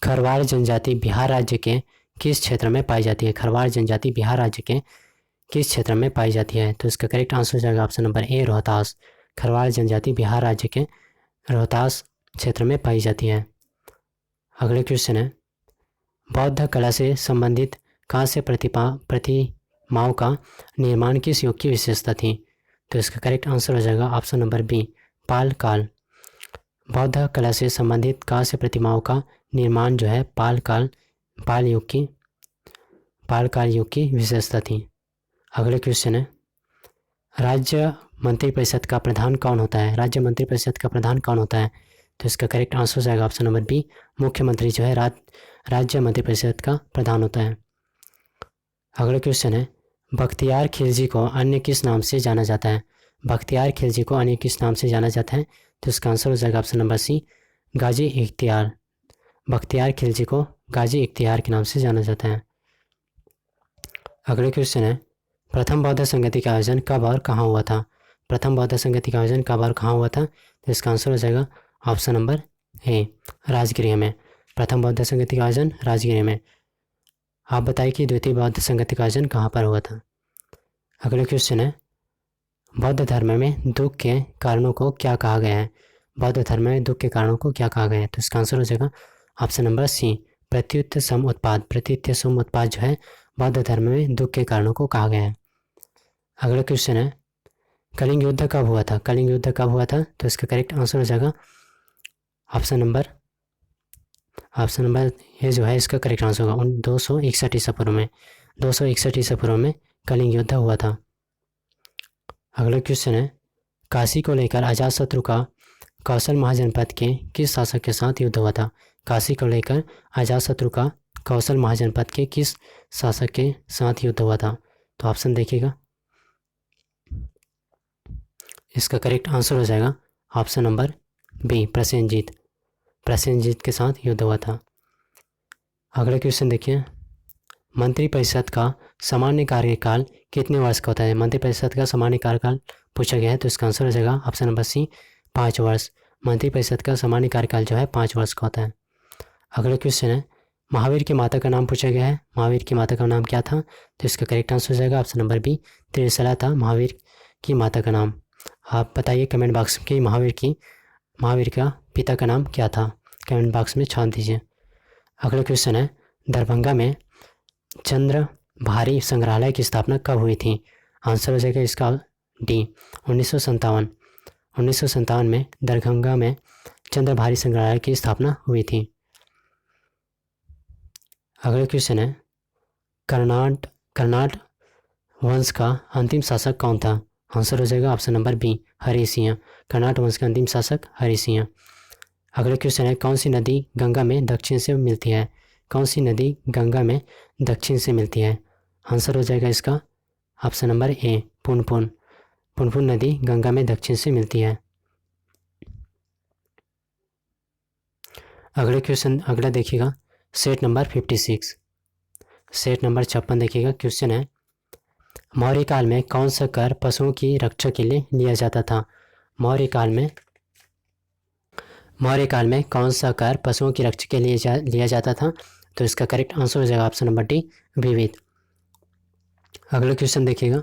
खरवार जनजाति बिहार राज्य के किस क्षेत्र में पाई जाती है? खरवार जनजाति बिहार राज्य के किस क्षेत्र में पाई जाती है? तो इसका करेक्ट आंसर हो जाएगा ऑप्शन नंबर ए, रोहतास। खरवार जनजाति बिहार राज्य के रोहतास क्षेत्र में पाई जाती है। अगले क्वेश्चन है बौद्ध कला से संबंधित कांस्य प्रतिमाओं का निर्माण किस युग की विशेषता थी? तो इसका करेक्ट आंसर हो जाएगा ऑप्शन नंबर बी, पाल काल। बौद्ध कला से संबंधित कांस्य प्रतिमाओं का निर्माण जो है पाल काल युग की विशेषता थी। अगले क्वेश्चन है राज्य मंत्रिपरिषद का प्रधान कौन होता है? राज्य मंत्रिपरिषद का प्रधान कौन होता है? तो इसका करेक्ट आंसर हो जाएगा ऑप्शन नंबर बी, मुख्यमंत्री जो है राज्य मंत्रिपरिषद का प्रधान होता है। अगला क्वेश्चन है बख्तियार खिलजी को अन्य किस नाम से जाना जाता है? बख्तियार खिलजी को अन्य किस नाम से जाना जाता है? तो इसका आंसर हो जाएगा ऑप्शन नंबर सी, गाजी इख्तियार। बख्तियार खिलजी को गाजी इख्तियार के नाम से जाना जाता है। अगले क्वेश्चन है प्रथम बौद्ध संगति का आयोजन कब और कहाँ हुआ था? प्रथम बौद्ध संगति का आयोजन कब और कहाँ हुआ था? तो इसका आंसर हो जाएगा ऑप्शन नंबर ए, राजगृह में। प्रथम बौद्ध संगति का आयोजन राजगृह में। आप बताइए कि द्वितीय बौद्ध संगति का आयोजन कहाँ पर हुआ था? अगले क्वेश्चन है बौद्ध धर्म में दुख के कारणों को क्या कहा गया है? बौद्ध धर्म में दुख के कारणों को क्या कहा गया है? तो इसका आंसर हो जाएगा ऑप्शन नंबर सी, प्रत्युत्थ सम उत्पाद। प्रत्युत्थ सम उत्पाद जो है बौद्ध धर्म में दुख के कारणों को कहा गया है। अगला क्वेश्चन है कलिंग युद्ध कब हुआ था? कलिंग युद्ध कब हुआ था? तो इसका करेक्ट आंसर हो जाएगा ऑप्शन नंबर ये जो है इसका करेक्ट आंसर होगा 261 ईसा पूर्व में। 261 ईसा पूर्व में कलिंग युद्ध हुआ था। अगला क्वेश्चन है, काशी को लेकर अजातशत्रु का कौशल महाजनपद के किस शासक के साथ युद्ध हुआ था? काशी को लेकर अजातशत्रु का कौशल महाजनपद के किस शासक के साथ युद्ध हुआ था? तो ऑप्शन देखिएगा, इसका करेक्ट आंसर हो जाएगा option number B, Prasenjit. Prasenjit के साथ युद्ध हुआ था। अगला क्वेश्चन देखिए, मंत्रिपरिषद का सामान्य कार्यकाल कितने वर्ष का होता है? मंत्रिपरिषद का सामान्य कार्यकाल पूछा गया है, तो इसका आंसर हो जाएगा ऑप्शन नंबर सी, 5 वर्ष। मंत्रिपरिषद का सामान्य कार्यकाल जो है 5 वर्ष का होता है। अगला क्वेश्चन है, महावीर की माता का नाम पूछा गया है। महावीर की माता का नाम क्या था? तो इसका करेक्ट आंसर हो जाएगा ऑप्शन नंबर बी, त्रिशला था महावीर की माता का नाम। आप बताइए कमेंट बॉक्स में कि महावीर का पिता का नाम क्या था? कमेंट बॉक्स में छान दीजिए। अगला क्वेश्चन है, दरभंगा में चंद्र भारी संग्रहालय की स्थापना कब हुई थी? आंसर हो जाएगा इसका डी, 1957। 1957 में दरभंगा में चंद्र भारी संग्रहालय की स्थापना हुई थी। अगला क्वेश्चन है, कर्नाट वंश का अंतिम शासक कौन था? आंसर हो जाएगा option number B, Hari Singh. Karnat वंश का अंतिम शासक हरि सिंह। अगला क्वेश्चन है, कौन सी नदी गंगा में दक्षिण से मिलती है? कौन सी नदी गंगा में दक्षिण से मिलती है? आंसर हो जाएगा इसका ऑप्शन नंबर ए, पुनपुन। पुनपुन नदी गंगा में दक्षिण से मिलती है। अगला देखिएगा, सेट नंबर 56, सेट नंबर 56 देखिएगा। क्वेश्चन है, मौर्य काल में कौन सा कर पशुओं की रक्षा के लिए लिया जाता था? मौर्य काल में कौन सा कर पशुओं की रक्षा के लिए लिया जाता था? तो इसका करेक्ट आंसर हो जाएगा ऑप्शन नंबर डी, विविध। अगला क्वेश्चन देखिएगा,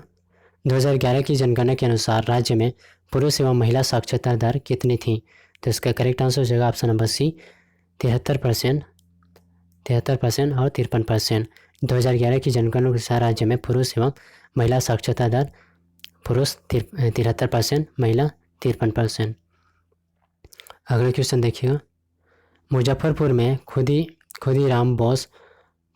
2011 की जनगणना के अनुसार राज्य में पुरुष एवं महिला साक्षरता दर कितनी थी? तो इसका करेक्ट आंसर हो जाएगा ऑप्शन नंबर सी, 73% और 53%। 2011 की जनगणना के अनुसार राज्य में पुरुष एवं महिला साक्षरता दर, पुरुष 73%, महिला 53%। अगला क्वेश्चन देखिएगा, मुजफ्फरपुर में खुदीराम बोस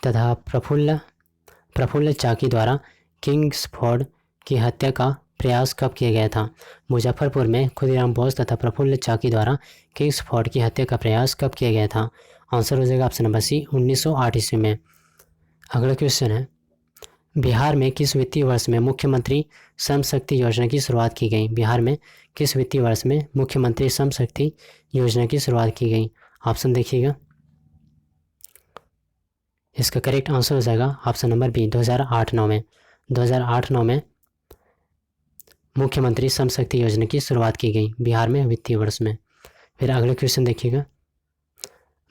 तथा प्रफुल्ल चाकी द्वारा किंग्सफोर्ड की हत्या का प्रयास कब किया गया था? मुजफ्फरपुर में खुदीराम बोस तथा प्रफुल्ल चाकी द्वारा किंग्सफोर्ड की हत्या का प्रयास कब किया गया था? आंसर हो जाएगा ऑप्शन नंबर सी, 1908 ईस्वी में। अगला क्वेश्चन है, बिहार में किस वित्तीय वर्ष में मुख्यमंत्री श्रम शक्ति योजना की शुरुआत की गई? बिहार में किस वित्तीय वर्ष में मुख्यमंत्री श्रम शक्ति योजना की शुरुआत की गई? ऑप्शन देखिएगा, इसका करेक्ट आंसर हो जाएगा ऑप्शन नंबर बी, 2008-9 में। 2008-9 में मुख्यमंत्री श्रम शक्ति योजना की शुरुआत की गई बिहार में वित्तीय वर्ष में। फिर अगला क्वेश्चन देखिएगा,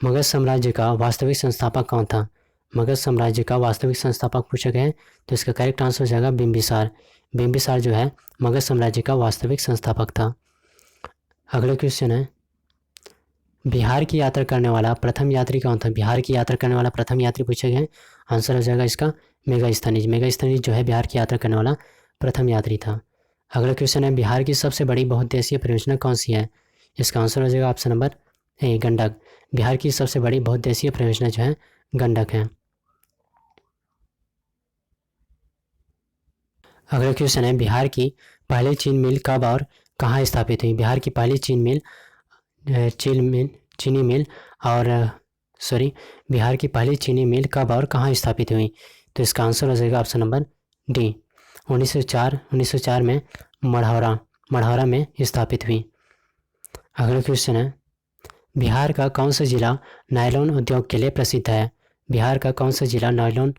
मगध साम्राज्य का वास्तविक संस्थापक कौन था? मगध साम्राज्य का वास्तविक संस्थापक पूछा गया है, तो इसका करेक्ट आंसर हो जाएगा बिंबिसार। बिंबिसार जो है मगध साम्राज्य का वास्तविक संस्थापक था। अगला क्वेश्चन है, बिहार की यात्रा करने वाला प्रथम यात्री कौन था? बिहार की यात्रा करने वाला प्रथम यात्री पूछा गया है, आंसर हो जाएगा इसका मेगास्थनीज। मेगास्थनीज जो है बिहार की यात्रा करने वाला प्रथम यात्री था। अगला क्वेश्चन है, बिहार की सबसे बड़ी बहुउद्देशीय परियोजना कौन सी है? इसका आंसर हो जाएगा ऑप्शन नंबर ए, गंडक। बिहार की सबसे बड़ी बहुउद्देशीय परियोजना जो है गंडक है। अगला क्वेश्चन है, बिहार की पहली चीनी मिल कब और कहाँ स्थापित हुई? बिहार की पहली बिहार की पहली चीनी मिल कब और कहाँ स्थापित हुई? तो इसका आंसर हो जाएगा ऑप्शन नंबर डी, 1904 में मढ़ौरा में स्थापित हुई। अगला क्वेश्चन है, बिहार का कौन सा जिला नायलॉन उद्योग के लिए प्रसिद्ध है? बिहार का कौन सा जिला नायलॉन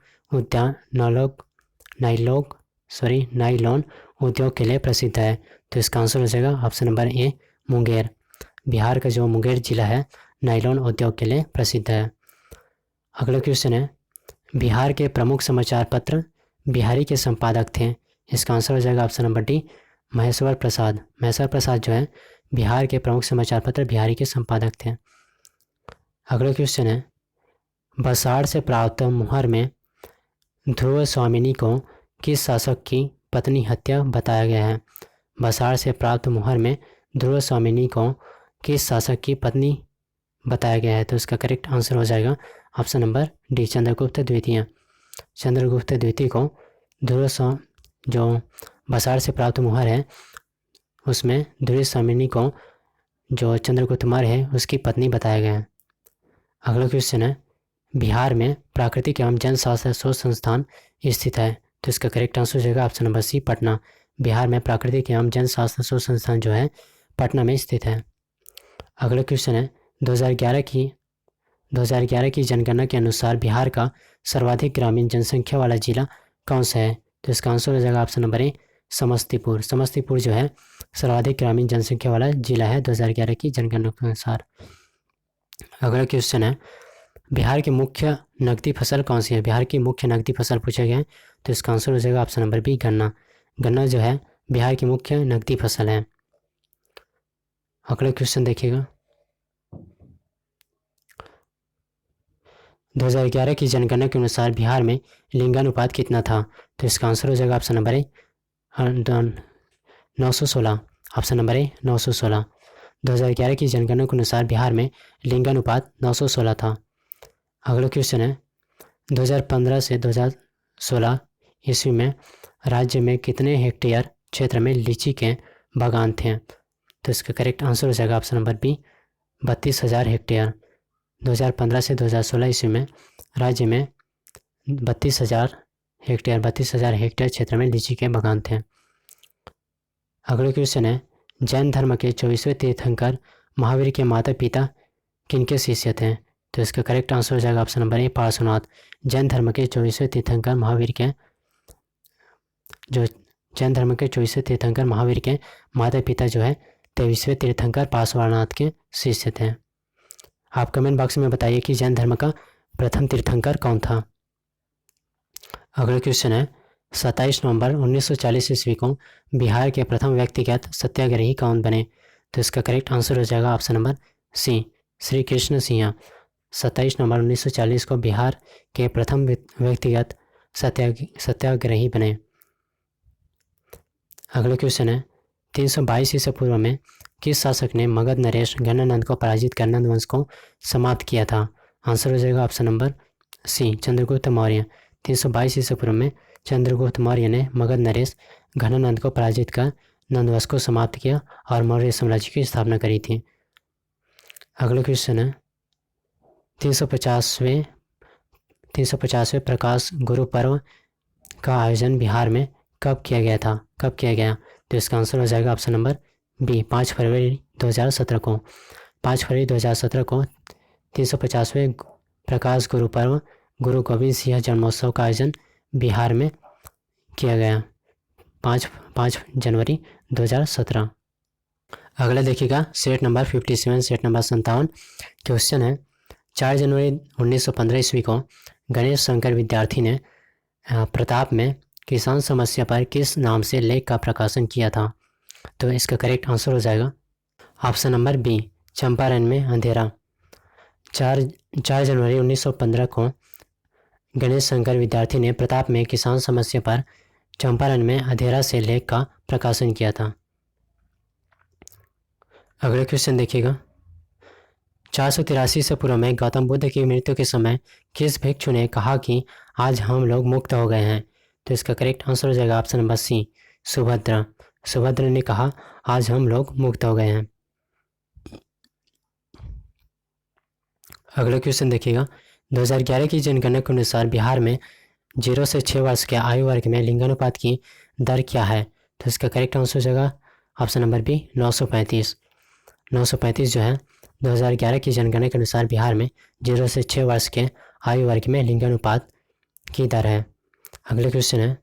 उद्योग के लिए प्रसिद्ध है? तो इसका आंसर हो जाएगा option number A, Munger. Bihar का जो मुंगेर जिला है नायलॉन उद्योग के लिए प्रसिद्ध है। अगला क्वेश्चन है, बिहार के प्रमुख समाचार पत्र बिहारी के संपादक थे? इसका आंसर हो जाएगा ऑप्शन नंबर डी, महेश्वर प्रसाद। महेश्वर प्रसाद जो है बिहार के प्रमुख समाचार पत्र बिहारी के संपादक थे। अगला क्वेश्चन है, बसाड़ से प्राप्त मुहर में ध्रुव स्वामिनी को किस शासक की पत्नी हत्या बताया गया है? बसार से प्राप्त मुहर में ध्रुव स्वामिनी को किस शासक की पत्नी बताया गया है? तो इसका करेक्ट आंसर हो जाएगा ऑप्शन नंबर डी, चंद्रगुप्त द्वितीय। चंद्रगुप्त द्वितीय को ध्रुव जो बसार से प्राप्त मुहर है उसमें ध्रुव स्वामिनी को जो चंद्रगुप्त मौर्य है उसकी पत्नी बताया गया है। अगला क्वेश्चन है, बिहार में प्राकृतिक एवं जनशास्त्र शोध संस्थान स्थित है? तो इसका करेक्ट आंसर हो जाएगा option number C, Patna. Bihar में प्राकृतिक एवं जनशास्त्र शोध संस्थान जो है पटना में स्थित है। अगला क्वेश्चन है, 2011 की जनगणना के अनुसार बिहार का सर्वाधिक ग्रामीण जनसंख्या वाला जिला कौन सा है? तो इसका आंसर हो जाएगा ऑप्शन नंबर ए, समस्तीपुर। समस्तीपुर जो है सर्वाधिक ग्रामीण जनसंख्या वाला जिला है 2011 की जनगणना के अनुसार। अगला क्वेश्चन है, बिहार की मुख्य नकदी फसल कौन सी है? बिहार की मुख्य नकदी फसल पूछा गया है, तो इसका आंसर हो जाएगा ऑप्शन नंबर बी, गन्ना। गन्ना जो है बिहार की मुख्य नकदी फसल है। अगला क्वेश्चन देखिएगा, 2011 की जनगणना के अनुसार बिहार में लिंगानुपात कितना था? तो इसका आंसर हो जाएगा ऑप्शन नंबर ए, 916। ऑप्शन नंबर ए, 916। 2011 की जनगणना के अनुसार बिहार में लिंगानुपात 916 था। अगला क्वेश्चन है, 2015 से 2016 ईस्वी में राज्य में कितने हेक्टेयर क्षेत्र में लीची के बागान थे? तो इसका करेक्ट आंसर हो जाएगा ऑप्शन नंबर बी, 32,000 हेक्टेयर। 2015 से 2016 ईस्वी में राज्य में 32,000 हेक्टेयर क्षेत्र में लीची के बागान थे। अगला क्वेश्चन है, जैन धर्म के 24वें तीर्थंकर महावीर के माता पिता किनके शिष्य थे? तो इसका करेक्ट आंसर हो जाएगा ऑप्शन नंबर ए, पार्श्वनाथ। जैन धर्म के 24वें तीर्थंकर महावीर के माता पिता जो है 23वें तीर्थंकर पार्श्वनाथ के शिष्य थे। आप कमेंट बॉक्स में बताइए कि जैन धर्म का प्रथम तीर्थंकर कौन था। अगला क्वेश्चन है, 27 नवंबर 1940 ईस्वी को बिहार के प्रथम व्यक्तिगत सत्याग्रही कौन बने? तो इसका करेक्ट आंसर हो जाएगा option number C, Shri Krishna Singh. 27 नवंबर 1940 को बिहार के प्रथम व्यक्तिगत सत्याग्रही बने। अगला क्वेश्चन है, 322 ईसा पूर्व में किस शासक ने मगध नरेश गणानंद को पराजित कर नंद वंश को समाप्त किया था? आंसर हो जाएगा option number C, Chandragupta Maurya. 322 ईसा पूर्व में चंद्रगुप्त मौर्य ने मगध नरेश गणानंद को पराजित कर नंद वंश को समाप्त किया और मौर्य साम्राज्य की स्थापना करी थी। अगला क्वेश्चन है, 350वें प्रकाश गुरु पर्व का आयोजन बिहार में कब किया गया था? तो इसका आंसर हो जाएगा ऑप्शन नंबर बी, 5 फरवरी 2017 को। 5 फरवरी 2017 को 350वें प्रकाश गुरु पर्व गुरु गोविंद सिंह जन्मोत्सव का आयोजन बिहार में किया गया, 5 जनवरी 2017। अगला देखिएगा set number 57, set number 57 question है, 4 जनवरी 1915 ईस्वी को गणेश शंकर विद्यार्थी ने प्रताप में किसान समस्या पर किस नाम से लेख का प्रकाशन किया था? तो इसका करेक्ट आंसर हो जाएगा ऑप्शन नंबर बी, चंपारण में अंधेरा। 4 जनवरी 1915 को गणेश शंकर विद्यार्थी ने प्रताप में किसान समस्या पर चंपारण में अंधेरा से लेख का प्रकाशन किया था। अगला क्वेश्चन देखिएगा, 483 ईसा पूर्व में गौतम बुद्ध की मृत्यु के समय किस भिक्षु ने कहा कि आज हम लोग मुक्त हो गए हैं? तो इसका करेक्ट आंसर हो जाएगा option number C, Subhadra. Subhadra ने कहा आज हम लोग मुक्त हो गए हैं। अगला क्वेश्चन देखिएगा, 2011 की जनगणना के अनुसार बिहार में 0 से 6 वर्ष के आयु वर्ग में लिंगानुपात की दर क्या है? तो इसका करेक्ट आंसर हो जाएगा ऑप्शन नंबर बी, 935। 935 जो है 2011 की जनगणना के अनुसार बिहार में 0 से 6 वर्ष के आयु वर्ग में लिंगानुपात की दर है। अगला क्वेश्चन है,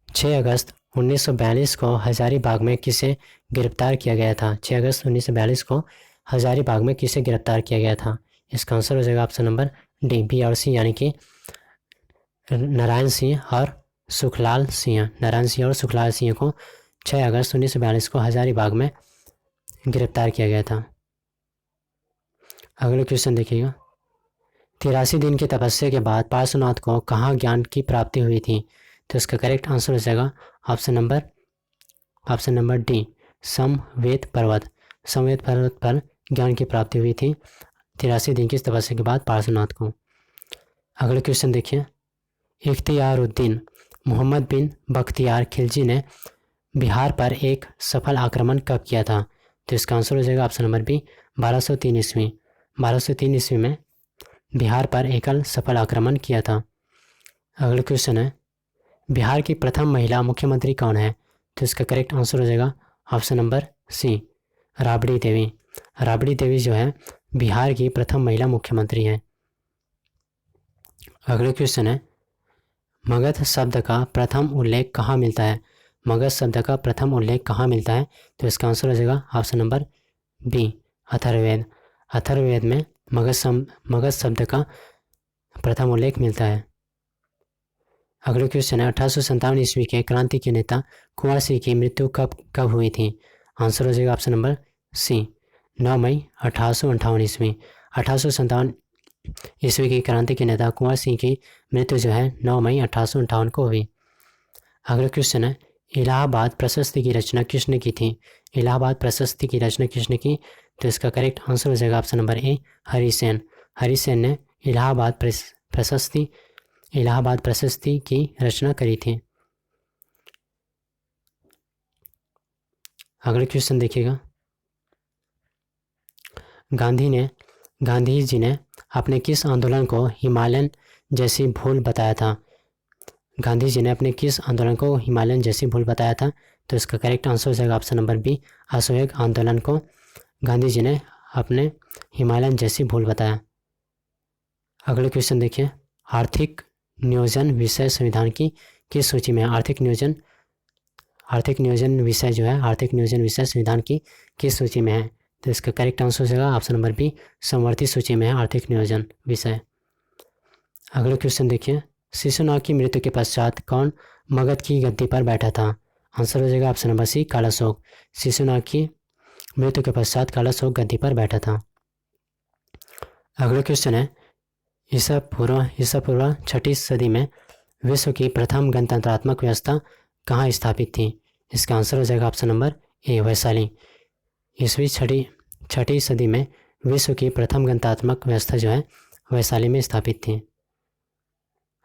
6 अगस्त 1942 को हजारीबाग में किसे गिरफ्तार किया गया था? 6 अगस्त 1942 को हजारीबाग में किसे गिरफ्तार किया गया था? इसका आंसर हो जाएगा ऑप्शन नंबर डी, बी और सी, यानी कि नारायण सिंह और सुखलाल सिंह। नारायण सिंह और सुखलाल सिंह को 6 अगस्त 1942 को हजारीबाग में गिरफ्तार किया गया था। अगला क्वेश्चन देखिएगा, 83 दिन की तपस्या के बाद पार्श्वनाथ को कहाँ ज्ञान की प्राप्ति हुई थी? तो इसका करेक्ट आंसर हो जाएगा option number option number D समवेत पर्वत। समवेत पर्वत पर ज्ञान की प्राप्ति हुई थी 83 दिन की तपस्या के बाद पार्श्वनाथ को। अगले क्वेश्चन देखिए, इख्तियारुद्दीन मोहम्मद बिन बख्तियार खिलजी ने बिहार पर एक सफल आक्रमण कब किया था? तो इसका आंसर हो जाएगा ऑप्शन नंबर बी 1203 ईस्वी। 1203 ईस्वी में बिहार पर एकल सफल आक्रमण किया था। अगला क्वेश्चन है, बिहार की प्रथम महिला मुख्यमंत्री कौन है? तो इसका करेक्ट आंसर हो जाएगा ऑप्शन नंबर सी राबड़ी देवी। राबड़ी देवी जो है बिहार की प्रथम महिला मुख्यमंत्री हैं। अगला क्वेश्चन है, मगध शब्द का प्रथम उल्लेख कहाँ मिलता है? मगध शब्द का प्रथम उल्लेख कहाँ मिलता है? तो इसका आंसर हो जाएगा option number B Atharvaveda. Atharvaveda में मगध शब्द का प्रथम उल्लेख मिलता है। अगला क्वेश्चन है, 1857 ईस्वी के क्रांति के नेता कुंवर सिंह की मृत्यु कब हुई थी? आंसर हो जाएगा ऑप्शन नंबर सी 9 मई 1858 ईस्वी। 1857 ईस्वी की क्रांति के नेता कुंवर सिंह की मृत्यु जो है 9 मई 1858 को हुई। अगला क्वेश्चन है, इलाहाबाद प्रशस्ति की रचना किसने की थी? इलाहाबाद प्रशस्ति की रचना किसने की? तो इसका करेक्ट आंसर हो जाएगा option number A Harisena. Harisena ने इलाहाबाद प्रशस्ति की रचना करी थी। अगला क्वेश्चन देखिएगा, गांधी जी ने अपने किस आंदोलन को हिमालयन जैसी भूल बताया था? गांधी जी ने अपने किस आंदोलन को हिमालयन जैसी भूल बताया था? तो इसका करेक्ट आंसर हो जाएगा ऑप्शन नंबर बी असहयोग आंदोलन को गांधी जी ने अपने हिमालयन जैसी भूल बताया। अगले क्वेश्चन देखिए, आर्थिक नियोजन विषय संविधान की किस सूची में है? आर्थिक नियोजन विषय जो है आर्थिक नियोजन विषय संविधान की किस सूची में है? तो इसका करेक्ट आंसर हो जाएगा ऑप्शन नंबर बी समवर्ती सूची में है आर्थिक नियोजन विषय। अगले क्वेश्चन देखिए, शिशुनाग की मृत्यु के पश्चात कौन मगध की गद्दी पर बैठा था? आंसर हो जाएगा option number C Kalashoka. Shishunaga की मृत्यु के पश्चात कालाशोक गद्दी पर बैठा था। अगला क्वेश्चन है, ईसा पूर्व 6ठी सदी में विश्व की प्रथम गणतंत्रात्मक व्यवस्था कहाँ स्थापित थी? इसका आंसर हो जाएगा ऑप्शन नंबर ए वैशाली। ईस्वी 6ठी सदी में विश्व की प्रथम गणतंत्रात्मक व्यवस्था जो है वैशाली में स्थापित थी।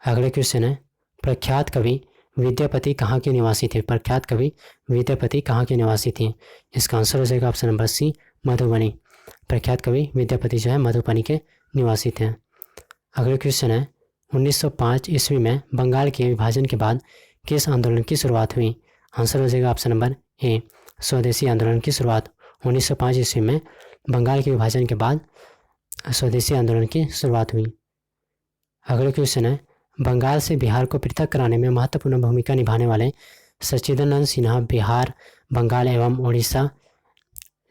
अगले क्वेश्चन है, प्रख्यात कवि विद्यापति कहाँ के निवासी थे? प्रख्यात कवि विद्यापति कहाँ के निवासी थे? इसका आंसर हो जाएगा ऑप्शन नंबर सी मधुबनी। प्रख्यात कवि विद्यापति जो है मधुबनी के निवासी थे। अगले क्वेश्चन है, 1905 ईस्वी में बंगाल के विभाजन के बाद किस आंदोलन की शुरुआत हुई? आंसर हो जाएगा ऑप्शन नंबर ए स्वदेशी आंदोलन की शुरुआत। 1905 ईस्वी में बंगाल के विभाजन के बाद स्वदेशी आंदोलन की शुरुआत हुई। अगले क्वेश्चन है, बंगाल से बिहार को पृथक कराने में महत्वपूर्ण भूमिका निभाने वाले सच्चिदानंद सिन्हा बिहार, बंगाल एवं उड़ीसा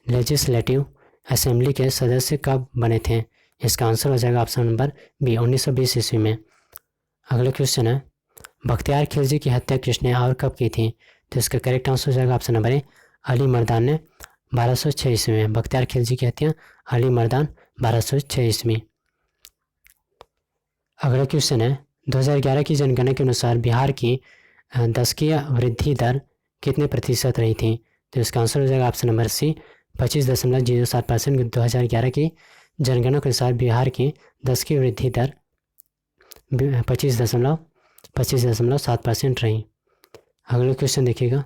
लेजिस्लेटिव असेंबली के सदस्य कब बने थे? इसका आंसर हो जाएगा ऑप्शन नंबर बी 1920 ईस्वी में। अगला क्वेश्चन है, बख्तियार खिलजी की हत्या किसने और कब की थी? तो इसका करेक्ट आंसर हो जाएगा ऑप्शन नंबर ए अली मर्दान ने 1206 ईस्वी में। बख्तियार खिलजी की हत्या अली मर्दान 1206 ईस्वी। अगला क्वेश्चन है, 2011 की जनगणना के अनुसार बिहार की दशकीय वृद्धि दर कितने प्रतिशत रही थी? तो इसका आंसर हो जाएगा ऑप्शन नंबर सी 25.07%। 2011 की जनगणना के अनुसार बिहार की दशकीय वृद्धि दर 25.7% रही। अगला क्वेश्चन देखिएगा,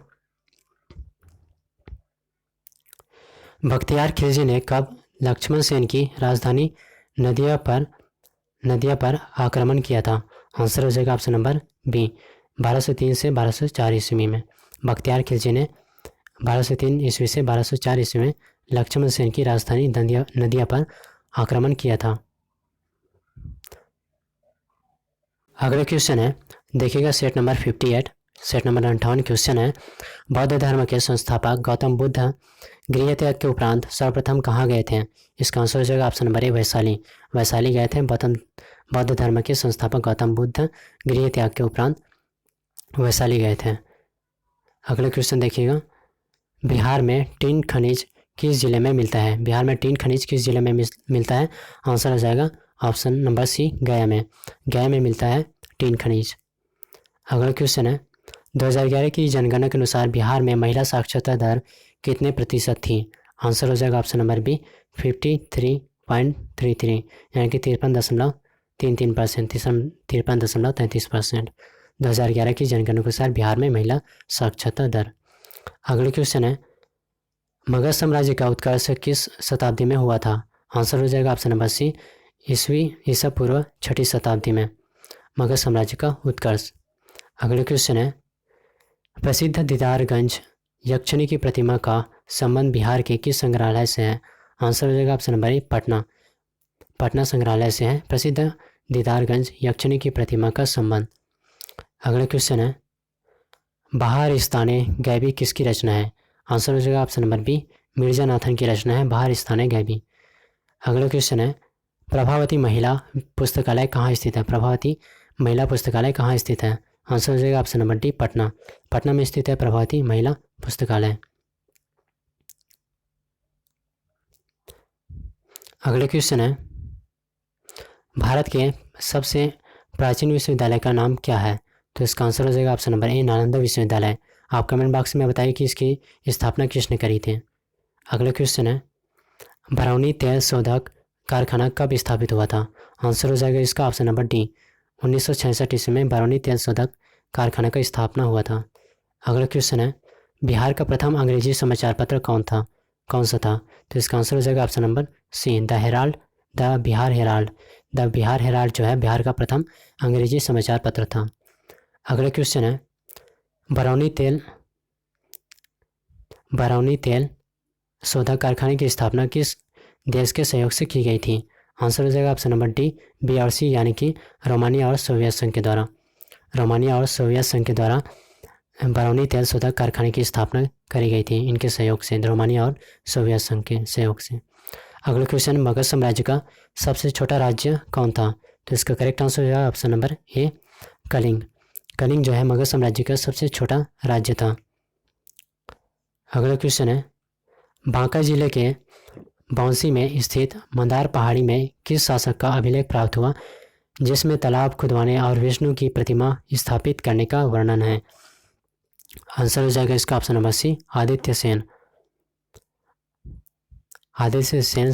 बख्तियार खिलजी ने कब लक्ष्मण सेन की राजधानी नदिया पर आक्रमण किया था? आंसर हो जाएगा ऑप्शन नंबर बी 1203 से 1204 ईस्वी में। बख्तियार खिलजी ने 1203 ईस्वी से 1204 ईस्वी में लक्ष्मण सेन की राजधानी नदिया पर आक्रमण किया था। अगला क्वेश्चन है, देखिएगा set number 58। Set number 58 question है, बौद्ध धर्म के संस्थापक गौतम बुद्ध गृह त्याग के उपरांत सर्वप्रथम कहाँ गए थे? इसका आंसर हो जाएगा ऑप्शन नंबर ए वैशाली। वैशाली गए थे बौद्ध धर्म के संस्थापक गौतम बुद्ध गृह त्याग के उपरांत वैशाली गए थे। अगला क्वेश्चन देखिएगा, बिहार में टिन खनिज किस जिले में मिलता है? बिहार में टिन खनिज किस जिले में मिलता है? आंसर हो जाएगा ऑप्शन नंबर सी गया में। गया में मिलता है टिन खनिज। अगला क्वेश्चन है, 2011 की जनगणना के अनुसार बिहार में महिला साक्षरता दर कितने प्रतिशत थी? आंसर हो जाएगा ऑप्शन नंबर बी 53.33 यानी कि 53.33%, 53.33%। 2011 की जनगणना के अनुसार बिहार में महिला साक्षरता दर। अगले क्वेश्चन है, मगध साम्राज्य का उत्कर्ष किस शताब्दी में हुआ था? आंसर हो जाएगा ऑप्शन नंबर सी ईसा पूर्व 6ठी शताब्दी में मगध साम्राज्य का उत्कर्ष। अगले क्वेश्चन है, प्रसिद्ध दीदारगंज यक्षिणी की प्रतिमा का संबंध बिहार के किस संग्रहालय से है? आंसर हो जाएगा ऑप्शन नंबर ए पटना संग्रहालय से है प्रसिद्ध दीदारगंज यक्षिणी की प्रतिमा का संबंध। अगला क्वेश्चन है, बहारस्ताने गैबी किसकी रचना है? आंसर हो जाएगा ऑप्शन नंबर बी मिर्जानाथन की रचना है बहारस्ताने गैबी। अगला क्वेश्चन है, प्रभावती महिला पुस्तकालय कहाँ स्थित है? प्रभावती महिला पुस्तकालय कहाँ स्थित है? आंसर हो जाएगा ऑप्शन नंबर डी पटना में स्थित है प्रभावती महिला पुस्तकालय। अगले क्वेश्चन है, भारत के सबसे प्राचीन विश्वविद्यालय का नाम क्या है? तो इसका आंसर हो जाएगा ऑप्शन नंबर ए नालंदा विश्वविद्यालय। आप कमेंट बॉक्स में बताइए कि इसकी स्थापना किसने करी थी। अगला क्वेश्चन है, बरौनी तेल शोधक कारखाना कब स्थापित हुआ था? आंसर हो जाएगा इसका ऑप्शन नंबर डी 1966 ईस्वी में बरौनी तेल शोधक कारखाना का स्थापना हुआ था। अगला क्वेश्चन है, बिहार का प्रथम अंग्रेजी समाचार पत्र कौन सा था? तो इसका आंसर हो जाएगा option number see the Bihar Herald. The Bihar Herald जो है बिहार का प्रथम अंग्रेजी समाचार पत्र था। अगला क्वेश्चन है, बरौनी तेल शोधक कारखाने की स्थापना किस देश के सहयोग से की गई थी? आंसर हो जाएगा ऑप्शन नंबर डी बीआरसी यानी कि रोमानिया और सोवियत संघ के द्वारा बरौनी तेल शोधक कारखाने की स्थापना करी गई थी इनके सहयोग से, रोमानिया और सोवियत संघ के सहयोग से। अगला क्वेश्चन, मगध साम्राज्य का सबसे छोटा राज्य कौन था? तो इसका करेक्ट आंसर हो जाएगा ऑप्शन नंबर ए कलिंग जो है मगध साम्राज्य का सबसे छोटा राज्य था। अगला क्वेश्चन है, बांका जिले के बौंसी में स्थित मंदार पहाड़ी में किस शासक का अभिलेख प्राप्त हुआ जिसमें तालाब खुदवाने और विष्णु की प्रतिमा स्थापित करने का वर्णन है? आंसर हो जाएगा इसका option number C Aditya Sen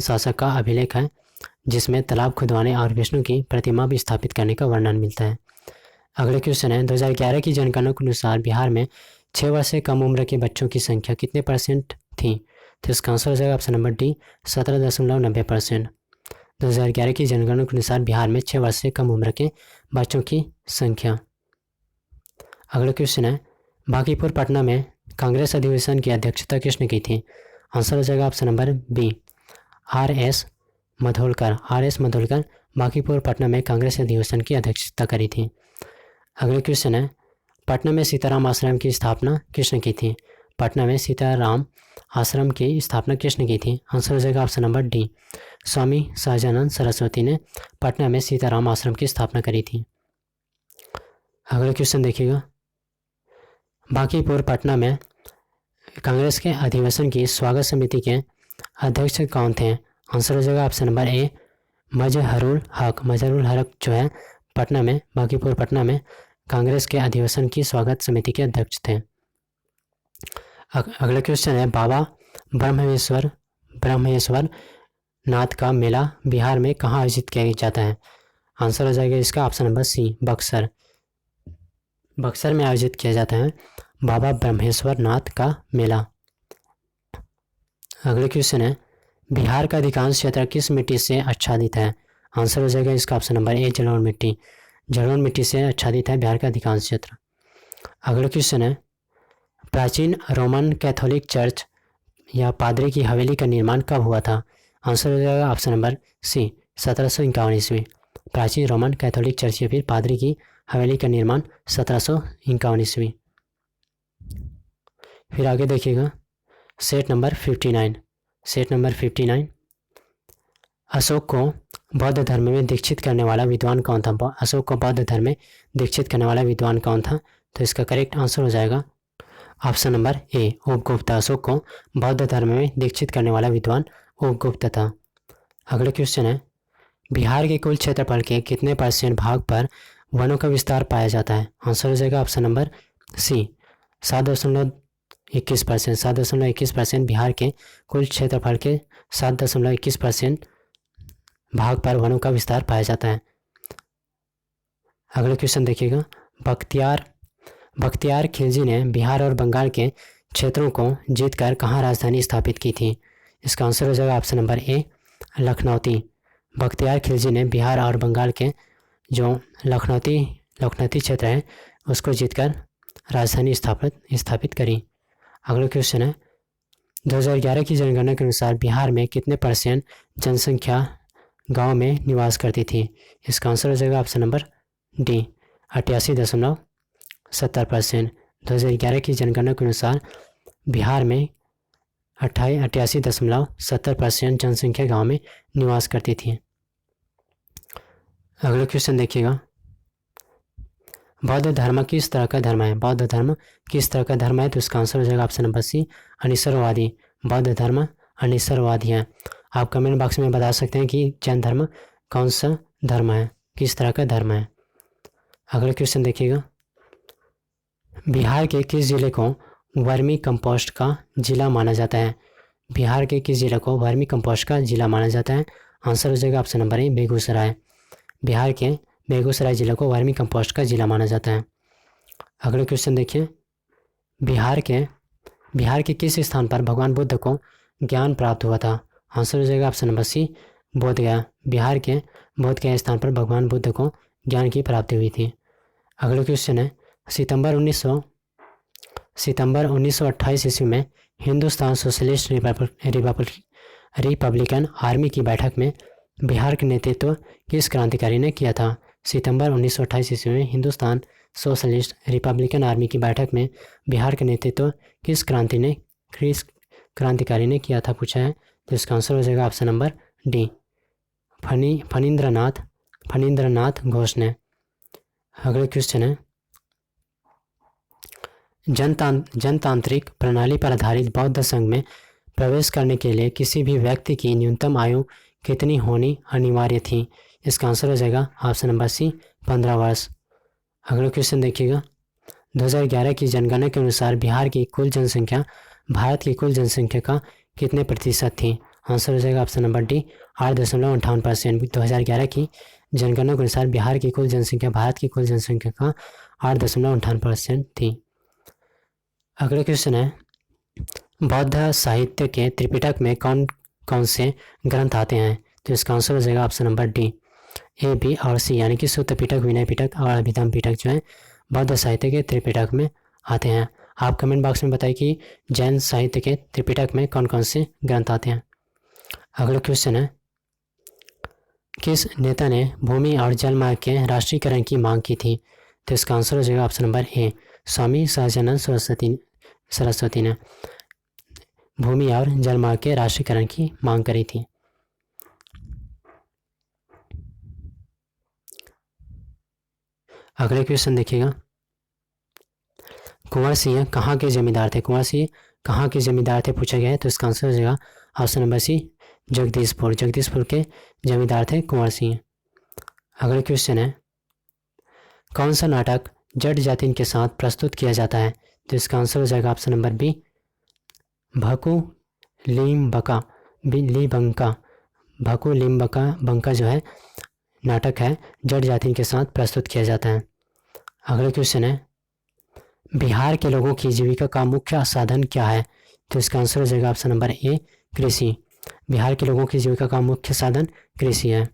शासक का अभिलेख है जिसमें तालाब खुदवाने और विष्णु की प्रतिमा भी स्थापित करने का वर्णन मिलता है। अगले क्वेश्चन है, 2011 की जनगणना के अनुसार बिहार में 6 वर्ष से कम उम्र के बच्चों की संख्या कितने % थी? तो इसका आंसर हो जाएगा ऑप्शन नंबर डी 17.90%। 2011 की जनगणना के अनुसार बिहार में 6 वर्ष से कम उम्र के बच्चों की संख्या। अगला क्वेश्चन है, बांकीपुर पटना में कांग्रेस अधिवेशन की अध्यक्षता किसने की थी? आंसर हो जाएगा option number B R S Mudholkar Bankipur Patna में कांग्रेस अधिवेशन की अध्यक्षता करी थी। अगले क्वेश्चन है, पटना में सीताराम आश्रम की स्थापना किसने की थी? पटना में सीताराम आश्रम की स्थापना किसने की थी? आंसर हो जाएगा option number D Swami Sahajanand Saraswati ने पटना में सीताराम आश्रम की स्थापना करी थी। अगला क्वेश्चन देखिएगा, बांकीपुर पटना में कांग्रेस के अधिवेशन की स्वागत समिति के अध्यक्ष कौन थे? आंसर हो जाएगा ऑप्शन नंबर ए मजहरुल हक जो है पटना में बांकीपुर पटना में कांग्रेस के अधिवेशन की स्वागत समिति के अध्यक्ष थे। अगला क्वेश्चन है, बाबा ब्रह्मेश्वर नाथ का मेला बिहार में कहाँ आयोजित किया जाता है? आंसर हो जाएगा इसका ऑप्शन नंबर सी बक्सर में आयोजित किया जाता है बाबा ब्रह्मेश्वर नाथ का मेला। अगले क्वेश्चन है, बिहार का अधिकांश क्षेत्र किस मिट्टी से आच्छादित है? आंसर हो जाएगा इसका ऑप्शन नंबर ए जलोढ़ मिट्टी से आच्छादित है बिहार का अधिकांश क्षेत्र। अगला क्वेश्चन है, प्राचीन रोमन कैथोलिक चर्च या पादरी की हवेली का निर्माण कब हुआ था? आंसर हो जाएगा ऑप्शन नंबर सी 1751 ईस्वी। प्राचीन रोमन कैथोलिक चर्च या फिर पादरी की हवेली का निर्माण 1751 ईस्वी। फिर आगे देखिएगा, सेट नंबर 59 अशोक को बौद्ध धर्म में दीक्षित करने वाला विद्वान कौन था? अशोक को बौद्ध धर्म में दीक्षित करने वाला विद्वान कौन था? तो इसका करेक्ट आंसर हो जाएगा ऑप्शन नंबर ए उपगुप्त। अशोक को बौद्ध धर्म में दीक्षित करने वाला विद्वान उपगुप्त था। अगला क्वेश्चन है, बिहार के कुल क्षेत्रफल के कितने % भाग पर वनों का विस्तार पाया जाता है? आंसर हो जाएगा ऑप्शन नंबर सी 7.21%। 7.21% बिहार के कुल क्षेत्रफल के 7.21% भाग पर वनों का विस्तार पाया जाता है। अगला क्वेश्चन देखिएगा, बख्तियार खिलजी ने बिहार और बंगाल के क्षेत्रों को जीतकर कहाँ राजधानी स्थापित की थी? इसका आंसर हो जाएगा ऑप्शन नंबर ए, लखनौती। बख्तियार खिलजी ने बिहार और बंगाल के जो लखनौती क्षेत्र है उसको जीतकर राजधानी स्थापित करी। अगला क्वेश्चन है, 2011 की जनगणना के अनुसार बिहार में कितने % जनसंख्या गांव में निवास करती थी? इसका आंसर हो जाएगा ऑप्शन नंबर डी, 88.70%। 2011 की जनगणना के अनुसार बिहार में 88.70% जनसंख्या गांव में निवास करती थी। अगला क्वेश्चन देखिएगा, बौद्ध धर्म किस तरह का धर्म है? बौद्ध धर्म किस तरह का धर्म है? तो इसका आंसर हो जाएगा ऑप्शन नंबर सी, अनिसरवादी। बौद्ध धर्म अनिसरवादी है। आप कमेंट बॉक्स में बता सकते हैं कि जैन धर्म कौन सा धर्म है, किस तरह का धर्म है। अगला क्वेश्चन देखिएगा, बिहार के किस जिले को वर्मी कंपोस्ट का जिला माना जाता है? बिहार के किस जिले को वर्मी कंपोस्ट का जिला माना जाता है? आंसर हो जाएगा ऑप्शन नंबर ए, बेगूसराय। बिहार के बेगूसराय जिले को वर्मी कंपोस्ट का जिला माना जाता है। अगला क्वेश्चन देखिए, बिहार के किस स्थान पर भगवान बुद्ध को ज्ञान प्राप्त हुआ था? आंसर हो जाएगा option number C, Bodhgaya. Bihar के बोधगया स्थान पर भगवान बुद्ध को ज्ञान की प्राप्ति हुई थी। अगला क्वेश्चन है, सितंबर 1928 ईस्वी में हिंदुस्तान सोशलिस्ट रिपब्लिकन आर्मी की बैठक में बिहार का नेतृत्व किस क्रांतिकारी ने किया था? सितंबर 1928 ईस्वी में हिंदुस्तान सोशलिस्ट रिपब्लिकन आर्मी की बैठक में बिहार का नेतृत्व किस क्रांतिकारी ने किया था पूछा है। तो इसका आंसर हो जाएगा ऑप्शन नंबर डी, फणींद्रनाथ घोष ने। अगला क्वेश्चन है, जनतांत्रिक प्रणाली पर आधारित बौद्ध संघ में प्रवेश करने के लिए किसी भी व्यक्ति की न्यूनतम आयु कितनी होनी अनिवार्य थी? इसका आंसर हो जाएगा ऑप्शन नंबर सी, 15 वर्ष। अगला क्वेश्चन देखिएगा, 2011 की जनगणना के अनुसार बिहार की कुल जनसंख्या भारत की कुल जनसंख्या का कितने प्रतिशत थी? आंसर हो जाएगा ऑप्शन नंबर डी, 8.58%। 2011 की जनगणना के अनुसार बिहार की कुल जनसंख्या भारत की कुल जनसंख्या का 8.58% थी। अगला क्वेश्चन है, बौद्ध साहित्य के त्रिपिटक में कौन कौन से ग्रंथ आते हैं? तो इसका आंसर हो जाएगा option number D, A, B और सी, यानी कि सूत्र पिटक, विनय पिटक और अभिधम पिटक जो है बौद्ध साहित्य के त्रिपिटक में आते हैं। आप कमेंट बॉक्स में बताइए कि जैन साहित्य के त्रिपिटक में कौन कौन से ग्रंथ आते हैं। अगला क्वेश्चन है, किस नेता ने भूमि और जलमार्ग के राष्ट्रीयकरण की मांग की थी? तो इसका आंसर हो जाएगा ऑप्शन नंबर ए, स्वामी सहजानंद सरस्वती ने भूमि और जलमार्ग के राष्ट्रीयकरण की मांग करी थी। अगले क्वेश्चन देखिएगा, कुंवर सिंह कहाँ के जमींदार थे? कुंवर सिंह कहाँ के जमींदार थे पूछा गया है। तो इसका आंसर हो जाएगा ऑप्शन नंबर सी, जगदीशपुर के जमींदार थे कुंवर सिंह। अगला क्वेश्चन है, कौन सा नाटक जट जातिन के साथ प्रस्तुत किया जाता है? तो इसका आंसर हो जाएगा ऑप्शन नंबर बी, भकु लिम्बका बंका जो है नाटक है जट जातिन के साथ प्रस्तुत किया जाता है। अगला क्वेश्चन है, बिहार के लोगों की जीविका का मुख्य साधन क्या है? तो इसका आंसर हो जाएगा ऑप्शन नंबर ए, कृषि। बिहार के लोगों की जीविका का मुख्य साधन कृषि है।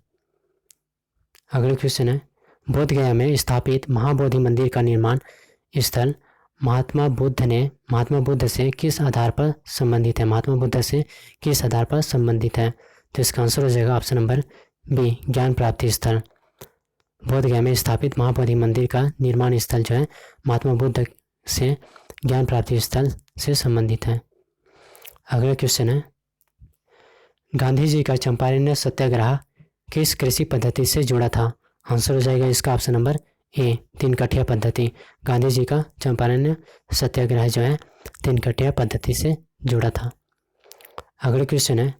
अगला क्वेश्चन है, बोधगया में स्थापित महाबोधि मंदिर का निर्माण स्थल महात्मा बुद्ध से किस आधार पर संबंधित है? महात्मा बुद्ध से किस आधार पर संबंधित है? तो इसका आंसर हो जाएगा ऑप्शन नंबर बी, ज्ञान प्राप्ति स्थल। बोधगया में स्थापित महाबोधि मंदिर का निर्माण स्थल जो है महात्मा बुद्ध से ज्ञान प्राप्ति स्थल से संबंधित है। अगला क्वेश्चन है, गांधी जी का चंपारण सत्याग्रह किस कृषि पद्धति से जुड़ा था? आंसर हो जाएगा इसका ऑप्शन नंबर ए, 3 कठिया पद्धति। गांधी जी का चंपारण सत्याग्रह जो है 3 कठिया पद्धति से जुड़ा था। अगला क्वेश्चन है,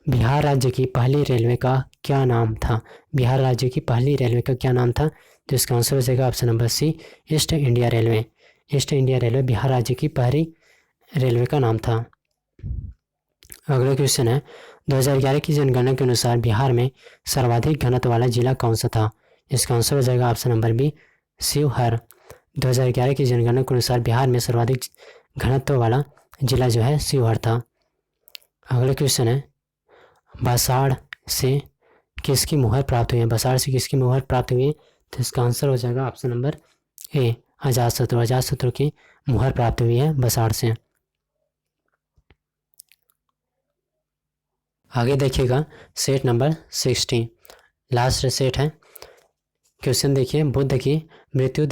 बिहार राज्य की पहली रेलवे का क्या नाम था? बिहार राज्य की पहली रेलवे का क्या नाम था? तो इसका आंसर हो जाएगा option number C, East India railway. East India railway Bihar राज्य की पहली रेलवे का नाम था। अगला क्वेश्चन है 2011 की जनगणना के अनुसार बिहार में सर्वाधिक घनत्व वाला जिला कौन सा था? इसका आंसर हो जाएगा ऑप्शन नंबर बी, शिवहर। 2011 की जनगणना के अनुसार बिहार में सर्वाधिक घनत्व वाला जिला जो है शिवहर था। अगला क्वेश्चन है बसाड़ से किसकी मुहर प्राप्त हुई है? बसाड़ से किसकी मुहर प्राप्त हुई है? तो इसका आंसर हो जाएगा ऑप्शन नंबर ए, अजातशत्रु। अजातशत्रु की मुहर प्राप्त हुई है बसाड़ से। आगे देखिएगा सेट नंबर 60, लास्ट सेट है। क्वेश्चन देखिए, बुद्ध की मृत्यु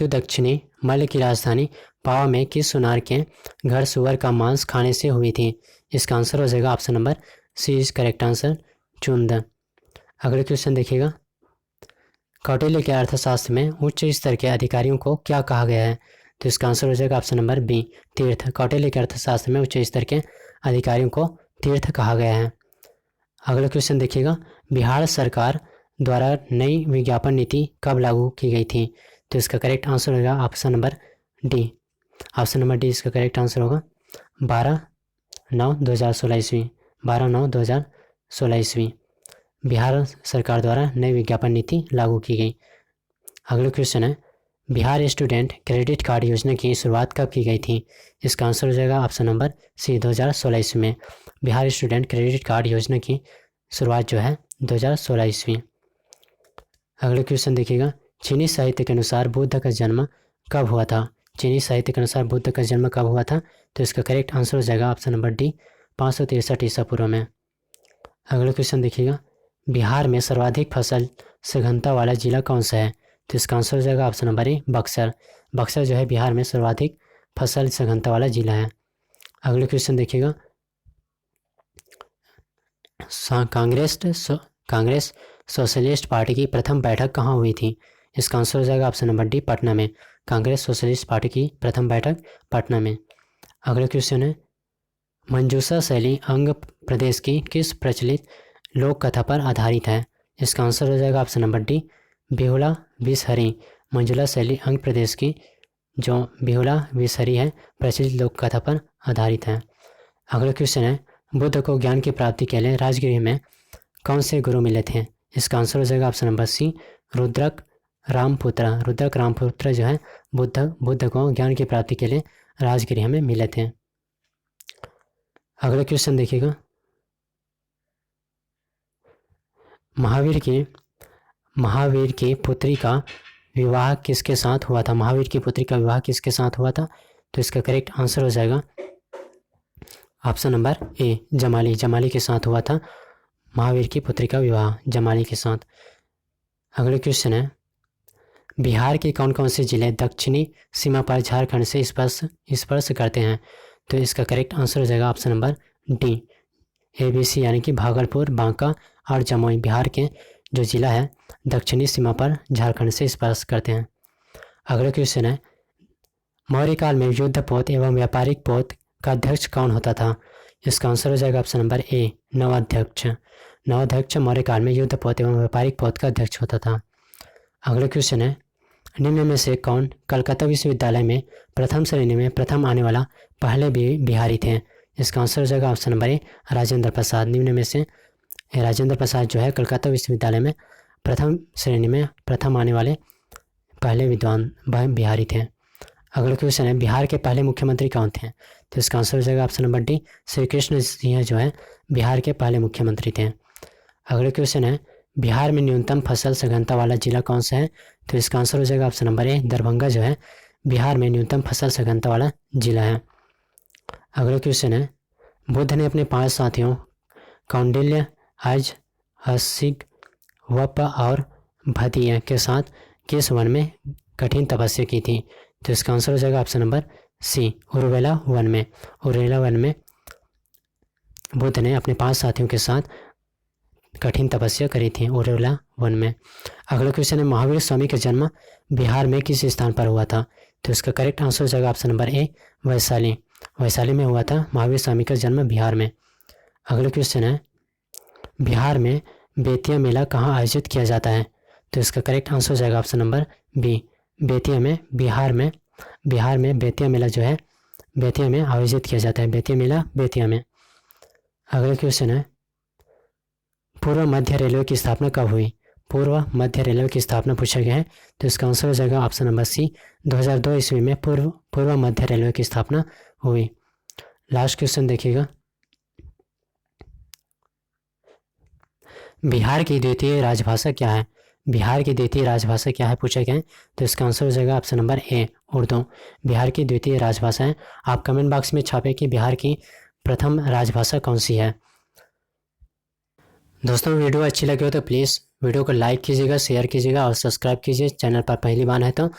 दक्षिणी मल्ल की राजधानी पावा में किस सुनार के घर सुअर का मांस खाने से हुई थी? इसका आंसर हो जाएगा option number C is correct answer, Chunda. अगले क्वेश्चन देखिएगा, कौटिल्य के अर्थशास्त्र में उच्च स्तर के अधिकारियों को क्या कहा गया है? तो इसका आंसर हो जाएगा ऑप्शन नंबर बी, तीर्थ। कौटिल्य के अर्थशास्त्र में उच्च स्तर के अधिकारियों को तीर्थ कहा गया है। अगला क्वेश्चन देखिएगा, बिहार सरकार द्वारा नई विज्ञापन नीति कब लागू की गई थी? तो इसका करेक्ट आंसर होगा option number D. Option number D इसका करेक्ट आंसर होगा 12/9/2016 ईस्वी। 12/9/2016 ईस्वी बिहार सरकार द्वारा नई विज्ञापन नीति लागू की गई। अगला क्वेश्चन है, बिहार स्टूडेंट क्रेडिट कार्ड योजना की शुरुआत कब की गई थी? इसका आंसर हो जाएगा ऑप्शन नंबर सी, 2016 ईस्वी में बिहार स्टूडेंट क्रेडिट कार्ड योजना की शुरुआत जो है 2016 ईस्वी। अगला क्वेश्चन देखिएगा, चीनी साहित्य के अनुसार बुद्ध का जन्म कब हुआ था? चीनी साहित्य के अनुसार बुद्ध का जन्म कब हुआ था? तो इसका करेक्ट आंसर हो जाएगा ऑप्शन नंबर डी, 563 ईसा पूर्व में। अगला क्वेश्चन देखिएगा, बिहार में सर्वाधिक फसल सघनता वाला जिला कौन सा है? तो इसका आंसर हो जाएगा ऑप्शन नंबर ए, बक्सर। बक्सर जो है बिहार में सर्वाधिक फसल सघनता वाला जिला है। अगले क्वेश्चन देखिएगा, कांग्रेस सोशलिस्ट पार्टी की प्रथम बैठक कहाँ हुई थी? इसका आंसर हो जाएगा ऑप्शन नंबर डी, पटना में। कांग्रेस सोशलिस्ट पार्टी की प्रथम बैठक पटना में। अगला क्वेश्चन है, मंजूषा शैली अंग प्रदेश की किस प्रचलित लोक कथा पर आधारित है? इसका आंसर हो जाएगा ऑप्शन नंबर डी, बेहुला विषहरी। मंजुला शैली अंग प्रदेश की जो बेहुला विषहरी है प्रचलित लोक कथा पर आधारित है। अगला क्वेश्चन है, बुद्ध को ज्ञान की प्राप्ति के लिए राजगृह में कौन से गुरु मिले थे? इसका आंसर हो जाएगा ऑप्शन नंबर सी, रुद्रक रामपुत्र जो है बुद्ध को ज्ञान की प्राप्ति के लिए राजगृह में मिले थे। अगला क्वेश्चन देखिएगा, महावीर की पुत्री का विवाह किसके साथ हुआ था? महावीर की पुत्री का विवाह किसके साथ हुआ था? तो इसका करेक्ट आंसर हो जाएगा ऑप्शन नंबर ए, जमाली के साथ हुआ था महावीर की पुत्री का विवाह जमाली के साथ। अगले क्वेश्चन है, बिहार के कौन कौन से जिले दक्षिणी सीमा पर झारखंड से स्पर्श करते हैं? तो इसका करेक्ट आंसर हो जाएगा ऑप्शन नंबर डी, ABC, यानी कि भागलपुर, बांका और जमुई बिहार के जो जिला है दक्षिणी सीमा पर झारखंड से स्पर्श करते हैं। अगला क्वेश्चन है, मौर्य काल में युद्ध पोत एवं व्यापारिक पोत का अध्यक्ष कौन होता था? इसका आंसर हो जाएगा ऑप्शन नंबर ए, नवाध्यक्ष मौर्य काल में युद्ध पोत एवं व्यापारिक पोत का अध्यक्ष होता था। अगला क्वेश्चन है, निम्न में से कौन कलकत्ता विश्वविद्यालय में प्रथम श्रेणी में प्रथम आने वाला पहले बिहारी थे? इसका आंसर हो जाएगा ऑप्शन नंबर ए, राजेंद्र प्रसाद। निम्न में से राजेंद्र प्रसाद जो है कलकत्ता विश्वविद्यालय में प्रथम श्रेणी में प्रथम आने वाले पहले विद्वान बिहारी थे। अगला क्वेश्चन है, बिहार के पहले मुख्यमंत्री कौन थे? तो इसका आंसर हो जाएगा option number D, Shri Krishna Singh जो है बिहार के पहले मुख्यमंत्री थे। अगला क्वेश्चन है, बिहार में न्यूनतम फसल सघनता वाला जिला कौन सा है? तो इसका आंसर हो जाएगा ऑप्शन नंबर ए, दरभंगा जो है बिहार में न्यूनतम फसल सघनता वाला जिला है। अगला क्वेश्चन है, बुद्ध ने अपने 5 साथियों कौंडिल्य, अज, हसिग, वप और भदीय के साथ किस वन में कठिन तपस्या की थी? तो इसका आंसर हो जाएगा ऑप्शन नंबर सी, उर्वेला वन में बुद्ध ने अपने 5 साथियों के साथ कठिन तपस्या करी थी उर्वेला वन में। अगला क्वेश्चन है, महावीर स्वामी का जन्म बिहार में किस स्थान पर हुआ था? तो इसका करेक्ट आंसर हो जाएगा ऑप्शन नंबर ए, वैशाली में हुआ था महावीर स्वामी का जन्म बिहार में। अगला क्वेश्चन है, बिहार में बेतिया मेला कहाँ आयोजित किया जाता है? तो इसका करेक्ट आंसर हो जाएगा ऑप्शन नंबर बी, बेतिया में बिहार में बेतिया मेला जो है बेतिया में आयोजित किया जाता है। बेतिया मेला बेतिया में। अगला क्वेश्चन है, पूर्व मध्य रेलवे की स्थापना कब हुई? पूर्व मध्य रेलवे की स्थापना पूछा गया है, तो इसका आंसर हो जाएगा ऑप्शन नंबर सी, 2002 ईस्वी में पूर्व मध्य रेलवे की स्थापना हुई। लास्ट क्वेश्चन देखिएगा, बिहार की द्वितीय राजभाषा क्या है? बिहार की द्वितीय राजभाषा क्या है पूछा गया है, तो इसका आंसर हो जाएगा ऑप्शन नंबर ए, उर्दू। बिहार की द्वितीय राजभाषा है। आप कमेंट बॉक्स में छापें कि बिहार की प्रथम राजभाषा कौन सी है। दोस्तों वीडियो अच्छी लगी हो तो प्लीज़ वीडियो को लाइक कीजिएगा, शेयर कीजिएगा और सब्सक्राइब कीजिए चैनल पर पहली बार है तो।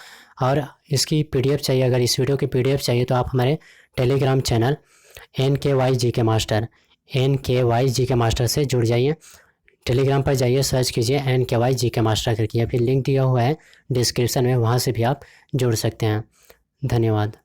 और इसकी पीडीएफ चाहिए, अगर इस वीडियो की पीडीएफ चाहिए तो आप हमारे Telegram channel NKY GK master से जुड़ जाइए। टेलीग्राम पर जाइए, सर्च कीजिए NKY GK मास्टर करके, या फिर लिंक दिया हुआ है डिस्क्रिप्शन में, वहाँ से भी आप जुड़ सकते हैं। धन्यवाद।